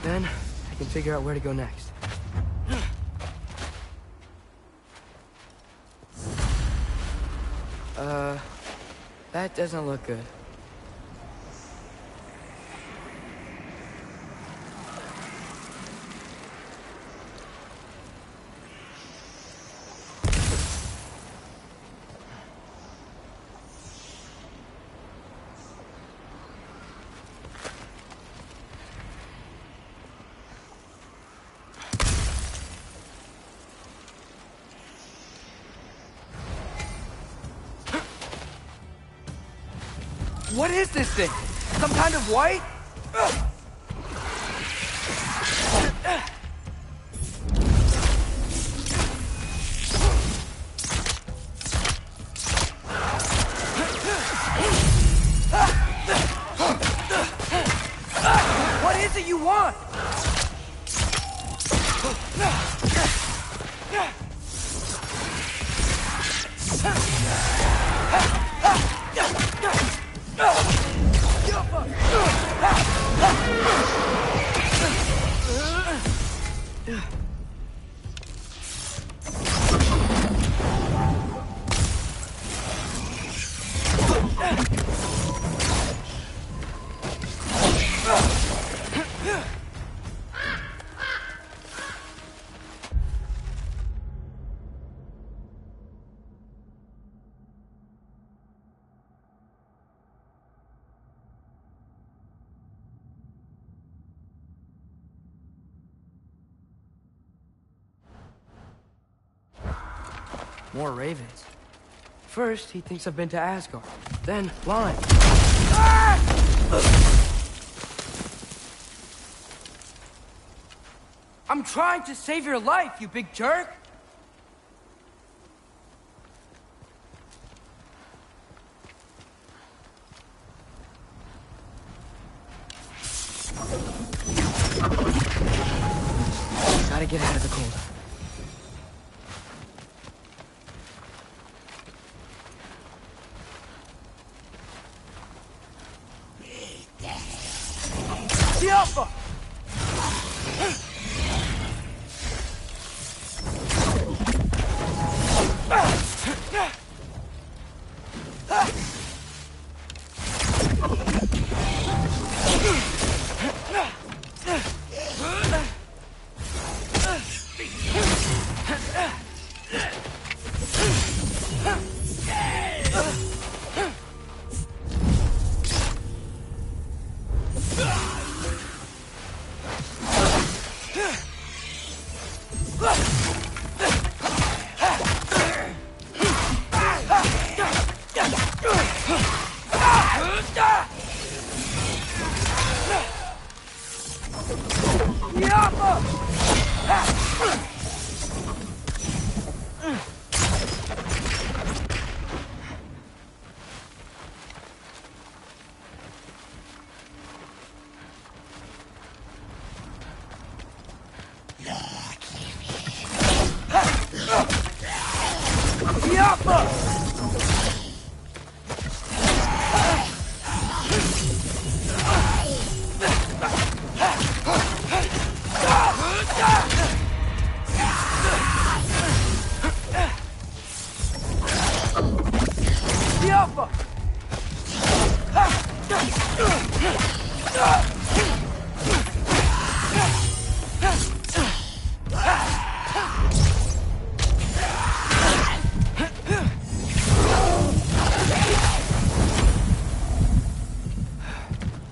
Speaker 13: Then I can figure out where to go next. That doesn't look good. What is this thing? Some kind of white? More ravens. First, he thinks I've been to Asgard. Then, blind. I'm trying to save your life, you big jerk! Gotta get out of the cold. Alpha!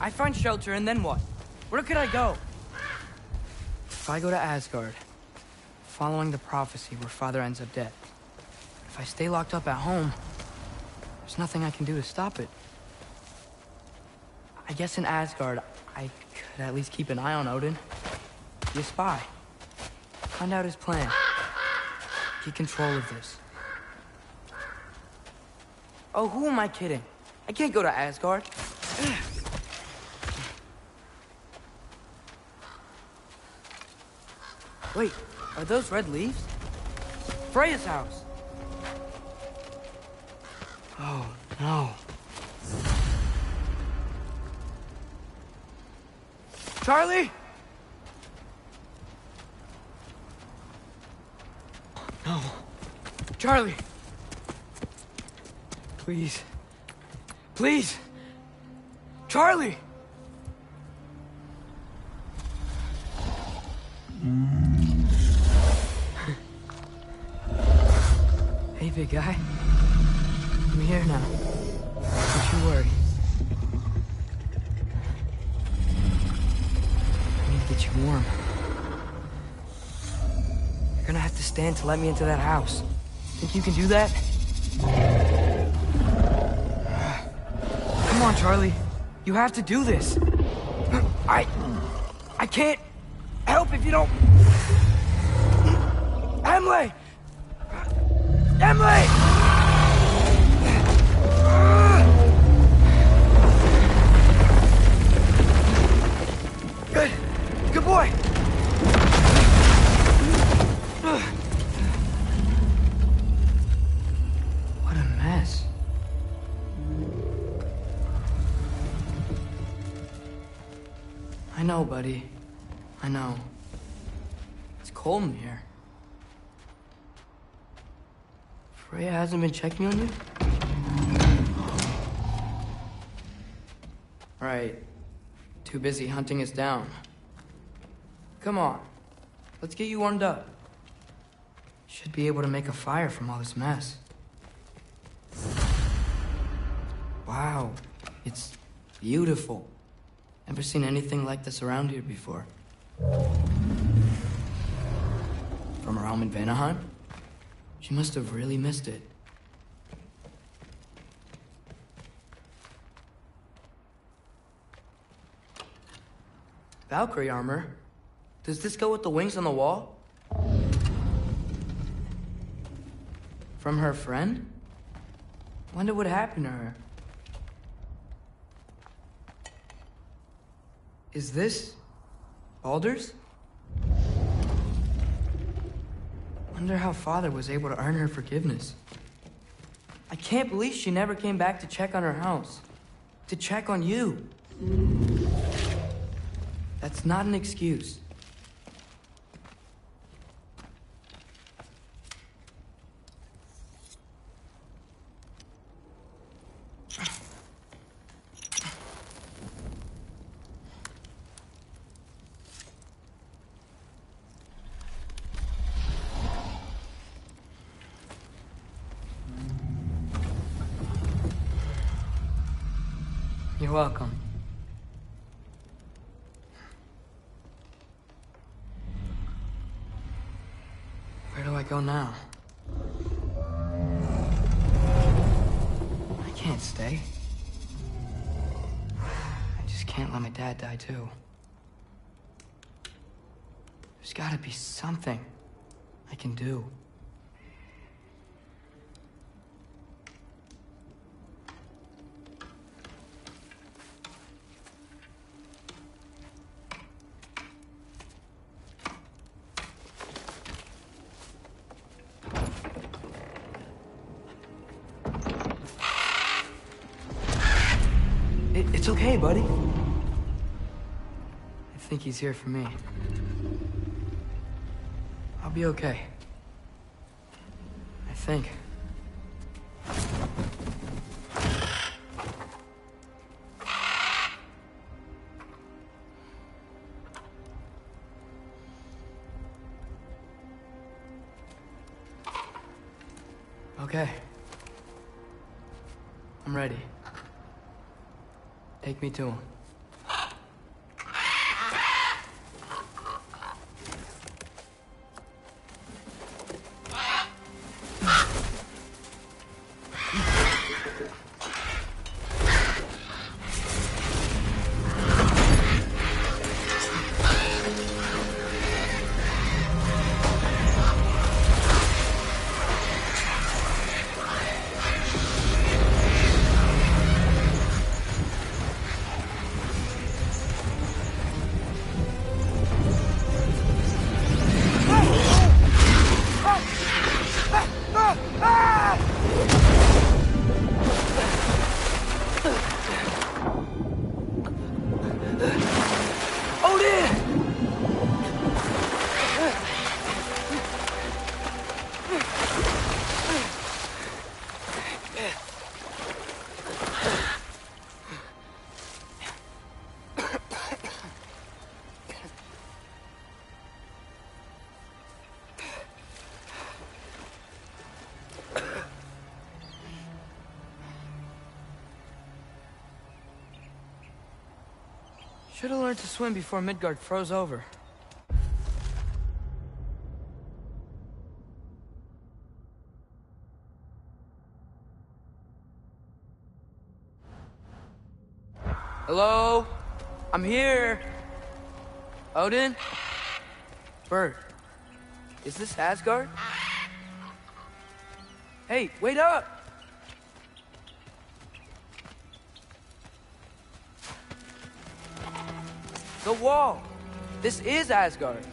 Speaker 13: I find shelter, and then what? Where could I go? If I go to Asgard, following the prophecy where Father ends up dead. If I stay locked up at home, there's nothing I can do to stop it. I guess in Asgard, I could at least keep an eye on Odin. Be a spy. Find out his plan. Get control of this. Oh, who am I kidding? I can't go to Asgard. Wait, are those red leaves? Freya's house! Oh, no. Charlie? No. Charlie! Please. Please! Charlie! Hey, big guy. I'm here now. Don't you worry. I need to get you warm. You're gonna have to stand to let me into that house. Think you can do that? Come on, Charlie. You have to do this. I can't help if you don't... Emily! Emily! Good. Good boy. What a mess. I know, buddy. I know. It's cold in here. Freya hasn't been checking on you? Right. Too busy hunting us down. Come on. Let's get you warmed up. Should be able to make a fire from all this mess. Wow. It's beautiful. Never seen anything like this around here before. From her home in Vanaheim? She must have really missed it. Valkyrie armor? Does this go with the wings on the wall? From her friend? Wonder what happened to her. Is this Baldur's? Wonder how Father was able to earn her forgiveness. I can't believe she never came back to check on her house. To check on you. That's not an excuse. You're welcome. Where do I go now? I can't stay. I just can't let my dad die too. There's gotta be something I can do. It's okay, buddy. I think he's here for me. I'll be okay. I think. Okay. I'm ready. Take me to him. Should have learned to swim before Midgard froze over. Hello? I'm here. Odin? Bird. Is this Asgard? Hey, wait up! The wall! This is Asgard!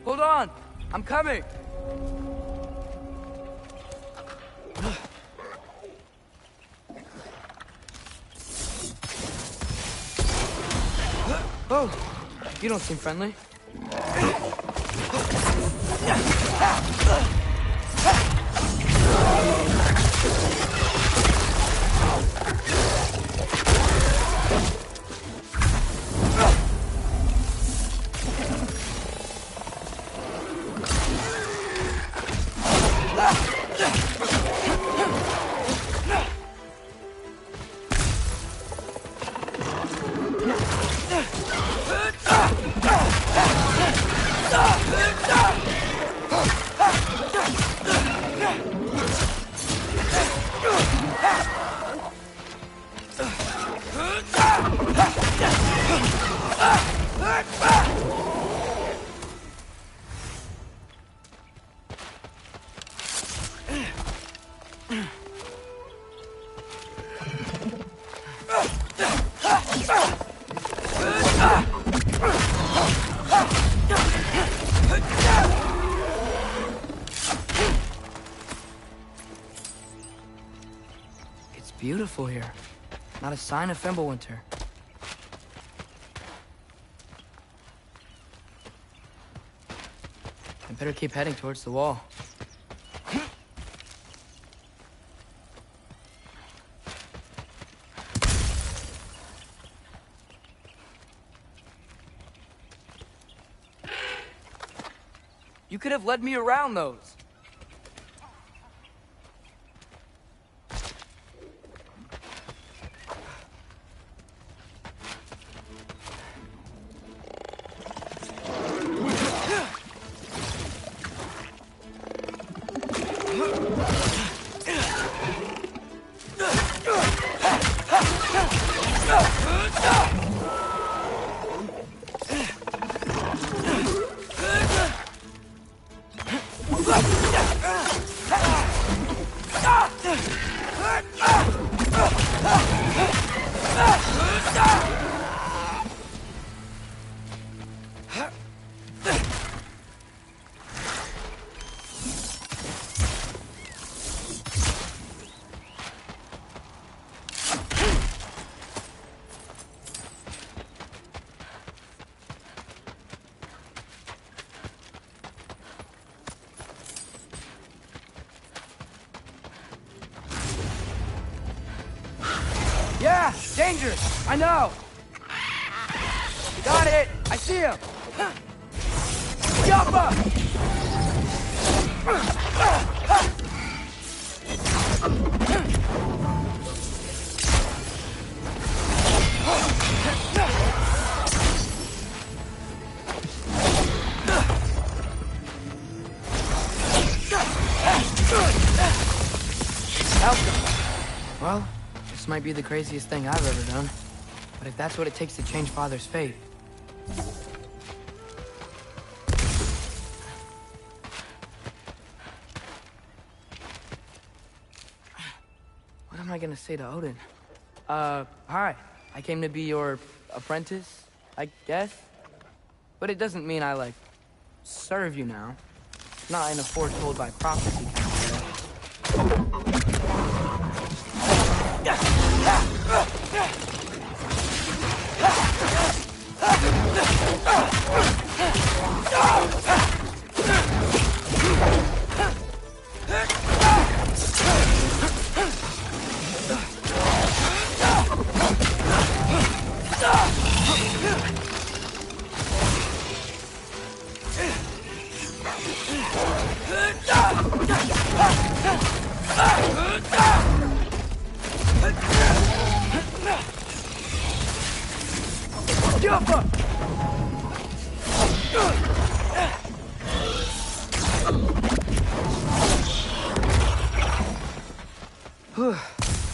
Speaker 13: Hold on! I'm coming! Oh! You don't seem friendly. It's beautiful here. Not a sign of Fimbulwinter. I better keep heading towards the wall. You could have led me around those. Yeah, dangerous. I know. Got it. I see him. Yappa! Well, this might be the craziest thing I've ever done. But if that's what it takes to change Father's fate... What am I gonna say to Odin? Hi. I came to be your apprentice, I guess? But it doesn't mean I, like, serve you now. Not in a foretold by prophecy kind of way.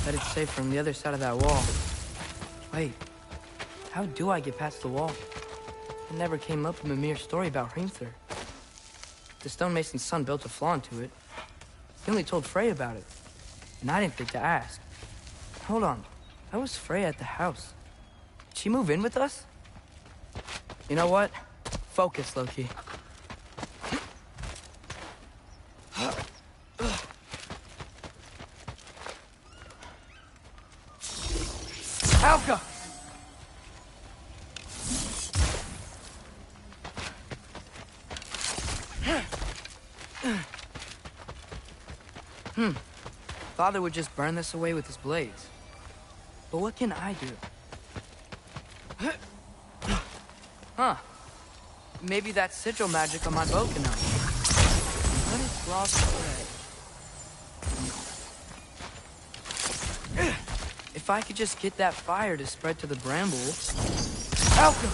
Speaker 13: Bet it's safe from the other side of that wall. Wait, how do I get past the wall? It never came up in the mere story about Hrimthur. The stonemason's son built a flaw into it. He only told Frey about it, and I didn't think to ask. Hold on, how was Frey at the house? Did she move in with us? You know what? Focus, Loki. Alka! Father would just burn this away with his blades. But what can I do? Huh. Maybe that sigil magic on my bow can help. What is lost thread? If I could just get that fire to spread to the brambles... Alka!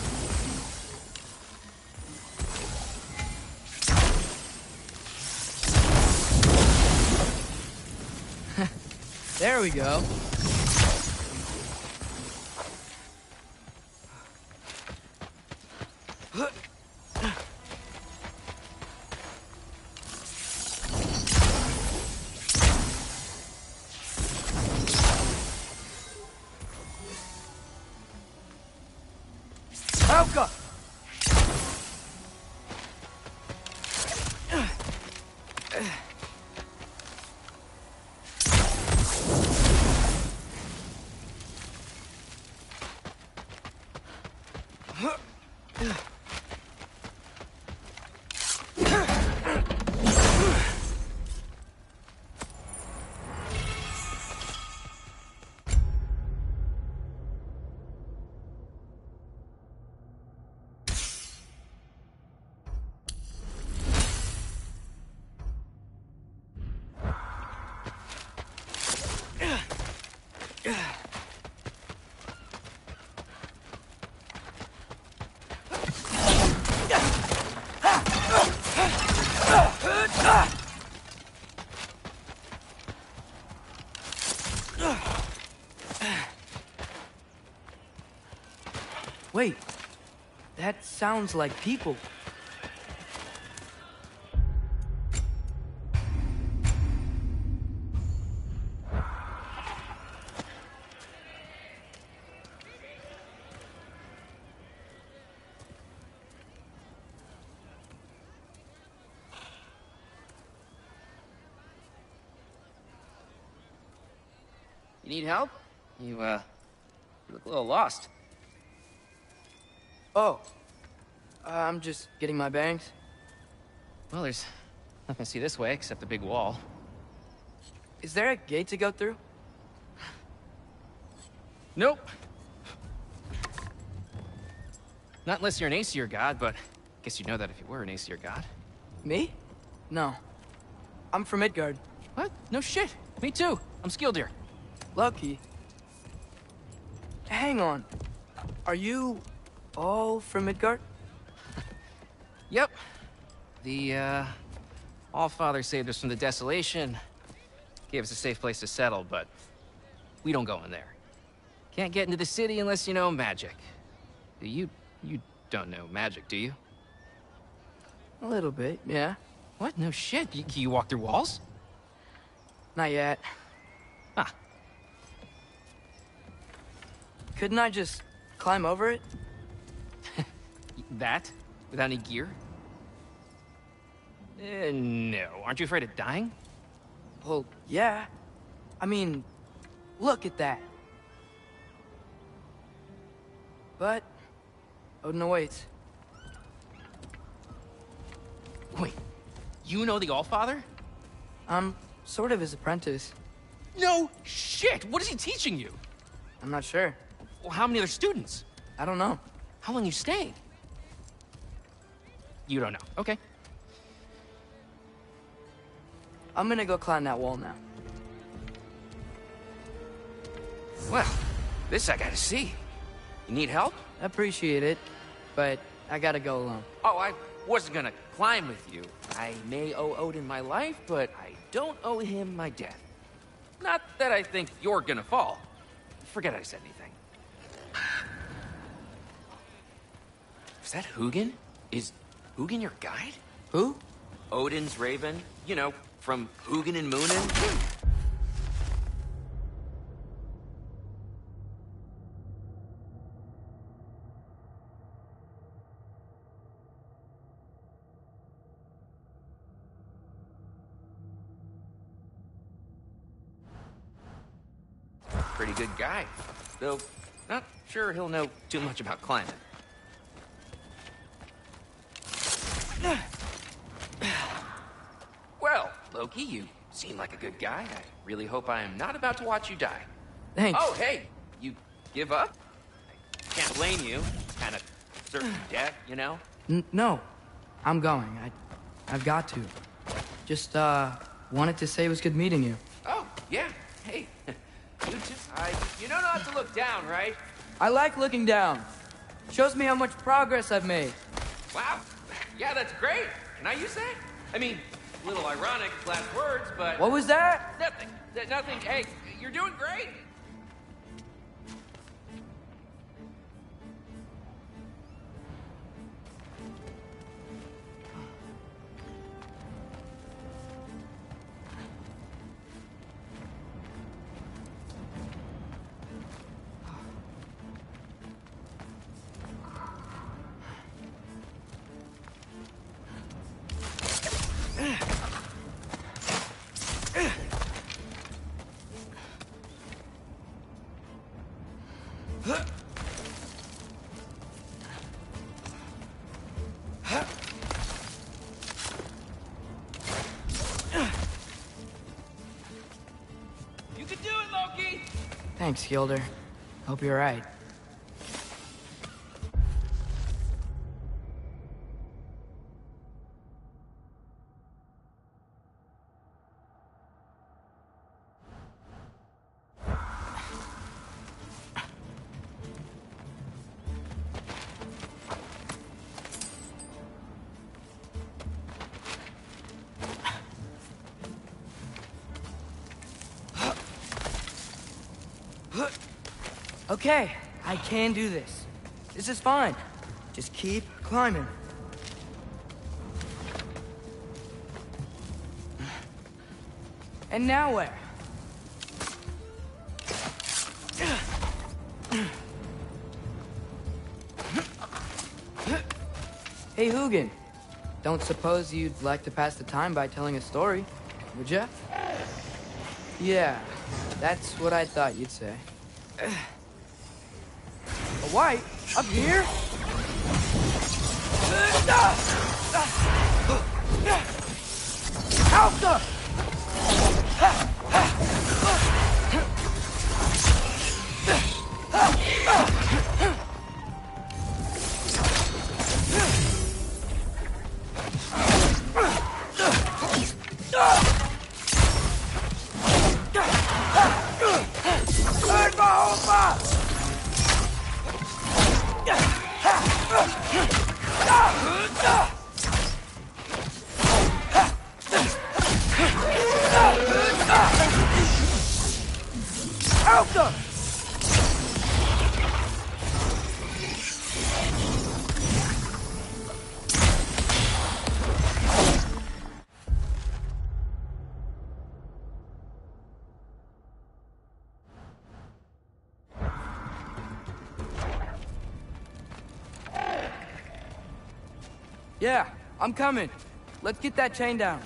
Speaker 13: There we go. Wait, that sounds like people.
Speaker 14: You need help? You look a little lost.
Speaker 13: Oh, I'm just getting my bearings.
Speaker 14: Well, there's nothing to see this way except the big wall.
Speaker 13: Is there a gate to go through?
Speaker 14: Nope. Not unless you're an Aesir god, but I guess you'd know that if you were an Aesir god.
Speaker 13: Me? No. I'm from Midgard.
Speaker 14: What? No shit. Me too. I'm skilled here.
Speaker 13: Lucky. Hang on. Are you all from Midgard?
Speaker 14: Yep. The, Allfather saved us from the desolation. Gave us a safe place to settle, but we don't go in there. Can't get into the city unless you know magic. You don't know magic, do you?
Speaker 13: A little bit, yeah.
Speaker 14: What? No shit. Can you walk through walls?
Speaker 13: Not yet.
Speaker 14: Huh.
Speaker 13: Couldn't I just climb over it?
Speaker 14: That? Without any gear? No. Aren't you afraid of dying?
Speaker 13: Well, yeah. I mean, look at that. But Odin awaits.
Speaker 14: Wait, you know the Allfather?
Speaker 13: I'm sort of his apprentice.
Speaker 14: No shit! What is he teaching you?
Speaker 13: I'm not sure.
Speaker 14: Well, how many other students?
Speaker 13: I don't know.
Speaker 14: How long you staying? You don't know. Okay.
Speaker 13: I'm gonna go climb that wall now.
Speaker 14: Well, this I gotta see. You need help?
Speaker 13: Appreciate it, but I gotta go alone.
Speaker 14: Oh, I wasn't gonna climb with you. I may owe Odin my life, but I don't owe him my death. Not that I think you're gonna fall. Forget I said anything. Is that Hugin? Is Hugin your guide?
Speaker 13: Who?
Speaker 14: Odin's raven. You know, from Hugin and Moonin. Pretty good guy. Though, not sure he'll know too much about climbing. Well, Loki, you seem like a good guy. I really hope I am not about to watch you die.
Speaker 13: Thanks.
Speaker 14: Oh, hey, you give up? I can't blame you. Kind of certain death, you know?
Speaker 13: No, I'm going. I've got to. Just, wanted to say it was good meeting you.
Speaker 14: Oh, yeah. Hey, you too. You know not to look down, right?
Speaker 13: I like looking down. Shows me how much progress I've made.
Speaker 14: Wow. Yeah, that's great. Can I use that? I mean, a little ironic, last words, but...
Speaker 13: What was that?
Speaker 14: Nothing. Nothing. Hey, you're doing great. You can do it, Loki!
Speaker 13: Thanks, Gilder. Hope you're right. Okay, I can do this. This is fine. Just keep climbing. And now where? Hey, Hugin. Don't suppose you'd like to pass the time by telling a story, would ya? Yeah, that's what I thought you'd say. A white? Up here? Alpha! Yeah, I'm coming. Let's get that chain down.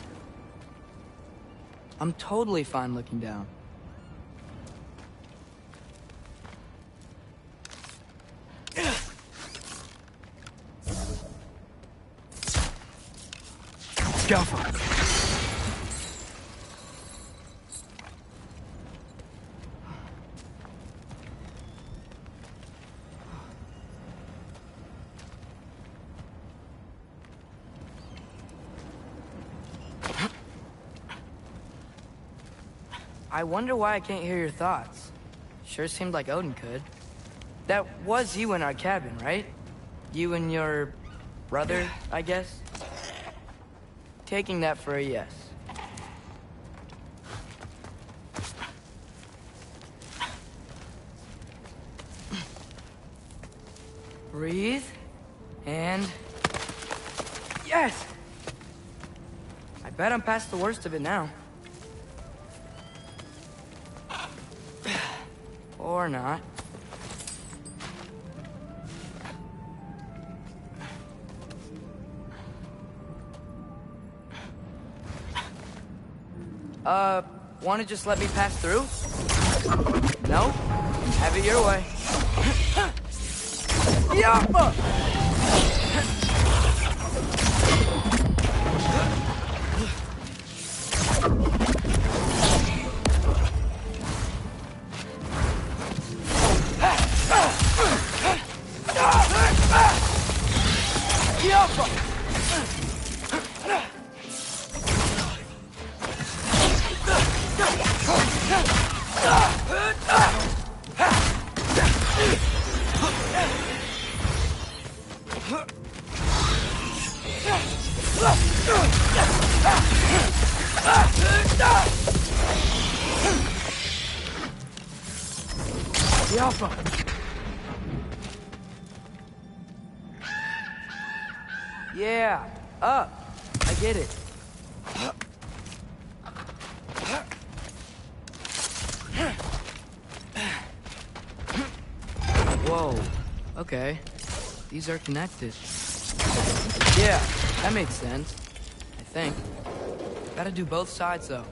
Speaker 13: I'm totally fine looking down. Scalpel. I wonder why I can't hear your thoughts. Sure seemed like Odin could. That was you in our cabin, right? You and your brother, I guess? Taking that for a yes. Breathe, and... yes! I bet I'm past the worst of it now. Or not. Wanna just let me pass through? No? Have it your way. Yappa! Yeah, up. I get it. Whoa. Okay. These are connected. Yeah, that makes sense. I think. Gotta do both sides, though.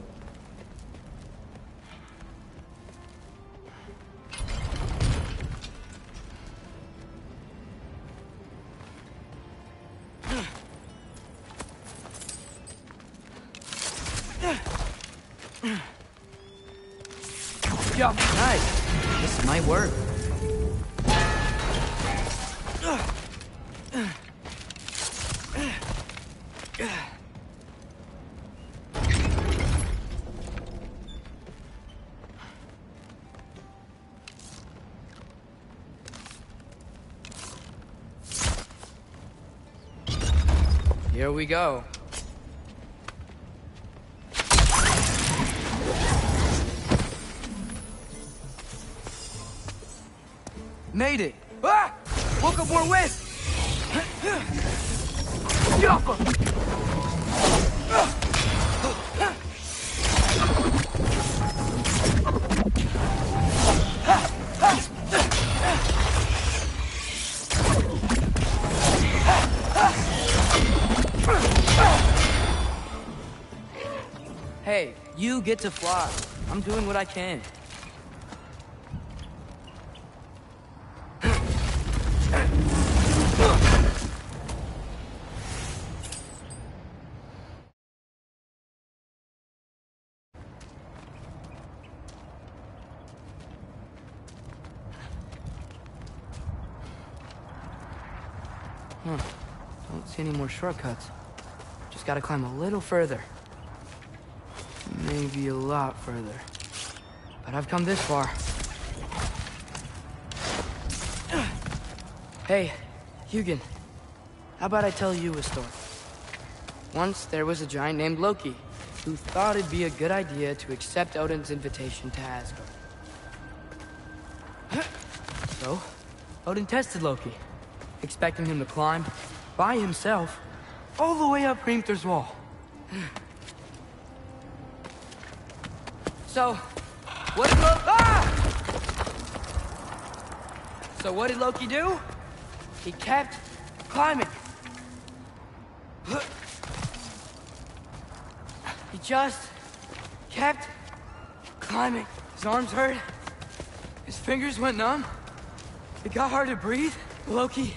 Speaker 13: Nice. This might work. Here we go. Made it! Ah! Woke up more wind! Get off her! Hey, you get to fly. I'm doing what I can. Don't see any more shortcuts. Just gotta climb a little further. Maybe a lot further. But I've come this far. Hey, Hugin. How about I tell you a story? Once there was a giant named Loki who thought it'd be a good idea to accept Odin's invitation to Asgard. So, Odin tested Loki, expecting him to climb by himself all the way up Hrimthur's wall. So, what did what did Loki do? He kept climbing. He just kept climbing. His arms hurt. His fingers went numb. It got hard to breathe. Loki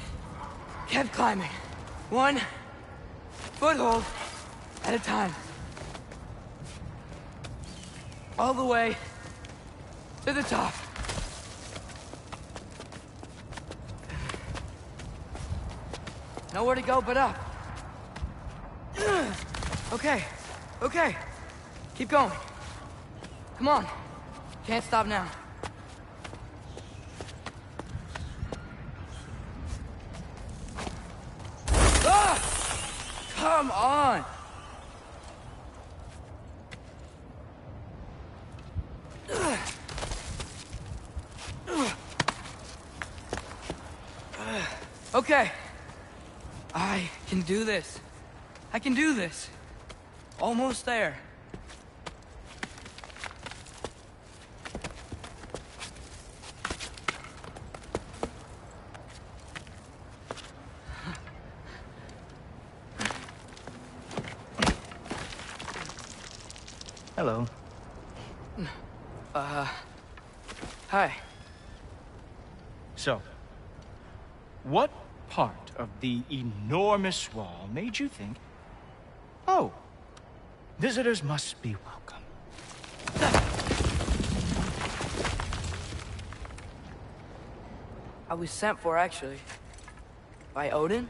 Speaker 13: kept climbing. One foothold at a time. All the way to the top. Nowhere to go but up. Okay. Keep going. Come on. Can't stop now. Come on! Okay. I can do this. I can do this. Almost there.
Speaker 15: Hello.
Speaker 13: Hi.
Speaker 15: So, what part of the enormous wall made you think, oh, visitors must be welcome?
Speaker 13: I was sent for, actually. By Odin?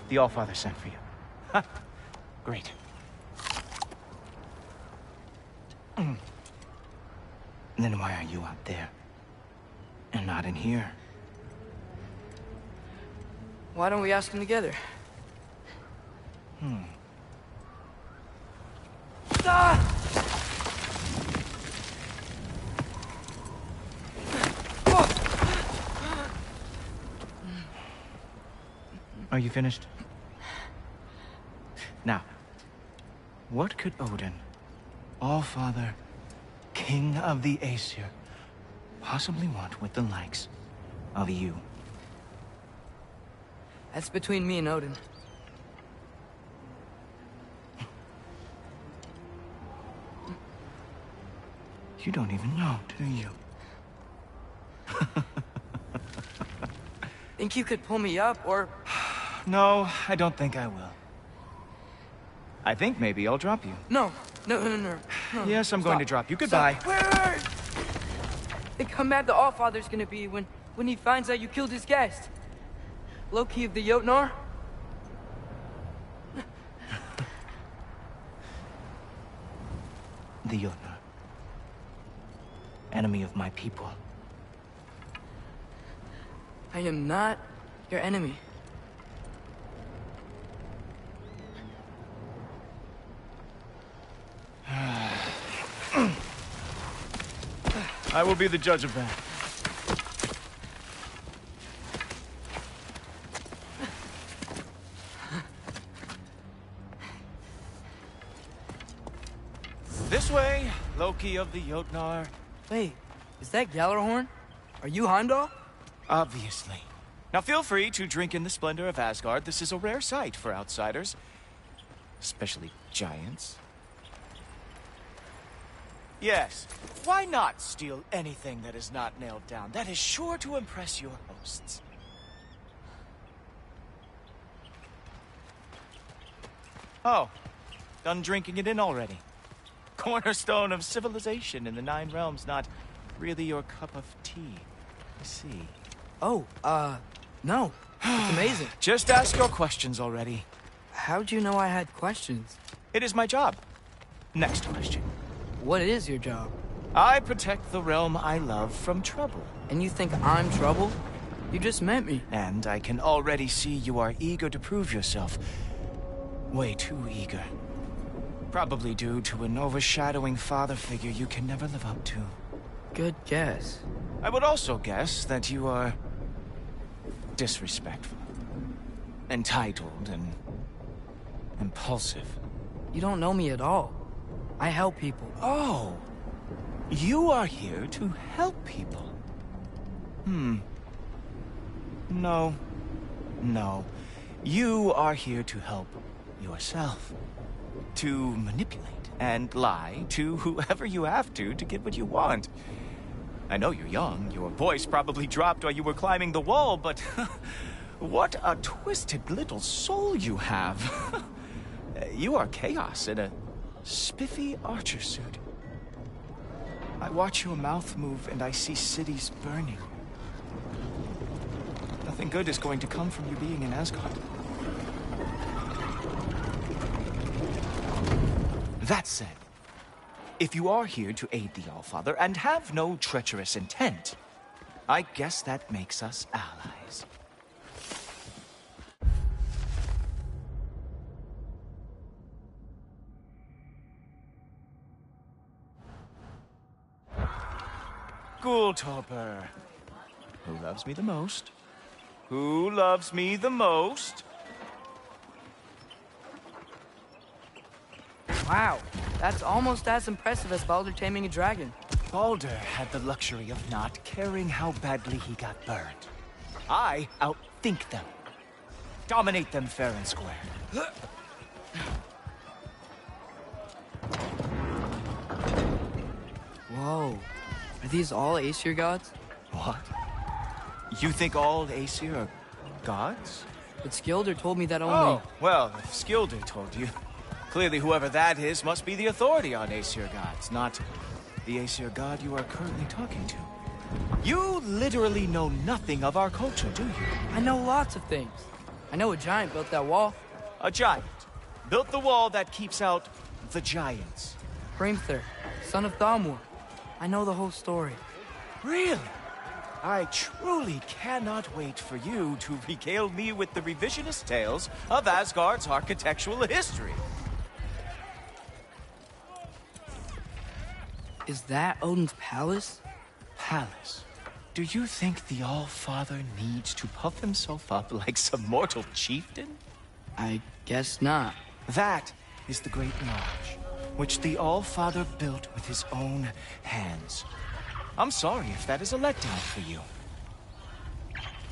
Speaker 15: The Allfather sent for you. Ha! Great. Then why are you out there? And not in here?
Speaker 13: Why don't we ask him together?
Speaker 15: Are you finished? Now, what could Odin, Allfather, King of the Aesir, possibly want with the likes of you?
Speaker 13: That's between me and Odin.
Speaker 15: You don't even know, do you?
Speaker 13: Think you could pull me up, or...
Speaker 15: No, I don't think I will. I think maybe I'll drop you.
Speaker 13: No.
Speaker 15: Yes, I'm going to drop you. Goodbye.
Speaker 13: Wait. Think how mad the Allfather's gonna be when he finds out you killed his guest. Loki of the Jotnar?
Speaker 15: The Jotnar. Enemy of my people.
Speaker 13: I am not your enemy.
Speaker 15: I will be the judge of that. Loki of the Jotnar.
Speaker 13: Wait, is that Gjallarhorn? Are you Heimdall?
Speaker 15: Obviously. Now feel free to drink in the splendor of Asgard. This is a rare sight for outsiders. Especially giants. Yes, why not steal anything that is not nailed down? That is sure to impress your hosts. Oh, done drinking it in already. Cornerstone of civilization in the Nine Realms, not really your cup of tea. I see.
Speaker 13: Oh, no. It's amazing.
Speaker 15: Just ask your questions already.
Speaker 13: How'd you know I had questions?
Speaker 15: It is my job. Next question.
Speaker 13: What is your job?
Speaker 15: I protect the realm I love from trouble.
Speaker 13: And you think I'm trouble? You just met me.
Speaker 15: And I can already see you are eager to prove yourself. Way too eager. Probably due to an overshadowing father figure you can never live up to.
Speaker 13: Good guess.
Speaker 15: I would also guess that you are disrespectful, entitled, and impulsive.
Speaker 13: You don't know me at all. I help people.
Speaker 15: Oh, you are here to help people. No. You are here to help yourself. To manipulate and lie to whoever you have to get what you want. I know you're young. Your voice probably dropped while you were climbing the wall, but what a twisted little soul you have. You are chaos in a spiffy archer suit. I watch your mouth move and I see cities burning. Nothing good is going to come from you being in Asgard. That said, if you are here to aid the Allfather and have no treacherous intent, I guess that makes us allies. Ghoultoper. Who loves me the most? Who loves me the most?
Speaker 13: Wow, that's almost as impressive as Baldur taming a dragon.
Speaker 15: Baldur had the luxury of not caring how badly he got burned. I outthink them. Dominate them fair and square.
Speaker 13: Whoa. Are these all Aesir gods?
Speaker 15: What? You think all Aesir are gods?
Speaker 13: But Skilder told me that only...
Speaker 15: Oh, well, if Skilder told you, clearly whoever that is must be the authority on Aesir gods, not the Aesir god you are currently talking to. You literally know nothing of our culture, do you?
Speaker 13: I know lots of things. I know a giant built that wall.
Speaker 15: A giant built the wall that keeps out the giants.
Speaker 13: Hrimthur, son of Thamur. I know the whole story.
Speaker 15: Really? I truly cannot wait for you to regale me with the revisionist tales of Asgard's architectural history.
Speaker 13: Is that Odin's palace?
Speaker 15: Palace? Do you think the All-Father needs to puff himself up like some mortal chieftain?
Speaker 13: I guess not.
Speaker 15: That is the Great Lodge, which the All-Father built with his own hands. I'm sorry if that is a letdown for you.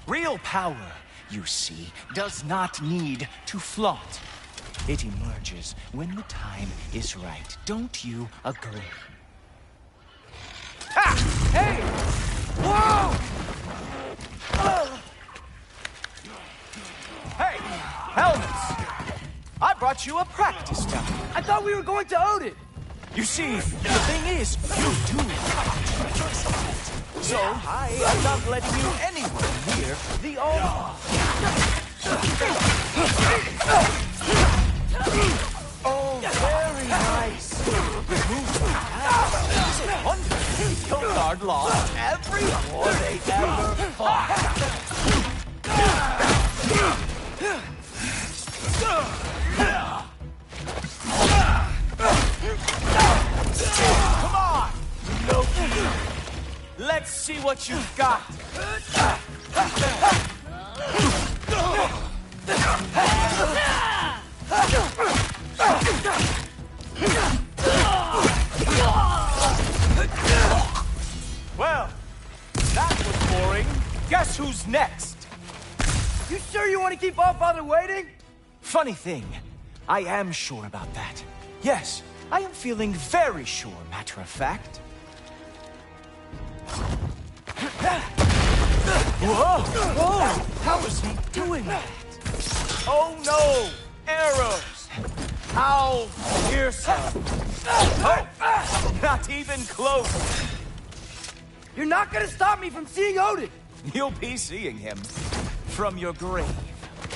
Speaker 15: Real power, you see, does not need to flaunt. It emerges when the time is right. Don't you agree? Ah! Hey! Whoa! Hey! Helmets! I brought you a practice gun.
Speaker 13: I thought we were going to Odin!
Speaker 15: You see, the thing is, you do have treacherous. So I am not letting you anywhere near the Oh, very nice. Remove the hat. Is it wonderful? Hildgard lost every war they ever fought. Come on, Loki. Let's see what you've got. Guess who's next?
Speaker 13: You sure you want to keep Allfather waiting?
Speaker 15: Funny thing, I am sure about that. Yes, I am feeling very sure, matter of fact. Whoa! Whoa! How is he doing that? Oh no! Arrows! How fearsome! Oh, not even close!
Speaker 13: You're not gonna stop me from seeing Odin!
Speaker 15: You'll be seeing him from your grave.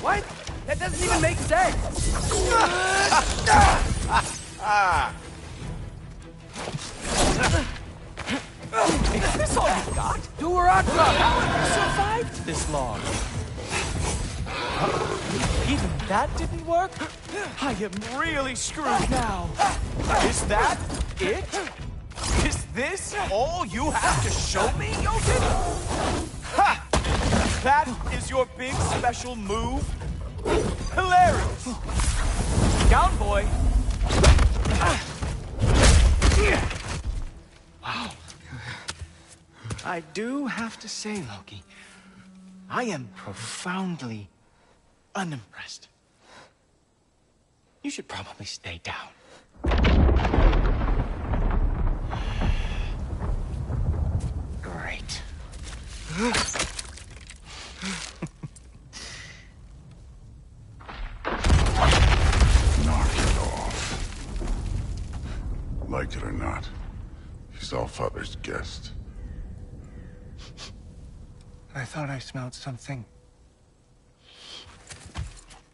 Speaker 13: What? That doesn't even make sense!
Speaker 15: Is this all you got?
Speaker 13: Do a rock drop!
Speaker 15: How have you survived this long? Even that didn't work? I am really screwed now. Is that it? Is this all you have to show me, Jotun? Ha! That is your big special move? Hilarious! Down, boy! Wow. I do have to say, Loki, I am profoundly unimpressed. You should probably stay down. Great.
Speaker 4: Knock it off. Like it or not, he's Allfather's guest.
Speaker 15: I thought I smelled something.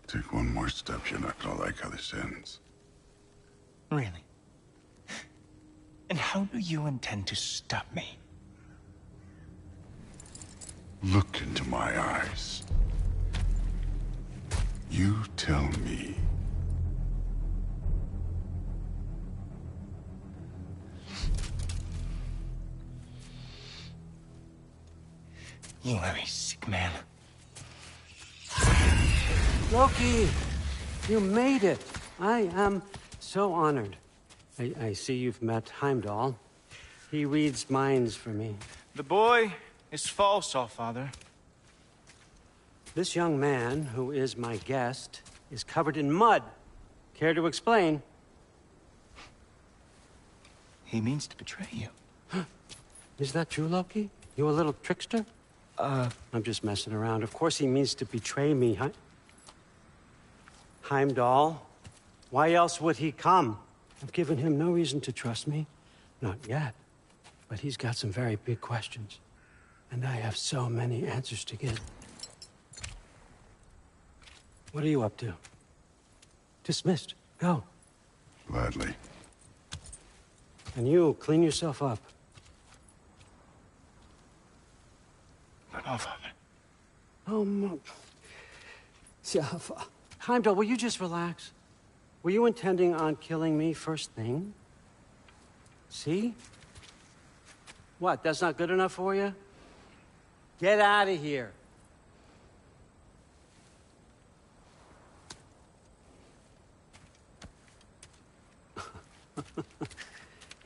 Speaker 4: Take one more step, you're not gonna like how this ends.
Speaker 15: Really? And how do you intend to stop me?
Speaker 4: Look into my eyes. You tell me.
Speaker 15: You are a sick man.
Speaker 16: Loki, you made it. I am so honored. I see you've met Heimdall. He reads minds for me.
Speaker 15: The boy is false, Allfather.
Speaker 16: This young man, who is my guest, is covered in mud. Care to explain?
Speaker 15: He means to betray you.
Speaker 16: Is that true, Loki? You a little trickster? I'm just messing around. Of course he means to betray me, huh? Heimdall? Why else would he come? I've given him no reason to trust me. Not yet. But he's got some very big questions. And I have so many answers to give. What are you up to? Dismissed. Go.
Speaker 4: Gladly.
Speaker 16: And you, clean yourself up.
Speaker 15: But Allfather.
Speaker 16: Heimdall, will you just relax? Were you intending on killing me first thing? See? What, that's not good enough for you? Get out of here.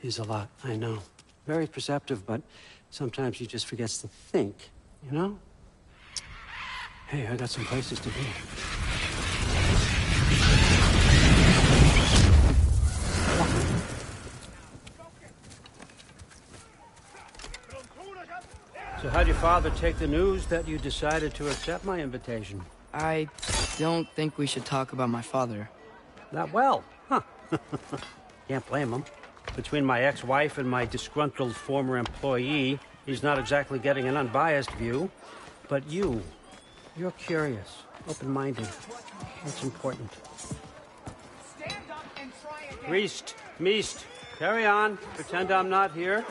Speaker 16: He's a lot, I know. Very perceptive, but sometimes he just forgets to think, you know? Hey, I got some places to be. So how'd your father take the news that you decided to accept my invitation?
Speaker 13: I don't think we should talk about my father.
Speaker 16: Not well, huh? Can't blame him. Between my ex-wife and my disgruntled former employee, he's not exactly getting an unbiased view. But you're curious, open-minded. That's important. Priest, Meest, carry on. Pretend I'm not here.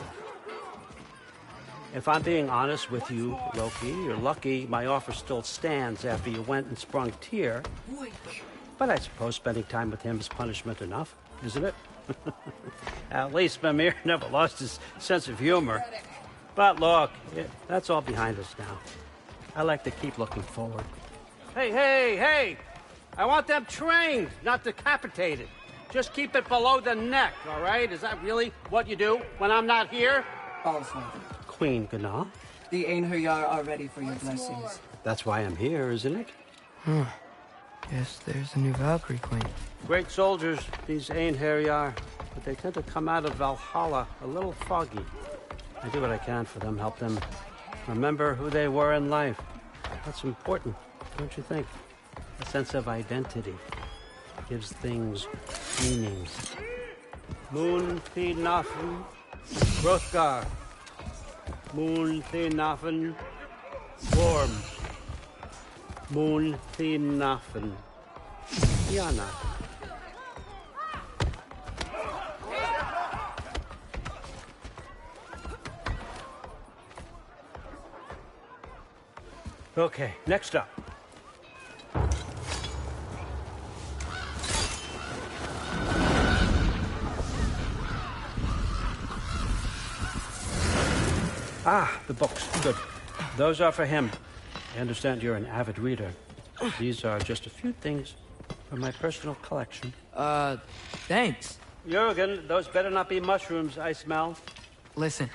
Speaker 16: If I'm being honest with you, Loki, you're lucky my offer still stands after you went and sprung Tyr. But I suppose spending time with him is punishment enough, isn't it? At least Mimir never lost his sense of humor. But look, that's all behind us now. I like to keep looking forward. Hey! I want them trained, not decapitated. Just keep it below the neck, all right? Is that really what you do when I'm not here?
Speaker 13: Allfather.
Speaker 16: Queen Gná,
Speaker 9: The Einherjar are ready for your blessings.
Speaker 16: That's why I'm here, isn't it?
Speaker 13: Huh. Guess there's a new Valkyrie Queen.
Speaker 16: Great soldiers, these Einherjar, but they tend to come out of Valhalla a little foggy. I do what I can for them, help them remember who they were in life. That's important, don't you think? A sense of identity gives things meanings. Moon Nafen, Hrothgar. Moon Nafen, Worm. Moon Nafen, Yana. Okay, next up. Ah, the books. Good. Those are for him. I understand you're an avid reader. These are just a few things from my personal collection.
Speaker 13: Thanks.
Speaker 16: Jurgen, those better not be mushrooms I smell.
Speaker 13: Listen,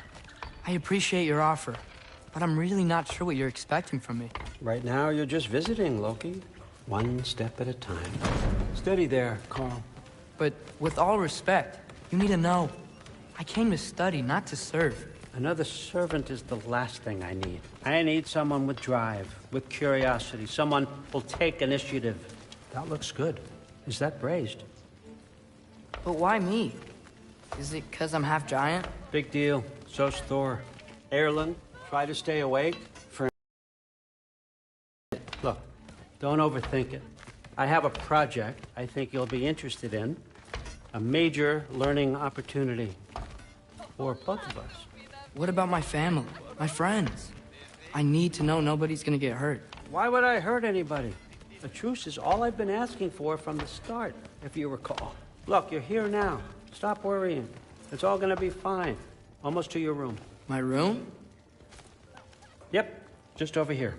Speaker 13: I appreciate your offer, but I'm really not sure what you're expecting from me.
Speaker 16: Right now, you're just visiting, Loki. One step at a time. Steady there, Carl.
Speaker 13: But with all respect, you need to know, I came to study, not to serve.
Speaker 16: Another servant is the last thing I need. I need someone with drive, with curiosity, someone who'll take initiative. That looks good. Is that braised?
Speaker 13: But why me? Is it because I'm half giant?
Speaker 16: Big deal. So's Thor. Erlen, try to stay awake for... Look, don't overthink it. I have a project I think you'll be interested in. A major learning opportunity for both of us.
Speaker 13: What about my family, my friends? I need to know nobody's gonna get hurt.
Speaker 16: Why would I hurt anybody? A truce is all I've been asking for from the start, if you recall. Look, you're here now. Stop worrying. It's all gonna be fine. Almost to your room.
Speaker 13: My room?
Speaker 16: Yep, just over here.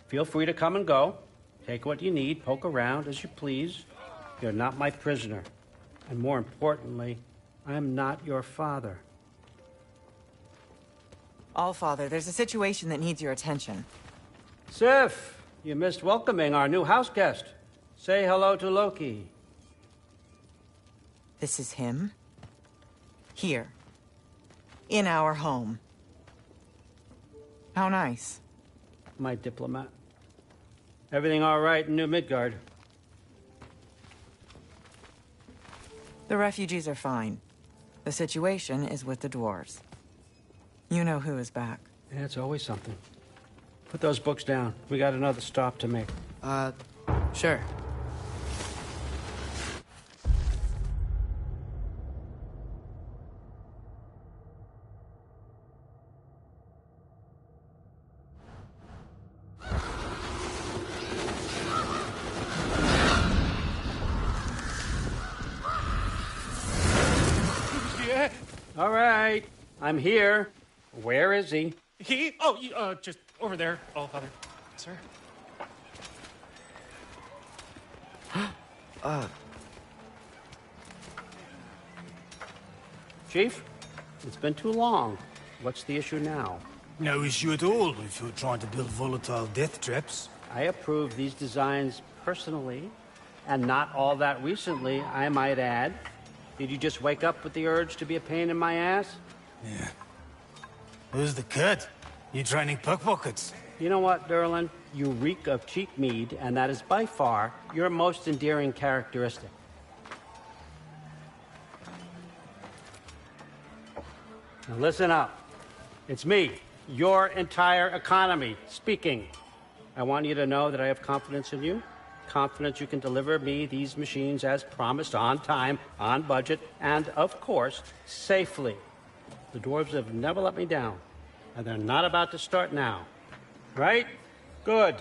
Speaker 16: Feel free to come and go. Take what you need, poke around as you please. You're not my prisoner. And more importantly, I'm not your father.
Speaker 17: Allfather, there's a situation that needs your attention.
Speaker 16: Sif, you missed welcoming our new house guest. Say hello to Loki.
Speaker 17: This is him? Here. In our home. How nice.
Speaker 16: My diplomat. Everything all right in New Midgard?
Speaker 17: The refugees are fine. The situation is with the dwarves. You know who is back.
Speaker 16: Yeah, it's always something. Put those books down. We got another stop to make.
Speaker 13: Sure.
Speaker 16: All right, I'm here. Where is he?
Speaker 18: He? Oh, just over there, Allfather. Sir?
Speaker 16: Chief, it's been too long. What's the issue now?
Speaker 19: No issue at all if you're trying to build volatile death traps.
Speaker 16: I approve these designs personally, and not all that recently, I might add. Did you just wake up with the urge to be a pain in my ass?
Speaker 19: Yeah. Who's the cut? You training pickpockets?
Speaker 16: You know what, Derlin? You reek of cheap mead, and that is by far your most endearing characteristic. Now listen up. It's me, your entire economy, speaking. I want you to know that I have confidence in you. Confidence you can deliver me these machines as promised, on time, on budget, and, of course, safely. The dwarves have never let me down, and they're not about to start now. Right? Good.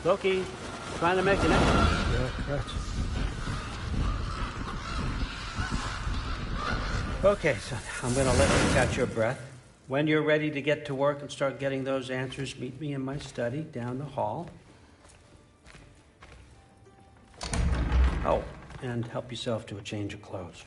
Speaker 16: Loki, trying to make an exit. Yeah, correct. Okay, so I'm going to let you catch your breath. When you're ready to get to work and start getting those answers, meet me in my study down the hall. Oh, and help yourself to a change of clothes.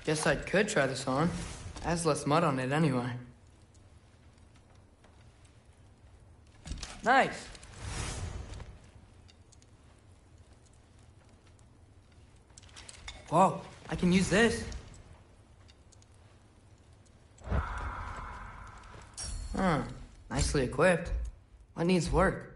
Speaker 13: Guess I could try this on. Has less mud on it anyway. Nice. Whoa, I can use this. Huh, nicely equipped. What needs work?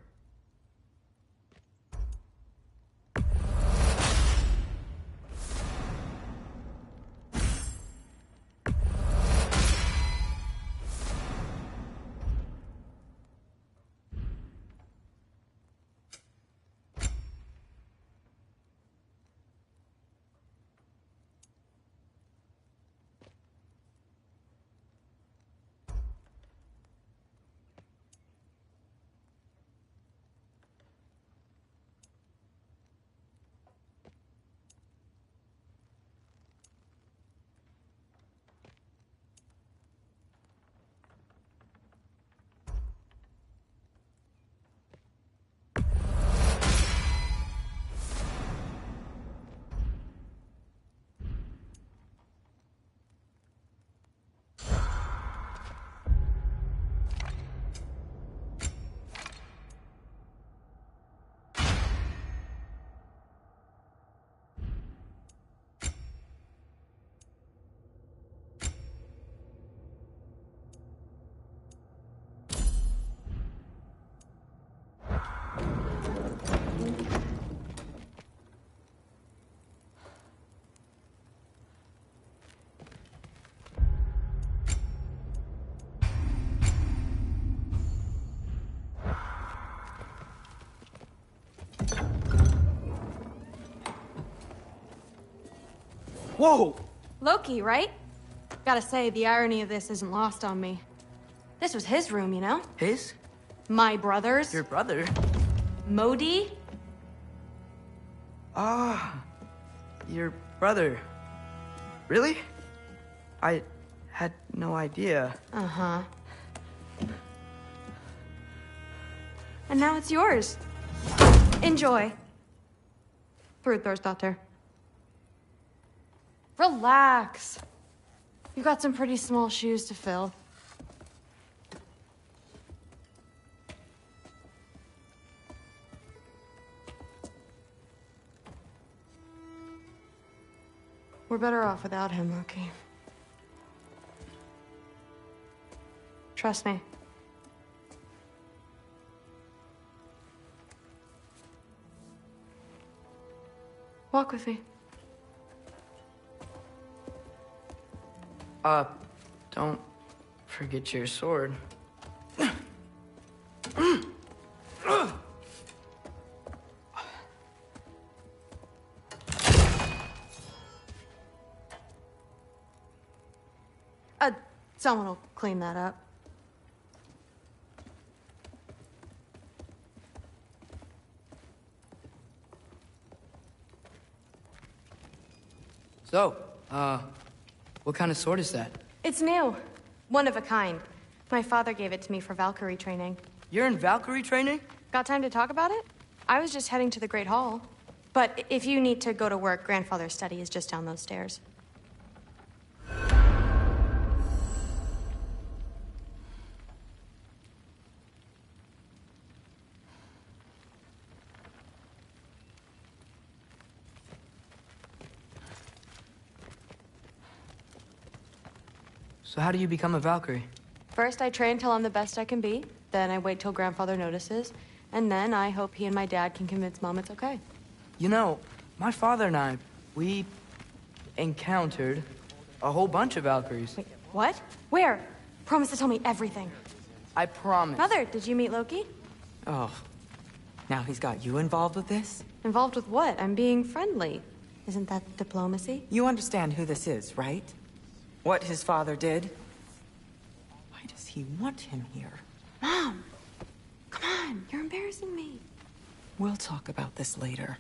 Speaker 20: Whoa! Loki, right? Gotta say, the irony of this isn't lost on me. This was his room, you know?
Speaker 13: His?
Speaker 20: My brother's.
Speaker 13: Your brother?
Speaker 20: Modi?
Speaker 13: Ah, your brother. Really? I had no idea.
Speaker 20: Uh-huh. And now it's yours. Enjoy. Frukostdotter. Relax. You've got some pretty small shoes to fill. We're better off without him, Loki. Trust me. Walk with me.
Speaker 13: Don't forget your sword.
Speaker 20: Someone will clean that up.
Speaker 13: So, what kind of sword is that?
Speaker 20: It's new. One of a kind. My father gave it to me for Valkyrie training.
Speaker 13: You're in Valkyrie training?
Speaker 20: Got time to talk about it? I was just heading to the Great Hall. But if you need to go to work, Grandfather's study is just down those stairs.
Speaker 13: So how do you become a Valkyrie?
Speaker 20: First, I train till I'm the best I can be. Then I wait till Grandfather notices. And then I hope he and my dad can convince Mom it's okay.
Speaker 13: You know, my father and I, we encountered a whole bunch of Valkyries.
Speaker 20: Wait, what? Where? Promise to tell me everything.
Speaker 13: I promise.
Speaker 20: Mother, did you meet Loki?
Speaker 17: Oh, now he's got you involved with this?
Speaker 20: Involved with what? I'm being friendly. Isn't that diplomacy?
Speaker 17: You understand who this is, right? What his father did? Why does he want him here?
Speaker 20: Mom! Come on, you're embarrassing me.
Speaker 17: We'll talk about this later.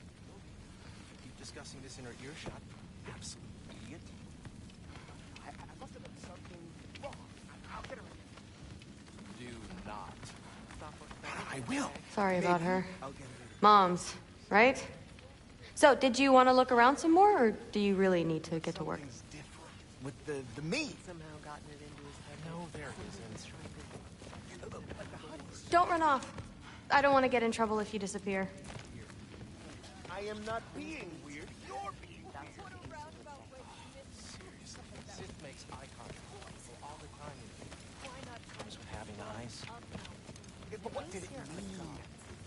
Speaker 15: Keep discussing this in her earshot. Absolute idiot. I must have done something wrong. I'll get her. Do not. I will.
Speaker 20: Sorry about her. Mom's, right? So, did you want to look around some more, or do you really need to get to work?
Speaker 15: With the me.
Speaker 20: Somehow gotten it into his head.
Speaker 15: No, there isn't.
Speaker 20: Don't run off. I don't want to get in trouble if you disappear.
Speaker 15: I am not being weird. You're being weird. Seriously, Sith makes eye contact with people all the time. Why not comes with having eyes? But what did it mean? Am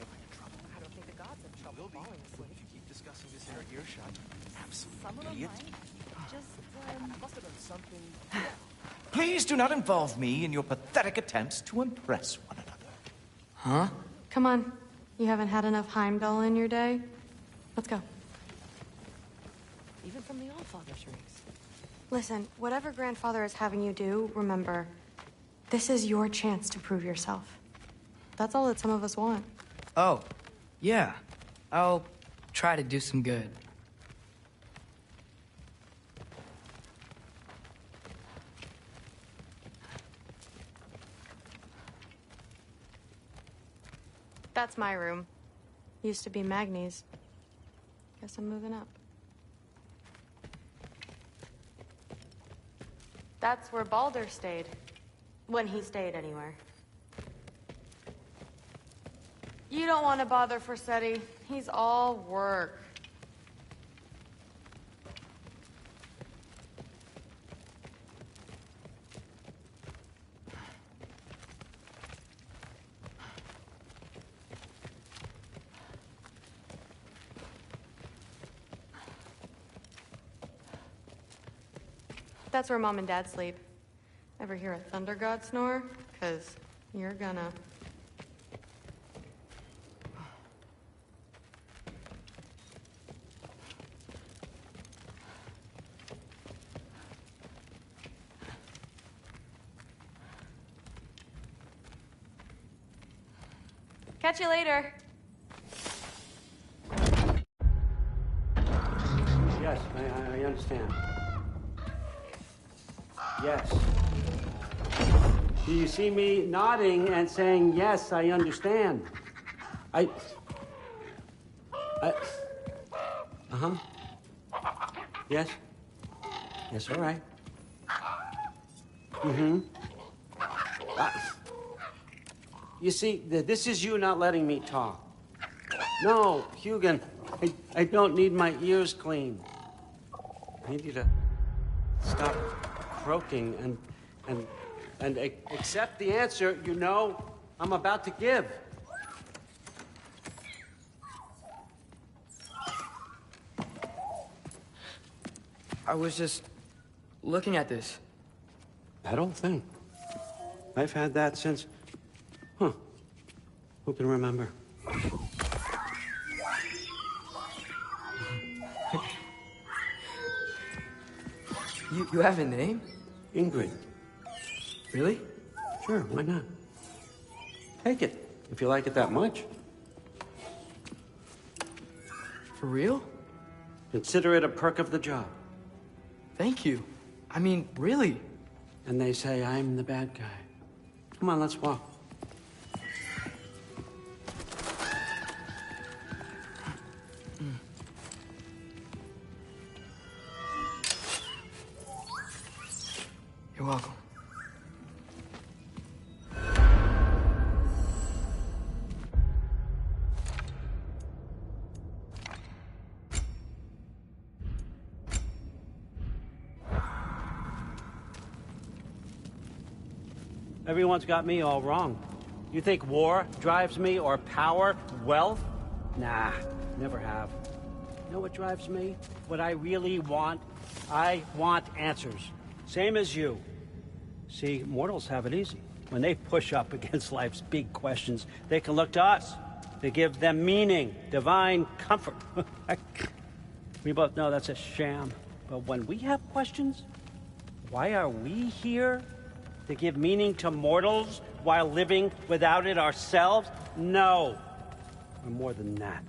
Speaker 15: I in trouble? I don't think the gods have trouble falling asleep. If you keep discussing this in our earshot, absolute idiot. I must have done something.
Speaker 21: Please do not involve me in your pathetic attempts to impress one another.
Speaker 17: Huh?
Speaker 20: Come on. You haven't had enough Heimdall in your day? Let's go.
Speaker 2: Even from the Allfather's rings.
Speaker 20: Listen, whatever Grandfather is having you do, remember, this is your chance to prove yourself. That's all that some of us want.
Speaker 13: Oh, yeah. I'll try to do some good.
Speaker 20: That's my room. Used to be Magni's. Guess I'm moving up. That's where Baldur stayed. When he stayed, anywhere. You don't want to bother Forseti. He's all work. That's where Mom and Dad sleep. Ever hear a thunder god snore? 'Cause you're gonna. Catch you later.
Speaker 16: Yes, I understand. Yes. Do you see me nodding and saying, yes, I understand? Uh-huh. Yes? Yes, all right. Mm-hmm. You see, this is you not letting me talk. No, Hugin, I don't need my ears cleaned. I need you to stop croaking and accept the answer you know I'm about to give.
Speaker 13: I was just looking at this.
Speaker 16: That old thing. I've had that since... Huh. Who can remember?
Speaker 13: You have a name?
Speaker 16: Ingrid.
Speaker 13: Really?
Speaker 16: Sure, why not? Take it, if you like it that much.
Speaker 13: For real?
Speaker 16: Consider it a perk of the job.
Speaker 13: Thank you. I mean, really.
Speaker 16: And they say I'm the bad guy. Come on, let's walk.
Speaker 13: You're welcome.
Speaker 16: Everyone's got me all wrong. You think war drives me, or power, wealth? Nah, never have. You know what drives me? What I really want? I want answers. Same as you. See, mortals have it easy. When they push up against life's big questions, they can look to us. They give them meaning, divine comfort. We both know that's a sham. But when we have questions, why are we here? To give meaning to mortals while living without it ourselves? No. We're more than that.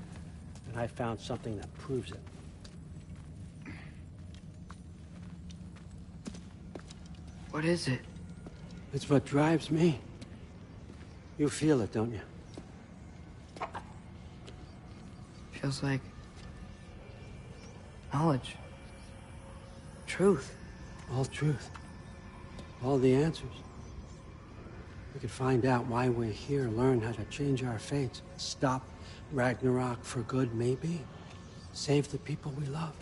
Speaker 16: And I found something that proves it.
Speaker 13: What is it?
Speaker 16: It's what drives me. You feel it, don't you?
Speaker 13: Feels like knowledge. Truth.
Speaker 16: All truth. All the answers. We could find out why we're here, learn how to change our fates, stop Ragnarock for good, maybe. Save the people we love.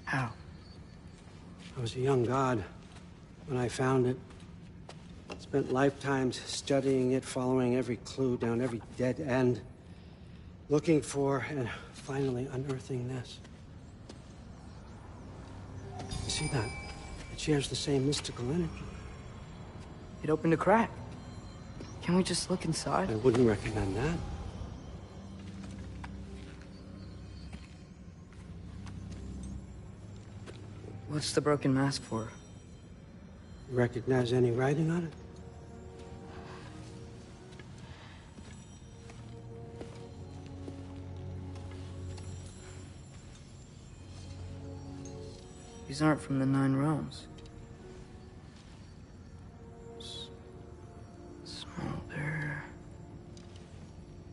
Speaker 13: How?
Speaker 16: I was a young god when I found it. Spent lifetimes studying it, following every clue down every dead end, looking for and finally unearthing this. You see that? It shares the same mystical energy.
Speaker 13: It opened a crack. Can we just look inside?
Speaker 16: I wouldn't recommend that.
Speaker 13: What's the broken mask for?
Speaker 16: You recognize any writing on it?
Speaker 13: These aren't from the Nine Realms. Smolder...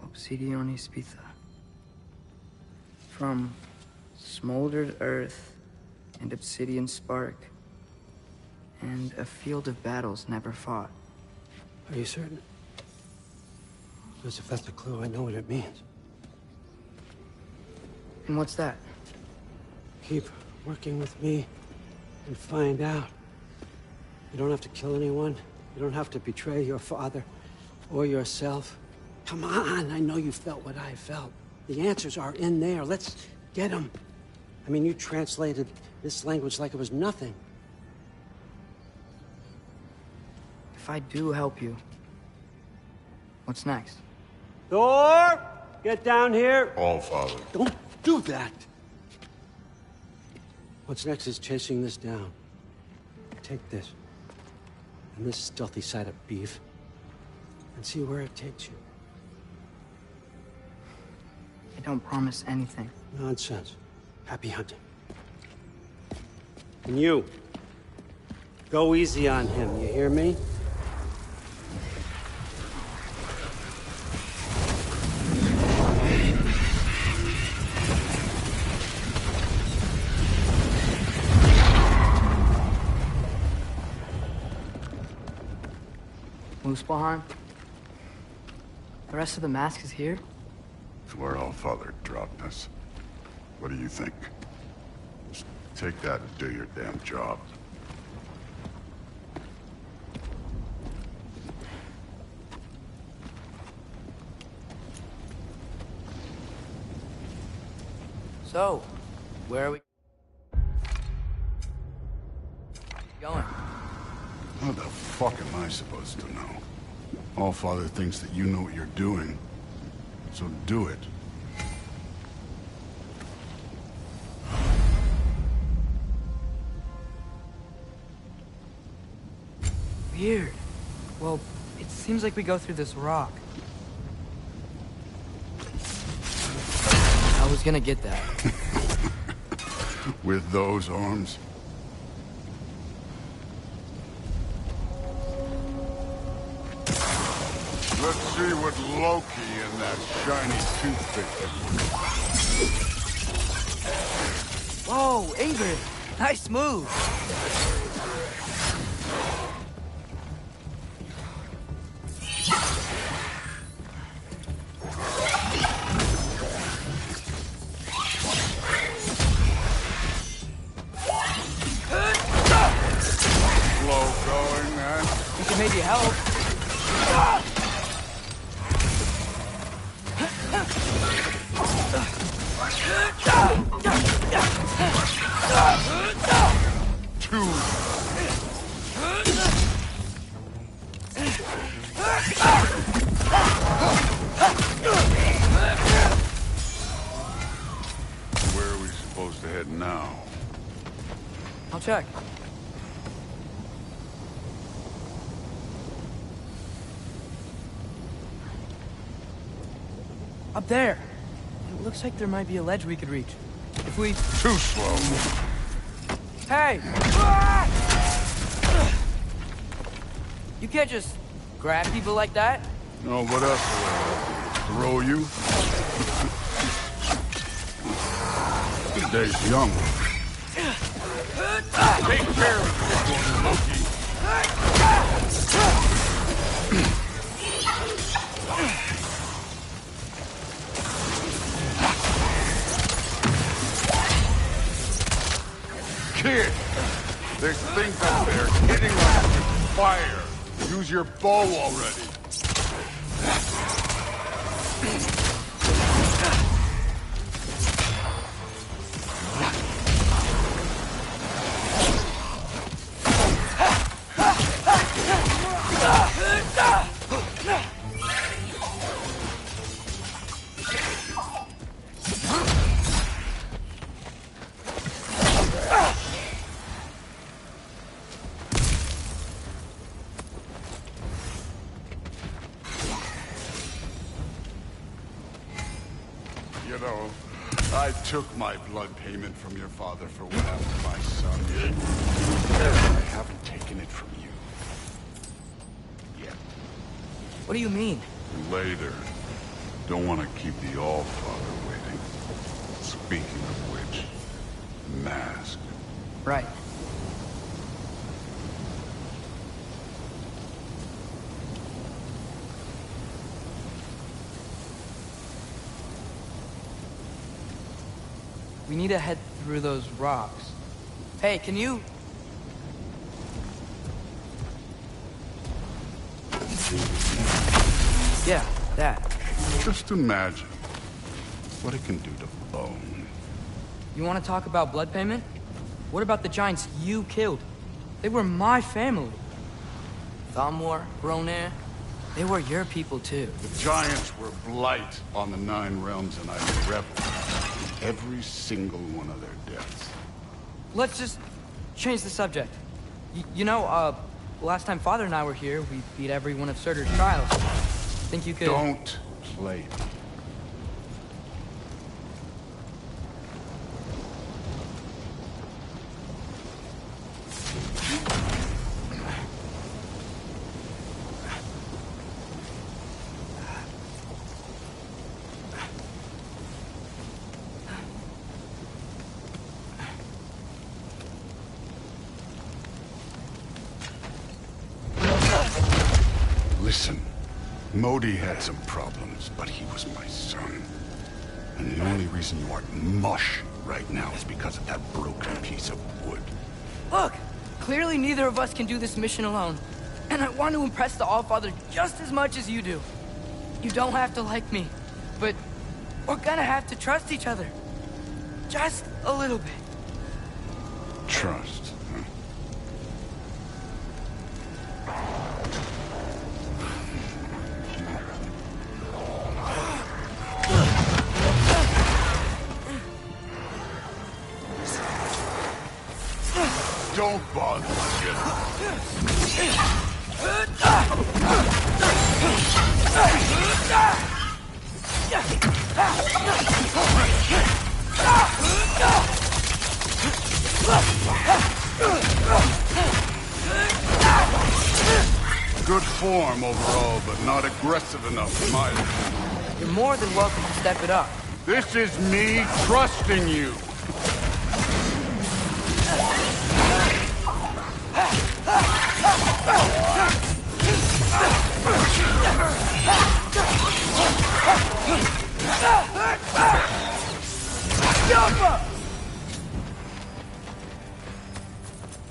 Speaker 13: Obsidione Spitha. From smoldered earth and obsidian spark, and a field of battles never fought.
Speaker 16: Are you certain? Because if that's a clue, I know what it means.
Speaker 13: And what's that?
Speaker 16: Keep working with me and find out. You don't have to kill anyone. You don't have to betray your father or yourself. Come on, I know you felt what I felt. The answers are in there. Let's get them. I mean, you translated this language like it was nothing.
Speaker 13: If I do help you, what's next?
Speaker 16: Thor! Get down here!
Speaker 4: Allfather.
Speaker 16: Don't do that! What's next is chasing this down. Take this, and this stealthy side of beef, and see where it takes you.
Speaker 13: I don't promise anything.
Speaker 16: Nonsense. Happy hunting. And you, go easy on him, you hear me?
Speaker 13: Muspelheim? The rest of the mask is here?
Speaker 7: It's where Allfather dropped us. What do you think? Just take that and do your damn job.
Speaker 13: So, where are we going?
Speaker 7: How the fuck am I supposed to know? Allfather thinks that you know what you're doing, so do it.
Speaker 13: Weird. Well, it seems like we go through this rock. I was gonna get that.
Speaker 7: With those arms? Let's see what Loki and that shiny toothpick can do.
Speaker 13: Whoa, Ingrid! Nice move!
Speaker 7: Slow going, man.
Speaker 13: You can maybe help.
Speaker 7: Too
Speaker 13: check. Up there. It looks like there might be a ledge we could reach. If we...
Speaker 7: Too slow.
Speaker 13: Hey! You can't just grab people like that.
Speaker 7: No, what else? Throw you? Good day's young.
Speaker 6: Take care of this one, Loki.
Speaker 7: Kid! There's things up there hitting us with fire. Use your bow already. You know, I took my blood payment from your father for what happened to my son. I haven't taken it from you. Yet.
Speaker 13: What do you mean?
Speaker 7: Later. Don't want to keep the All-Father waiting. Speaking of which, mask.
Speaker 13: Right. We need to head through those rocks. Hey, can you... Yeah, that.
Speaker 7: Just imagine what it can do to bone.
Speaker 13: You want to talk about blood payment? What about the giants you killed? They were my family. Thamor, Ronir, they were your people too.
Speaker 7: The giants were blight on the 9 realms, and I reveled in every single one of their deaths.
Speaker 13: Let's just change the subject. You know, last time Father and I were here, we beat every one of Surtur's trials. Think you could...
Speaker 7: Don't play me. Listen, Modi had some problems, but he was my son. And the only reason you aren't mush right now is because of that broken piece of wood.
Speaker 13: Look! Clearly neither of us can do this mission alone. And I want to impress the All-Father just as much as you do. You don't have to like me, but we're gonna have to trust each other. Just a little bit.
Speaker 7: Trust, huh? Don't bother Good form overall, but not aggressive enough in my opinion.
Speaker 13: You're more than welcome to step it up.
Speaker 7: This is me trusting you.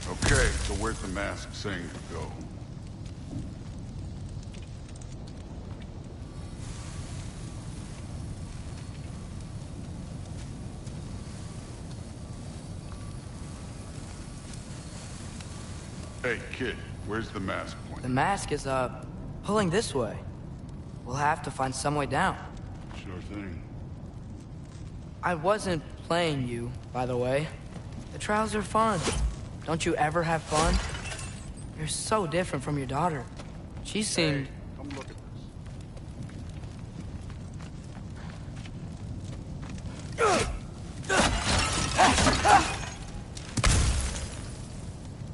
Speaker 7: Okay, so where's the mask saying to go? Hey, kid, where's the mask point?
Speaker 13: The mask is, pulling this way. We'll have to find some way down.
Speaker 7: Sure thing.
Speaker 13: I wasn't playing you, by the way. The trials are fun. don't you ever have fun? You're so different from your daughter. She seemed...
Speaker 7: Hey, come look at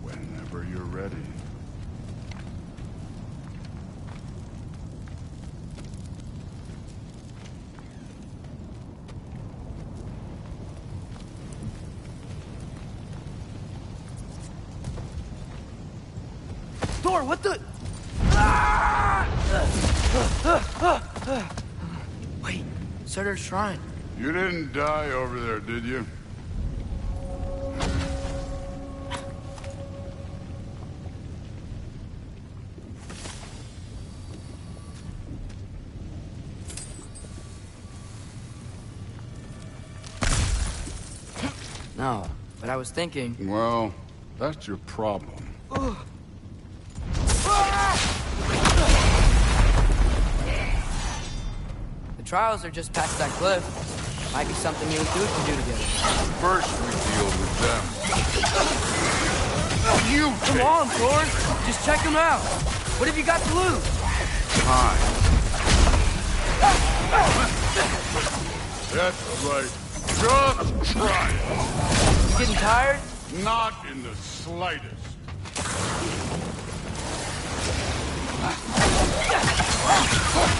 Speaker 7: Whenever you're ready.
Speaker 13: Thor, what the... Wait, Surtur's shrine.
Speaker 7: You didn't die over there, did you?
Speaker 13: No, but I was thinking...
Speaker 7: Well, that's your problem.
Speaker 13: The trials are just past that cliff. Might be something you and Dude can do together.
Speaker 7: First we deal with them. You
Speaker 13: Come on, Thor! Just check them out! What have you got to lose?
Speaker 7: Time. That's right. Just try it.
Speaker 13: You getting tired?
Speaker 7: Not in the slightest.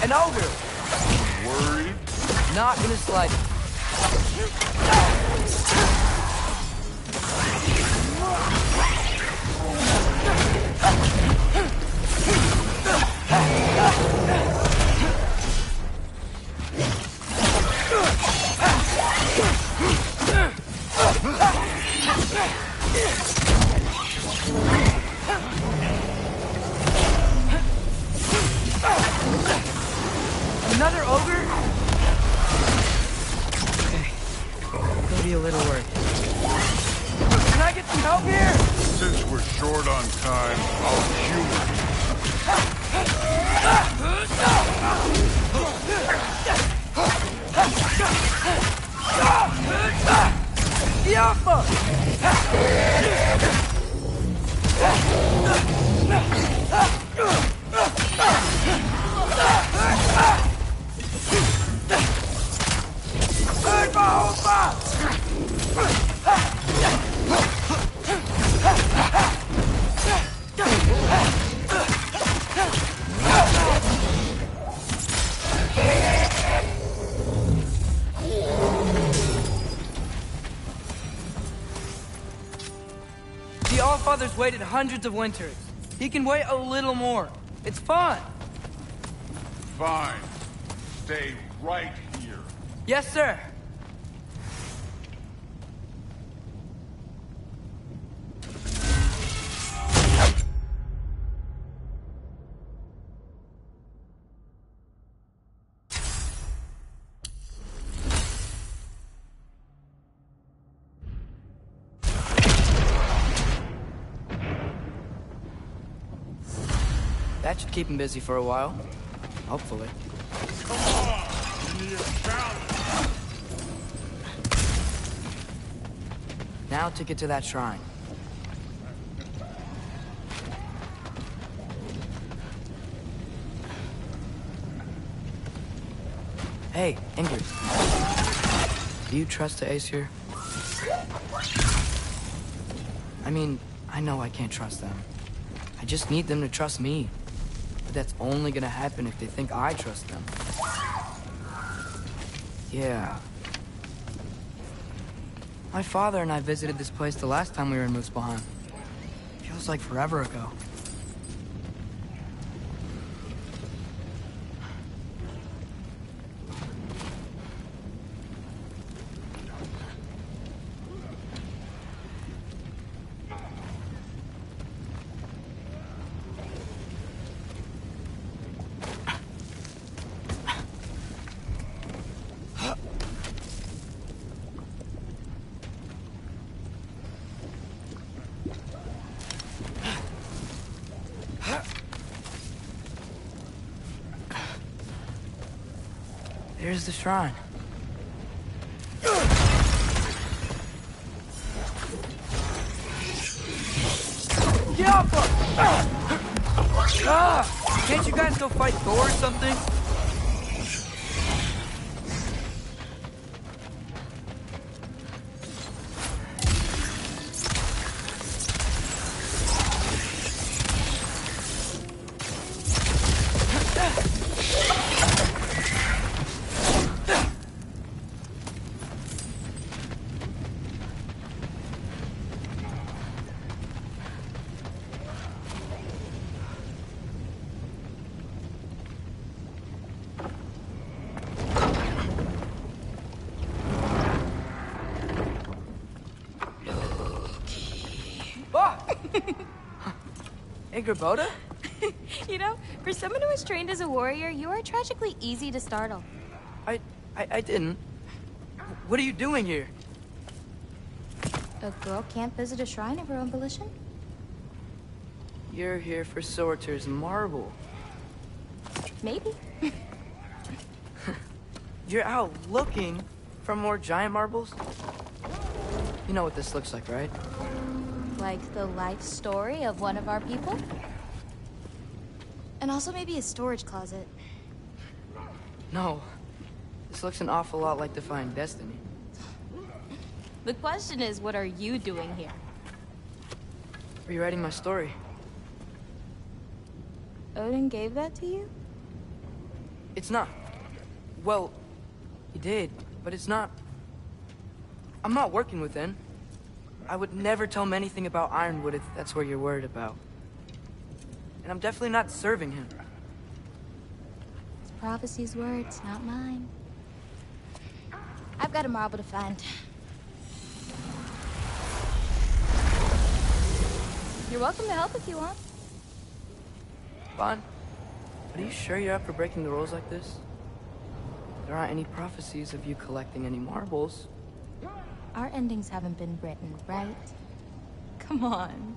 Speaker 13: An ogre!
Speaker 7: Worried?
Speaker 13: Not in the slightest. Another ogre? Okay. Gonna be a little worried. Can I get some help here?
Speaker 7: Since we're short on time, I'll humor
Speaker 13: The Allfather's waited hundreds of winters. He can wait a little more. It's fun.
Speaker 7: Fine. Stay right here.
Speaker 13: Yes, sir. That should keep him busy for a while. Hopefully.
Speaker 7: Come on! You need a challenge.
Speaker 13: Now to get to that shrine. Hey, Ingrid. Do you trust the Aesir? I mean, I know I can't trust them. I just need them to trust me. But that's only gonna happen if they think I trust them. Yeah. My father and I visited this place the last time we were in Muspelheim. Feels like forever ago. There's the shrine. Get off her! Can't you guys go fight Thor or something? Hey, Gerboda?
Speaker 8: You know, for someone who was trained as a warrior, you are tragically easy to startle.
Speaker 13: I didn't. What are you doing here?
Speaker 8: A girl can't visit a shrine of her own volition?
Speaker 13: You're here for Sorter's marble.
Speaker 8: Maybe.
Speaker 13: You're out looking for more giant marbles? You know what this looks like, right?
Speaker 8: Like the life story of one of our people? And also maybe a storage closet.
Speaker 13: No. This looks an awful lot like Defying Destiny.
Speaker 8: The question is, what are you doing here?
Speaker 13: Rewriting my story.
Speaker 8: Odin gave that to you?
Speaker 13: It's not. Well, he did, but it's not. I'm not working with him. I would never tell him anything about Ironwood if that's what you're worried about. And I'm definitely not serving him.
Speaker 8: It's prophecy's words, not mine. I've got a marble to find. You're welcome to help if you want.
Speaker 13: Bon, are you sure you're up for breaking the rules like this? There aren't any prophecies of you collecting any marbles.
Speaker 8: Our endings haven't been written, right? Come on.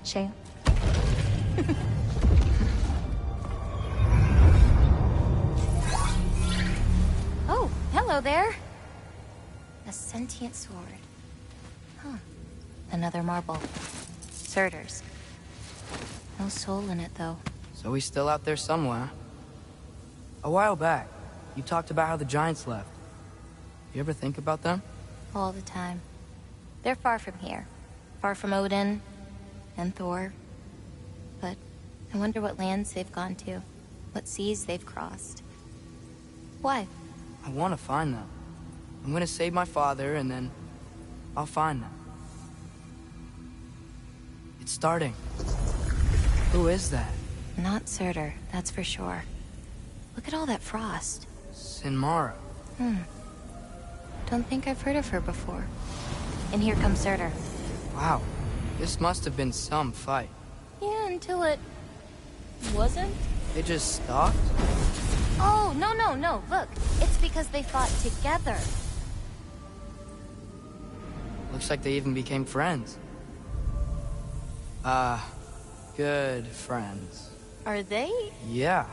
Speaker 8: Shale. Oh, hello there. A sentient sword. Huh. Another marble. Surtur's. No soul in it, though.
Speaker 13: So he's still out there somewhere. A while back, you talked about how the giants left. You ever think about them?
Speaker 8: All the time. They're far from here. Far from Odin and Thor. But I wonder what lands they've gone to. What seas they've crossed. Why?
Speaker 13: I want to find them. I'm gonna save my father, and then I'll find them. It's starting. Who is that?
Speaker 8: Not Surtur, that's for sure. Look at all that frost.
Speaker 13: Sinmara.
Speaker 8: Don't think I've heard of her before. And here comes Surtur.
Speaker 13: Wow. This must have been some fight.
Speaker 8: Yeah, until it... wasn't?
Speaker 13: They just stopped?
Speaker 8: Oh, no. Look, it's because they fought together.
Speaker 13: Looks like they even became friends. Good friends.
Speaker 8: Are they?
Speaker 13: Yeah,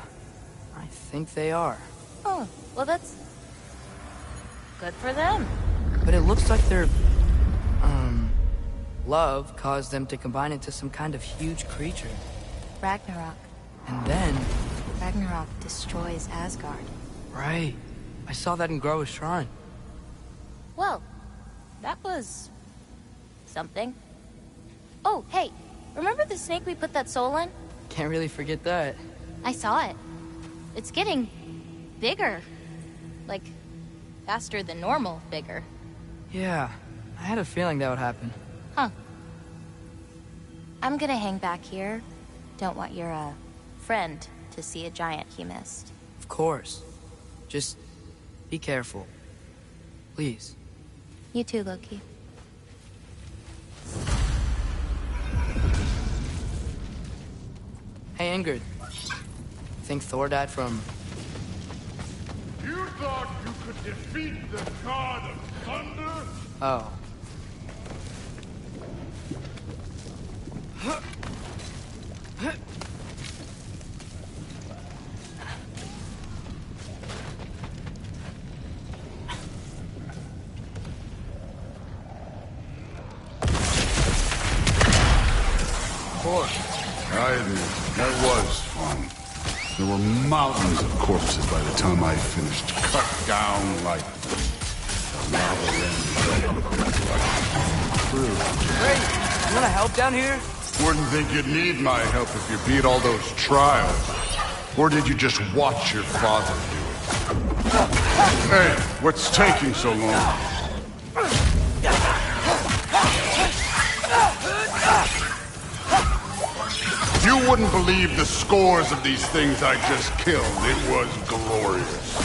Speaker 13: I think they are.
Speaker 8: Oh, well that's... good for them.
Speaker 13: But it looks like their... love caused them to combine into some kind of huge creature.
Speaker 8: Ragnarock.
Speaker 13: And then...
Speaker 8: Ragnarock destroys Asgard.
Speaker 13: Right. I saw that in Groa's shrine.
Speaker 8: Well, that was... something. Oh, hey, remember the snake we put that soul in?
Speaker 13: Can't really forget that.
Speaker 8: I saw it. It's getting... bigger. Like, faster than normal bigger.
Speaker 13: Yeah, I had a feeling that would happen.
Speaker 8: Huh. I'm gonna hang back here. Don't want your, friend to see a giant he missed.
Speaker 13: Of course. Just be careful. Please.
Speaker 8: You too, Loki.
Speaker 13: Hey, Ingrid. Think Thor died from...
Speaker 6: You thought you could defeat the god of thunder?
Speaker 13: Oh. before.
Speaker 7: I admit, that was fun. There were mountains of corpses by the time I finished. Cut down like lava
Speaker 13: Great! You wanna help down here?
Speaker 7: Wouldn't think you'd need my help if you beat all those trials. Or did you just watch your father do it? Hey, what's taking so long? You wouldn't believe the scores of these things I just killed. It was glorious.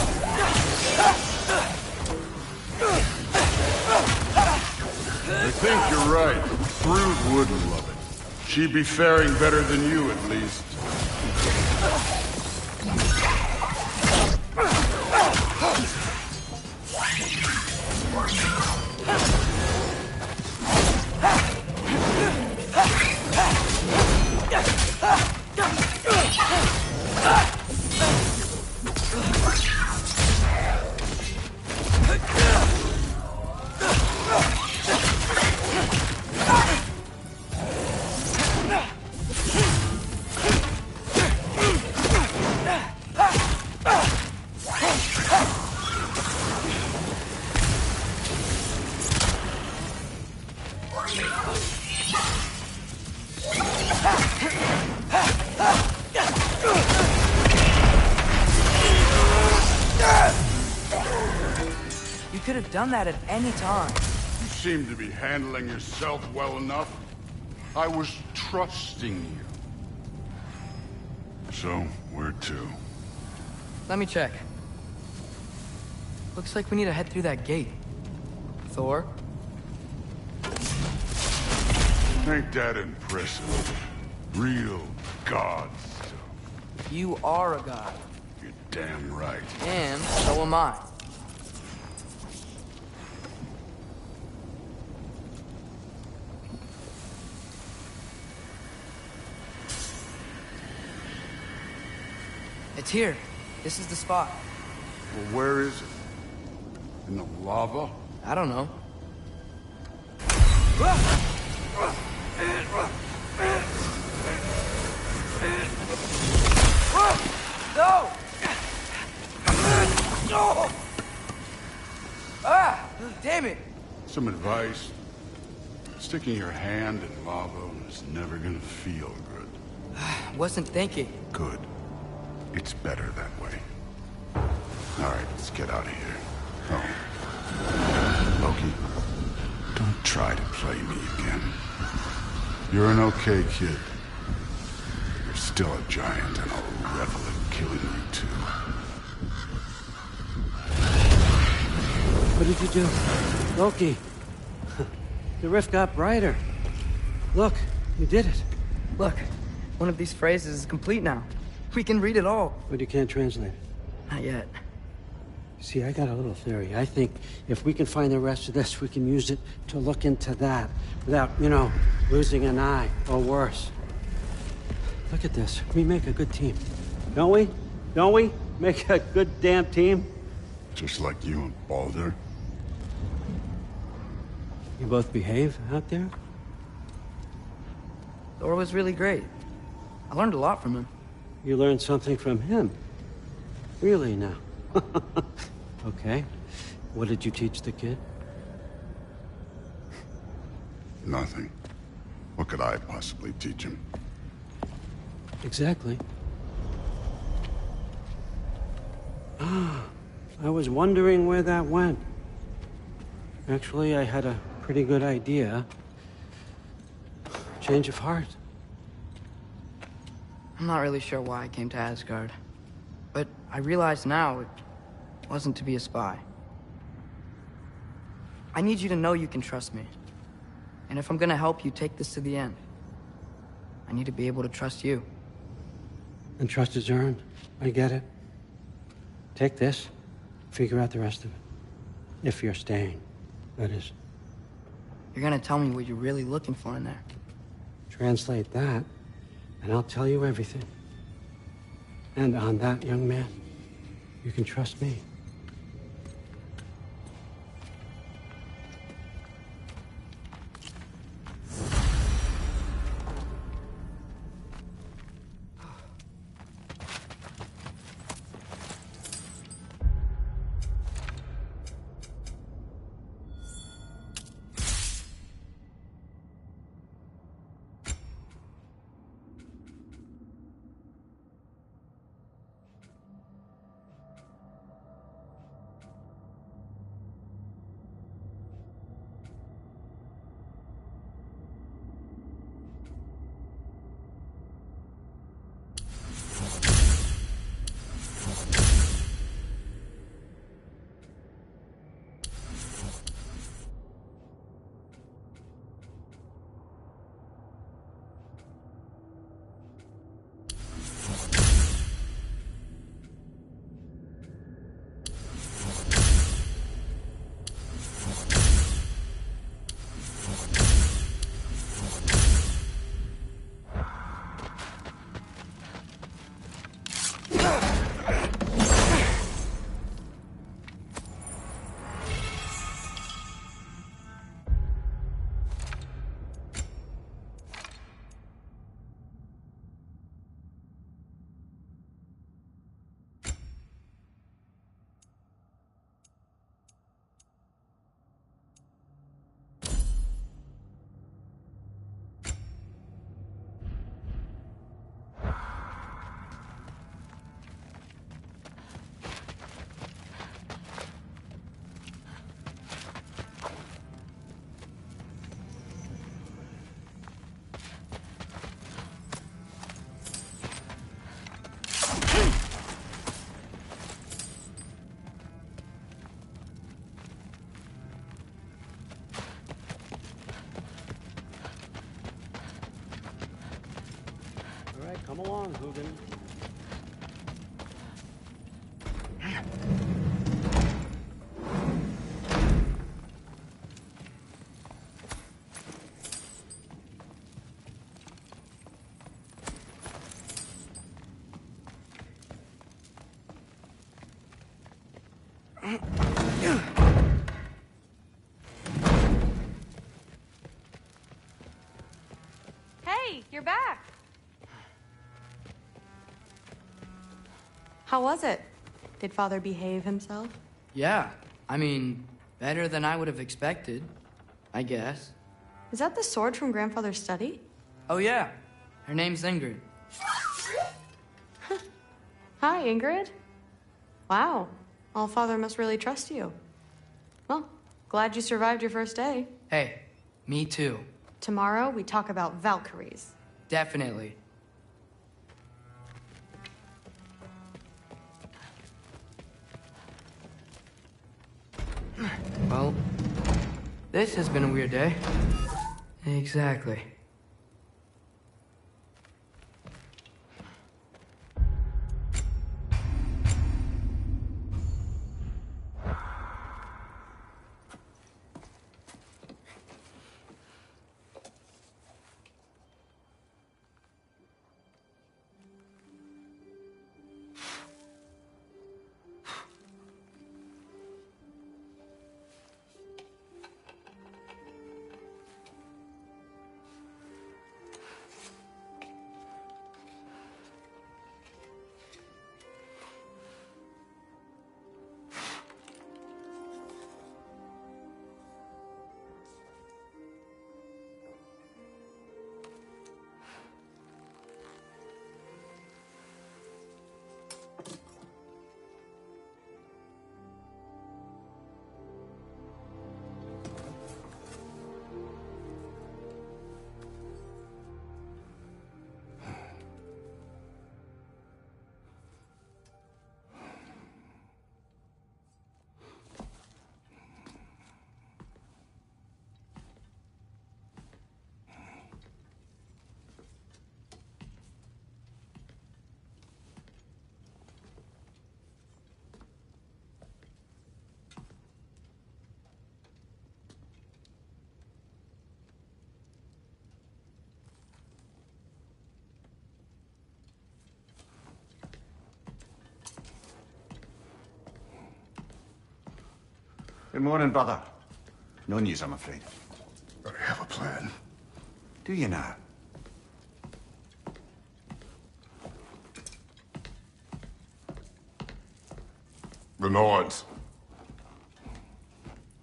Speaker 7: I think you're right. Thrud wouldn't love it. She'd be faring better than you, at least.
Speaker 13: You could have done that at any time.
Speaker 7: You seem to be handling yourself well enough. I was trusting you. So, where to?
Speaker 13: Let me check. Looks like we need to head through that gate. Thor?
Speaker 7: Ain't that impressive? Real god stuff.
Speaker 13: You are a god.
Speaker 7: You're damn right.
Speaker 13: And so am I. It's here. This is the spot.
Speaker 7: Well, where is it? In the lava?
Speaker 13: I don't know. No! Ah! Damn it!
Speaker 7: Some advice. Sticking your hand in lava is never gonna feel good.
Speaker 13: Wasn't thinking.
Speaker 7: Good. It's better that way. Alright, let's get out of here. Oh. Loki, don't try to play me again. You're an okay kid. You're still a giant, and I'll revel in killing you too.
Speaker 16: What did you do? Loki. The rift got brighter. Look, you did it.
Speaker 13: Look, one of these phrases is complete now. We can read it all.
Speaker 16: But you can't translate it.
Speaker 13: Not yet.
Speaker 16: See, I got a little theory. I think if we can find the rest of this, we can use it to look into that without, losing an eye or worse. Look at this. We make a good team. Don't we? Don't we? Make a good damn team?
Speaker 7: Just like you and Baldur.
Speaker 16: You both behave out there?
Speaker 13: Thor was really great. I learned a lot from him.
Speaker 16: You learned something from him? Really now? Okay. What did you teach the kid?
Speaker 7: Nothing. What could I possibly teach him?
Speaker 16: Exactly. I was wondering where that went. Actually, I had a pretty good idea. Change of heart.
Speaker 13: I'm not really sure why I came to Asgard. But I realize now it wasn't to be a spy. I need you to know you can trust me. And if I'm gonna help you take this to the end, I need to be able to trust you.
Speaker 16: And trust is earned. I get it. Take this. Figure out the rest of it. If you're staying, that is.
Speaker 13: You're gonna tell me what you're really looking for in there.
Speaker 16: Translate that, and I'll tell you everything. And on that, young man, you can trust me. Odin.
Speaker 20: Hey, you're back. How was it? Did Father behave himself?
Speaker 13: Yeah, I mean, better than I would have expected, I guess.
Speaker 20: Is that the sword from Grandfather's study?
Speaker 13: Oh yeah, her name's Ingrid.
Speaker 20: Hi, Ingrid. Wow, Allfather must really trust you. Well, glad you survived your first day.
Speaker 13: Hey, me too.
Speaker 20: Tomorrow, we talk about Valkyries.
Speaker 13: Definitely. Well, this has been a weird day. Exactly.
Speaker 3: Good morning, brother. No news, I'm afraid.
Speaker 7: I have a plan.
Speaker 3: Do you now?
Speaker 4: The Norns.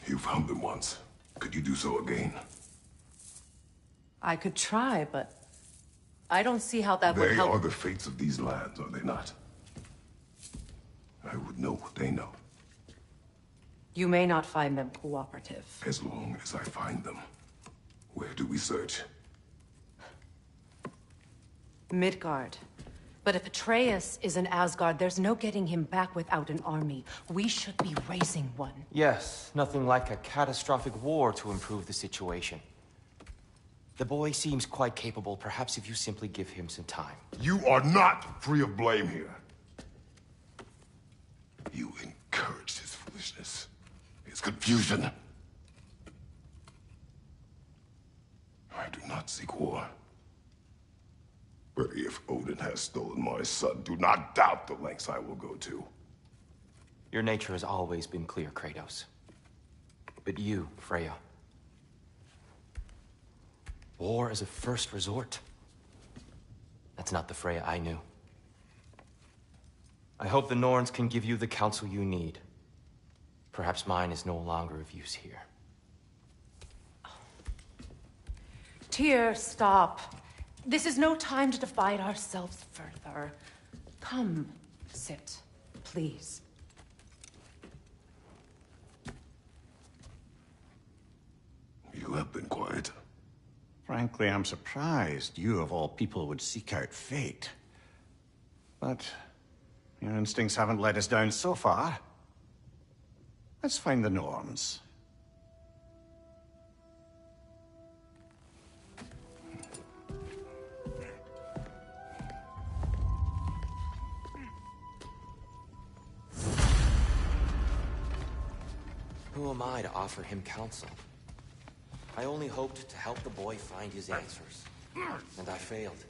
Speaker 4: You found them once. Could you do so again?
Speaker 1: I could try, but I don't see how that would
Speaker 4: They
Speaker 1: help.
Speaker 4: are the fates of these lands, are they not? I would know what they know,
Speaker 1: You may not find them cooperative.
Speaker 4: as long as I find them. Where do we search?
Speaker 1: Midgard. But if Atreus is in Asgard, there's no getting him back without an army. We should be raising one.
Speaker 11: Yes, nothing like a catastrophic war to improve the situation. The boy seems quite capable. Perhaps if you simply give him some time.
Speaker 4: You are not free of blame here. You encouraged his foolishness, his confusion. I do not seek war. But if Odin has stolen my son, do not doubt the lengths I will go to.
Speaker 11: Your nature has always been clear, Kratos. But you, Freya. War is a first resort. That's not the Freya I knew. I hope the Norns can give you the counsel you need. Perhaps mine is no longer of use here.
Speaker 1: Tyr, stop. This is no time to divide ourselves further. Come, sit, please.
Speaker 4: You have been quiet.
Speaker 3: Frankly, I'm surprised you, of all people, would seek out fate. But your instincts haven't let us down so far. Let's find the Norns.
Speaker 11: am I to offer him counsel? I only hoped to help the boy find his answers, and I failed.